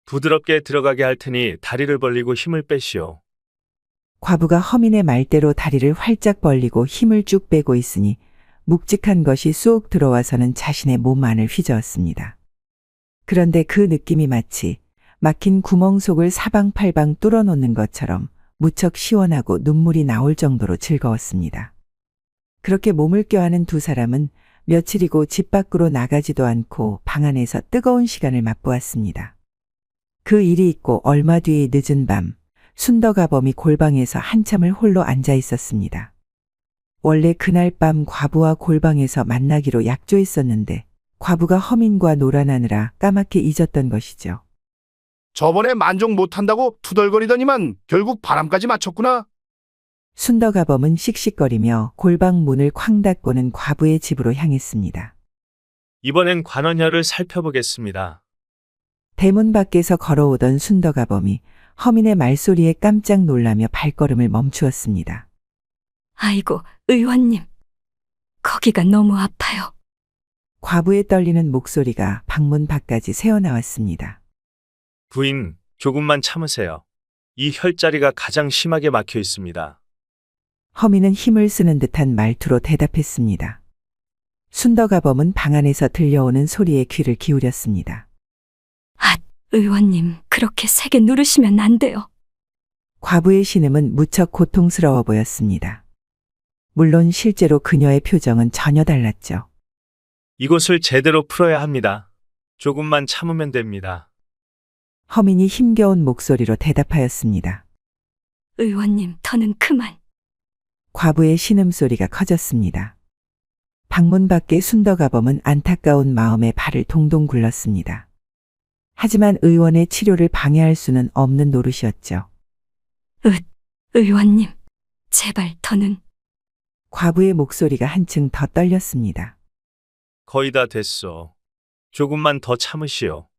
부드럽게 들어가게 할 테니 다리를 벌리고 힘을 빼시오. 과부가 허민의 말대로 다리를 활짝 벌리고 힘을 쭉 빼고 있으니 묵직한 것이 쏙 들어와서는 자신의 몸 안을 휘저었습니다. 그런데 그 느낌이 마치 막힌 구멍 속을 사방팔방 뚫어놓는 것처럼 무척 시원하고 눈물이 나올 정도로 즐거웠습니다. 그렇게 몸을 껴안은 두 사람은 며칠이고 집 밖으로 나가지도 않고 방 안에서 뜨거운 시간을 맛보았습니다. 그 일이 있고 얼마 뒤의 늦은 밤, 순덕아범이 골방에서 한참을 홀로 앉아 있었습니다. 원래 그날 밤 과부와 골방에서 만나기로 약조했었는데 과부가 허민과 놀아나느라 까맣게 잊었던 것이죠. 저번에 만족 못한다고 투덜거리더니만 결국 바람까지 맞췄구나. 순덕아범은 씩씩거리며 골방 문을 쾅 닫고는 과부의 집으로 향했습니다. 이번엔 관원혈을 살펴보겠습니다. 대문 밖에서 걸어오던 순덕아범이 허민의 말소리에 깜짝 놀라며 발걸음을 멈추었습니다. 아이고, 의원님. 거기가 너무 아파요. 과부의 떨리는 목소리가 방문 밖까지 새어나왔습니다. 부인, 조금만 참으세요. 이 혈자리가 가장 심하게 막혀 있습니다. 허민은 힘을 쓰는 듯한 말투로 대답했습니다. 순덕아범은 방 안에서 들려오는 소리에 귀를 기울였습니다. 의원님, 그렇게 세게 누르시면 안 돼요. 과부의 신음은 무척 고통스러워 보였습니다. 물론 실제로 그녀의 표정은 전혀 달랐죠. 이곳을 제대로 풀어야 합니다. 조금만 참으면 됩니다. 허민이 힘겨운 목소리로 대답하였습니다. 의원님, 더는 그만. 과부의 신음소리가 커졌습니다. 방문 밖에 순덕아범은 안타까운 마음에 발을 동동 굴렀습니다. 하지만 의원의 치료를 방해할 수는 없는 노릇이었죠. 의원님, 제발 더는. 과부의 목소리가 한층 더 떨렸습니다. 거의 다 됐어. 조금만 더 참으시오.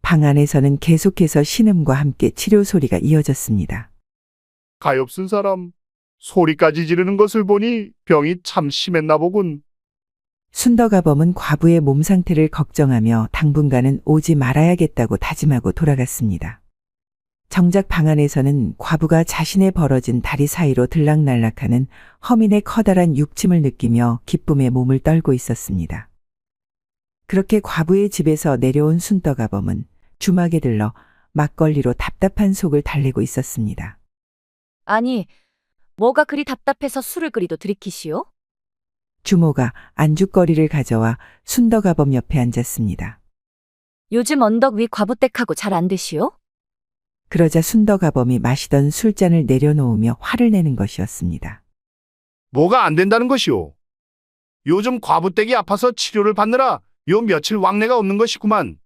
방 안에서는 계속해서 신음과 함께 치료 소리가 이어졌습니다. 가엾은 사람, 소리까지 지르는 것을 보니 병이 참 심했나 보군. 순덕아범은 과부의 몸 상태를 걱정하며 당분간은 오지 말아야겠다고 다짐하고 돌아갔습니다. 정작 방 안에서는 과부가 자신의 벌어진 다리 사이로 들락날락하는 허민의 커다란 육침을 느끼며 기쁨에 몸을 떨고 있었습니다. 그렇게 과부의 집에서 내려온 순덕아범은 주막에 들러 막걸리로 답답한 속을 달래고 있었습니다. 아니, 뭐가 그리 답답해서 술을 그리도 들이키시오? 주모가 안주거리를 가져와 순덕아범 옆에 앉았습니다. 요즘 언덕 위 과부댁하고 잘 안 되시오? 그러자 순덕아범이 마시던 술잔을 내려놓으며 화를 내는 것이었습니다. 뭐가 안 된다는 것이오? 요즘 과부댁이 아파서 치료를 받느라 요 며칠 왕래가 없는 것이구만.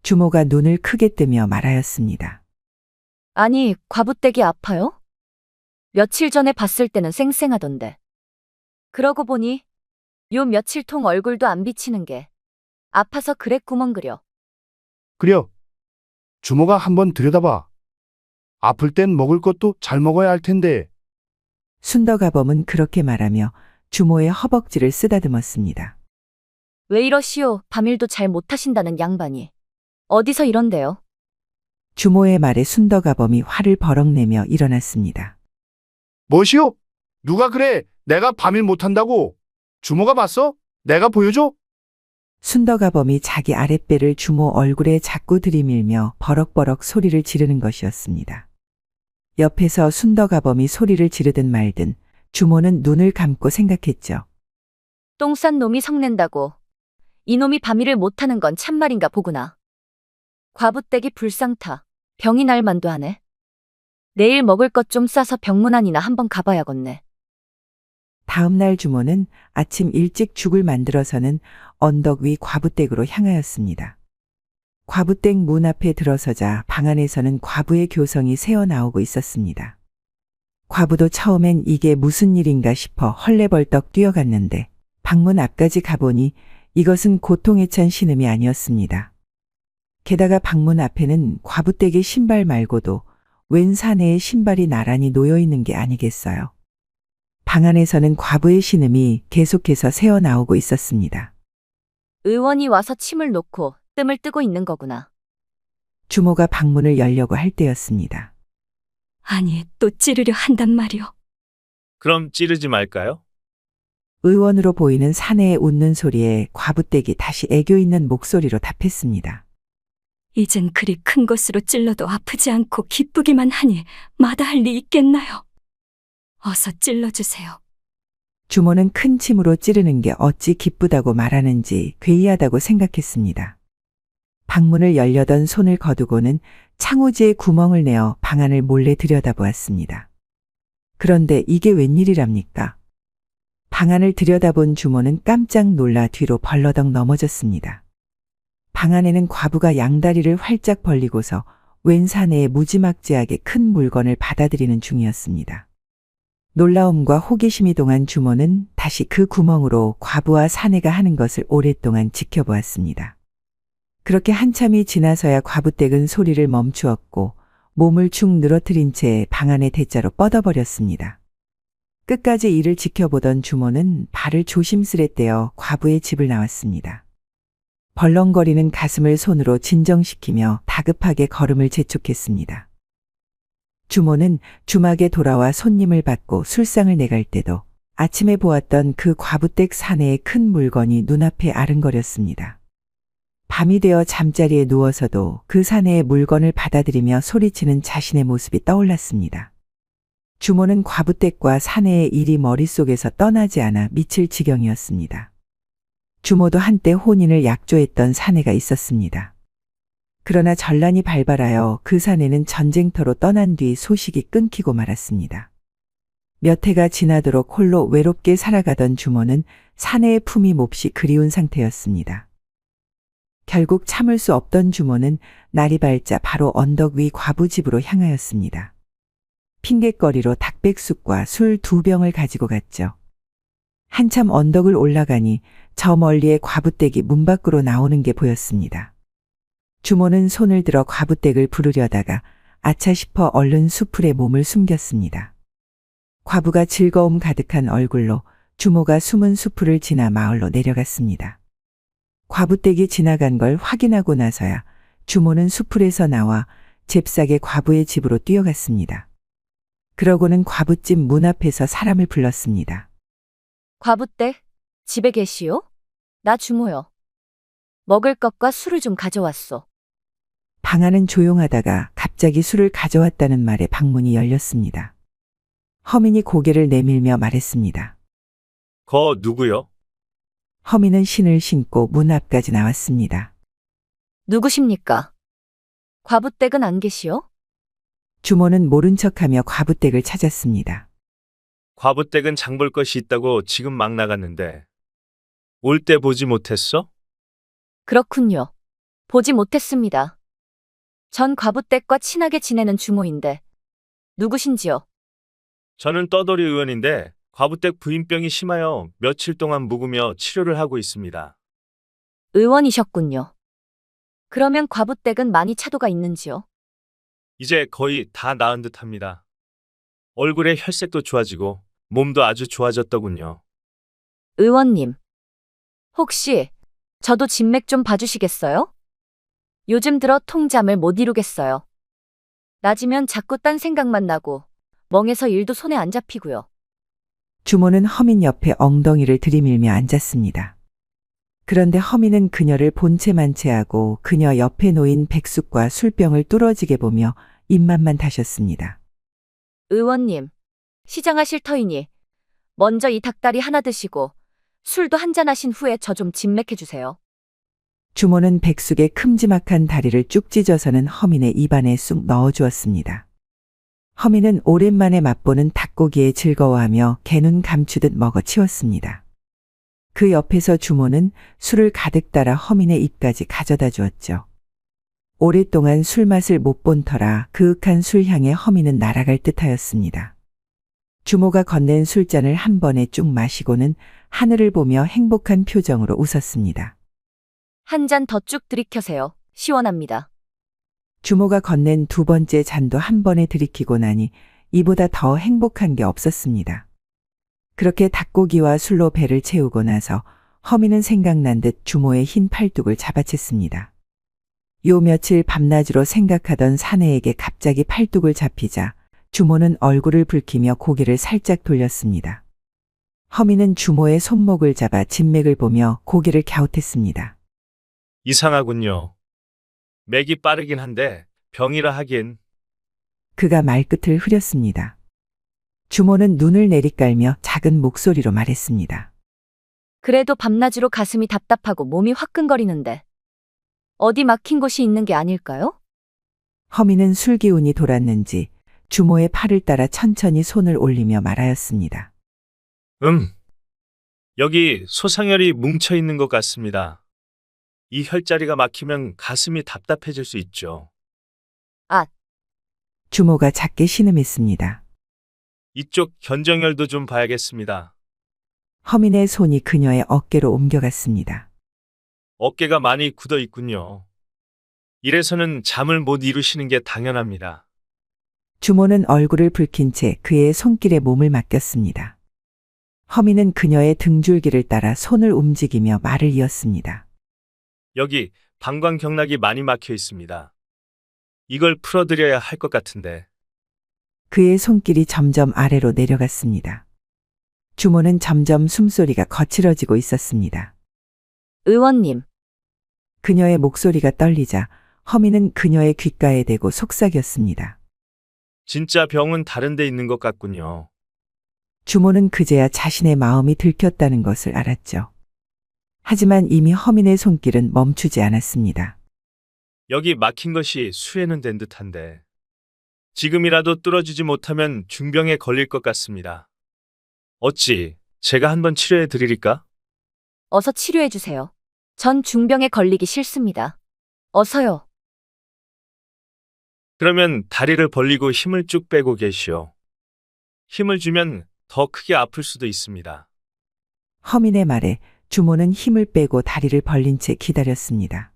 주모가 눈을 크게 뜨며 말하였습니다. 아니, 과부댁이 아파요? 며칠 전에 봤을 때는 쌩쌩하던데. 그러고 보니 요 며칠 통 얼굴도 안 비치는 게 아파서 그랬구먼 그려. 그려. 주모가 한번 들여다봐. 아플 땐 먹을 것도 잘 먹어야 할 텐데. 순덕아범은 그렇게 말하며 주모의 허벅지를 쓰다듬었습니다. 왜 이러시오? 밤일도 잘 못하신다는 양반이. 어디서 이런데요? 주모의 말에 순덕아범이 화를 버럭 내며 일어났습니다. 뭐시오? 누가 그래? 내가 밤일 못한다고. 주모가 봤어? 내가 보여줘? 순덕아범이 자기 아랫배를 주모 얼굴에 자꾸 들이밀며 버럭버럭 소리를 지르는 것이었습니다. 옆에서 순덕아범이 소리를 지르든 말든 주모는 눈을 감고 생각했죠. 똥 싼 놈이 성낸다고. 이놈이 밤일을 못하는 건 참말인가 보구나. 과부댁이 불상타. 병이 날 만도 하네. 내일 먹을 것 좀 싸서 병문안이나 한번 가봐야겠네. 다음 날 주모는 아침 일찍 죽을 만들어서는 언덕 위 과부댁으로 향하였습니다. 과부댁 문 앞에 들어서자 방 안에서는 과부의 교성이 새어나오고 있었습니다. 과부도 처음엔 이게 무슨 일인가 싶어 헐레벌떡 뛰어갔는데 방문 앞까지 가보니 이것은 고통에 찬 신음이 아니었습니다. 게다가 방문 앞에는 과부댁의 신발 말고도 웬 사내의 신발이 나란히 놓여 있는 게 아니겠어요. 방 안에서는 과부의 신음이 계속해서 새어나오고 있었습니다. 의원이 와서 침을 놓고 뜸을 뜨고 있는 거구나. 주모가 방문을 열려고 할 때였습니다. 아니, 또 찌르려 한단 말이오. 그럼 찌르지 말까요? 의원으로 보이는 사내의 웃는 소리에 과부댁이 다시 애교 있는 목소리로 답했습니다. 이젠 그리 큰 것으로 찔러도 아프지 않고 기쁘기만 하니 마다할 리 있겠나요? 어서 찔러주세요. 주모는 큰 침으로 찌르는 게 어찌 기쁘다고 말하는지 괴이하다고 생각했습니다. 방문을 열려던 손을 거두고는 창호지에 구멍을 내어 방 안을 몰래 들여다보았습니다. 그런데 이게 웬일이랍니까? 방 안을 들여다본 주모는 깜짝 놀라 뒤로 벌러덩 넘어졌습니다. 방 안에는 과부가 양다리를 활짝 벌리고서 웬 사내에 무지막지하게 큰 물건을 받아들이는 중이었습니다. 놀라움과 호기심이 동한 주모는 다시 그 구멍으로 과부와 사내가 하는 것을 오랫동안 지켜보았습니다. 그렇게 한참이 지나서야 과부댁은 소리를 멈추었고 몸을 축 늘어뜨린 채 방 안의 대자로 뻗어버렸습니다. 끝까지 이를 지켜보던 주모는 발을 조심스레 떼어 과부의 집을 나왔습니다. 벌렁거리는 가슴을 손으로 진정시키며 다급하게 걸음을 재촉했습니다. 주모는 주막에 돌아와 손님을 받고 술상을 내갈 때도 아침에 보았던 그 과부댁 사내의 큰 물건이 눈앞에 아른거렸습니다. 밤이 되어 잠자리에 누워서도 그 사내의 물건을 받아들이며 소리치는 자신의 모습이 떠올랐습니다. 주모는 과부댁과 사내의 일이 머릿속에서 떠나지 않아 미칠 지경이었습니다. 주모도 한때 혼인을 약조했던 사내가 있었습니다. 그러나 전란이 발발하여 그 사내는 전쟁터로 떠난 뒤 소식이 끊기고 말았습니다. 몇 해가 지나도록 홀로 외롭게 살아가던 주모는 사내의 품이 몹시 그리운 상태였습니다. 결국 참을 수 없던 주모는 날이 밝자 바로 언덕 위 과부 집으로 향하였습니다. 핑곗거리로 닭백숙과 술 2병을 가지고 갔죠. 한참 언덕을 올라가니 저 멀리에 과부댁이 문 밖으로 나오는 게 보였습니다. 주모는 손을 들어 과부댁을 부르려다가 아차 싶어 얼른 수풀에 몸을 숨겼습니다. 과부가 즐거움 가득한 얼굴로 주모가 숨은 수풀을 지나 마을로 내려갔습니다. 과부댁이 지나간 걸 확인하고 나서야 주모는 수풀에서 나와 잽싸게 과부의 집으로 뛰어갔습니다. 그러고는 과부집 문 앞에서 사람을 불렀습니다. 과부댁, 집에 계시오? 나 주모요. 먹을 것과 술을 좀 가져왔소. 방 안은 조용하다가 갑자기 술을 가져왔다는 말에 방문이 열렸습니다. 허민이 고개를 내밀며 말했습니다. 거 누구요? 허민은 신을 신고 문 앞까지 나왔습니다. 누구십니까? 과부댁은 안 계시오? 주모는 모른 척하며 과부댁을 찾았습니다. 과부댁은 장 볼 것이 있다고 지금 막 나갔는데 올 때 보지 못했어? 그렇군요. 보지 못했습니다. 전 과부댁과 친하게 지내는 주모인데 누구신지요? 저는 떠돌이 의원인데 과부댁 부인병이 심하여 며칠 동안 묵으며 치료를 하고 있습니다. 의원이셨군요. 그러면 과부댁은 많이 차도가 있는지요? 이제 거의 다 나은 듯합니다. 얼굴의 혈색도 좋아지고 몸도 아주 좋아졌더군요. 의원님, 혹시 저도 진맥 좀 봐주시겠어요? 요즘 들어 통잠을 못 이루겠어요. 낮이면 자꾸 딴 생각만 나고 멍해서 일도 손에 안 잡히고요. 주모는 허민 옆에 엉덩이를 들이밀며 앉았습니다. 그런데 허민은 그녀를 본체만 채하고 그녀 옆에 놓인 백숙과 술병을 뚫어지게 보며 입맛만 다셨습니다. 의원님, 시장하실 터이니 먼저 이 닭다리 하나 드시고 술도 한잔 하신 후에 저 좀 진맥해 주세요. 주모는 백숙의 큼지막한 다리를 쭉 찢어서는 허민의 입안에 쑥 넣어주었습니다. 허민은 오랜만에 맛보는 닭고기에 즐거워하며 개눈 감추듯 먹어치웠습니다. 그 옆에서 주모는 술을 가득 따라 허민의 입까지 가져다 주었죠. 오랫동안 술맛을 못 본 터라 그윽한 술향에 허민은 날아갈 듯하였습니다. 주모가 건넨 술잔을 한 번에 쭉 마시고는 하늘을 보며 행복한 표정으로 웃었습니다. 한 잔 더 쭉 들이켜세요. 시원합니다. 주모가 건넨 두 번째 잔도 한 번에 들이키고 나니 이보다 더 행복한 게 없었습니다. 그렇게 닭고기와 술로 배를 채우고 나서 허민은 생각난 듯 주모의 흰 팔뚝을 잡아챘습니다. 요 며칠 밤낮으로 생각하던 사내에게 갑자기 팔뚝을 잡히자 주모는 얼굴을 붉히며 고개를 살짝 돌렸습니다. 허민은 주모의 손목을 잡아 진맥을 보며 고개를 갸웃했습니다. 이상하군요. 맥이 빠르긴 한데 병이라 하긴. 그가 말끝을 흐렸습니다. 주모는 눈을 내리깔며 작은 목소리로 말했습니다. 그래도 밤낮으로 가슴이 답답하고 몸이 화끈거리는데 어디 막힌 곳이 있는 게 아닐까요? 허민은 술기운이 돌았는지 주모의 팔을 따라 천천히 손을 올리며 말하였습니다. 여기 소상혈이 뭉쳐 있는 것 같습니다. 이 혈자리가 막히면 가슴이 답답해질 수 있죠. 아, 주모가 작게 신음했습니다. 이쪽 견정혈도 좀 봐야겠습니다. 허민의 손이 그녀의 어깨로 옮겨갔습니다. 어깨가 많이 굳어 있군요. 이래서는 잠을 못 이루시는 게 당연합니다. 주모는 얼굴을 붉힌 채 그의 손길에 몸을 맡겼습니다. 허민은 그녀의 등줄기를 따라 손을 움직이며 말을 이었습니다. 여기 방광경락이 많이 막혀 있습니다. 이걸 풀어드려야 할 것 같은데. 그의 손길이 점점 아래로 내려갔습니다. 주모는 점점 숨소리가 거칠어지고 있었습니다. 의원님. 그녀의 목소리가 떨리자 허민은 그녀의 귓가에 대고 속삭였습니다. 진짜 병은 다른 데 있는 것 같군요. 주모는 그제야 자신의 마음이 들켰다는 것을 알았죠. 하지만 이미 허민의 손길은 멈추지 않았습니다. 여기 막힌 것이 수해는 된 듯한데 지금이라도 뚫어주지 못하면 중병에 걸릴 것 같습니다. 어찌 제가 한번 치료해 드리릴까? 어서 치료해 주세요. 전 중병에 걸리기 싫습니다. 어서요. 그러면 다리를 벌리고 힘을 쭉 빼고 계시오. 힘을 주면 더 크게 아플 수도 있습니다. 허민의 말에 주모는 힘을 빼고 다리를 벌린 채 기다렸습니다.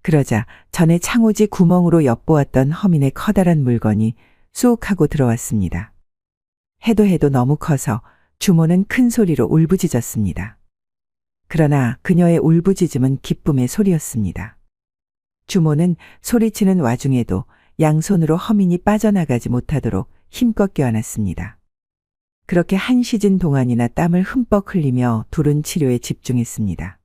그러자 전에 창호지 구멍으로 엿보았던 허민의 커다란 물건이 쑥 하고 들어왔습니다. 해도 너무 커서 주모는 큰 소리로 울부짖었습니다. 그러나 그녀의 울부짖음은 기쁨의 소리였습니다. 주모는 소리치는 와중에도 양손으로 허민이 빠져나가지 못하도록 힘껏 껴안았습니다. 그렇게 한 시즌 동안이나 땀을 흠뻑 흘리며 둘은 치료에 집중했습니다.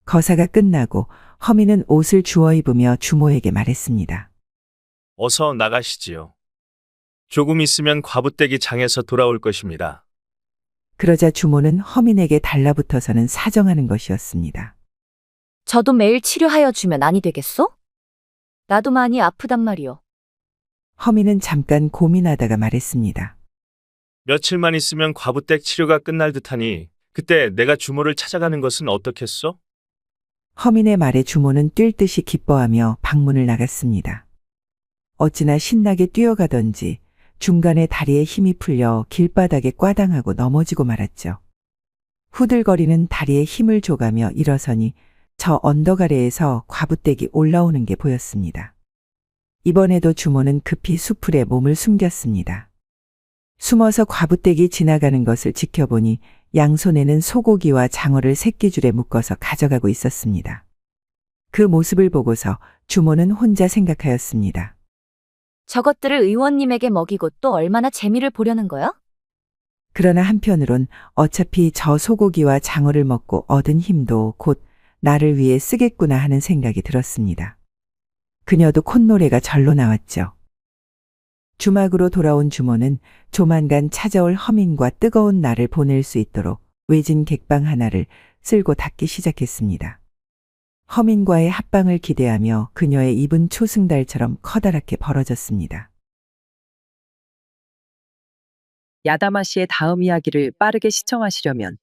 거사가 끝나고 허민은 옷을 주워 입으며 주모에게 말했습니다. 어서 나가시지요. 조금 있으면 과부떼기 장에서 돌아올 것입니다. 그러자 주모는 허민에게 달라붙어서는 사정하는 것이었습니다. 저도 매일 치료하여 주면 아니 되겠소? 나도 많이 아프단 말이오. 허민은 잠깐 고민하다가 말했습니다. 며칠만 있으면 과부댁 치료가 끝날 듯하니 그때 내가 주모를 찾아가는 것은 어떻겠소? 허민의 말에 주모는 뛸 듯이 기뻐하며 방문을 나갔습니다. 어찌나 신나게 뛰어가던지 중간에 다리에 힘이 풀려 길바닥에 꽈당하고 넘어지고 말았죠. 후들거리는 다리에 힘을 줘가며 일어서니 저 언덕 아래에서 과부떼기 올라오는 게 보였습니다. 이번에도 주모는 급히 수풀에 몸을 숨겼습니다. 숨어서 과부떼기 지나가는 것을 지켜보니 양손에는 소고기와 장어를 새끼줄에 묶어서 가져가고 있었습니다. 그 모습을 보고서 주모는 혼자 생각하였습니다. 저것들을 의원님에게 먹이고 또 얼마나 재미를 보려는 거야? 그러나 한편으론 어차피 저 소고기와 장어를 먹고 얻은 힘도 곧 나를 위해 쓰겠구나 하는 생각이 들었습니다. 그녀도 콧노래가 절로 나왔죠. 주막으로 돌아온 주모는 조만간 찾아올 허민과 뜨거운 날을 보낼 수 있도록 외진 객방 하나를 쓸고 닫기 시작했습니다. 허민과의 합방을 기대하며 그녀의 입은 초승달처럼 커다랗게 벌어졌습니다. 야다마 씨의 다음 이야기를 빠르게 시청하시려면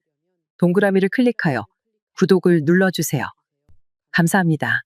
동그라미를 클릭하여 구독을 눌러주세요. 감사합니다.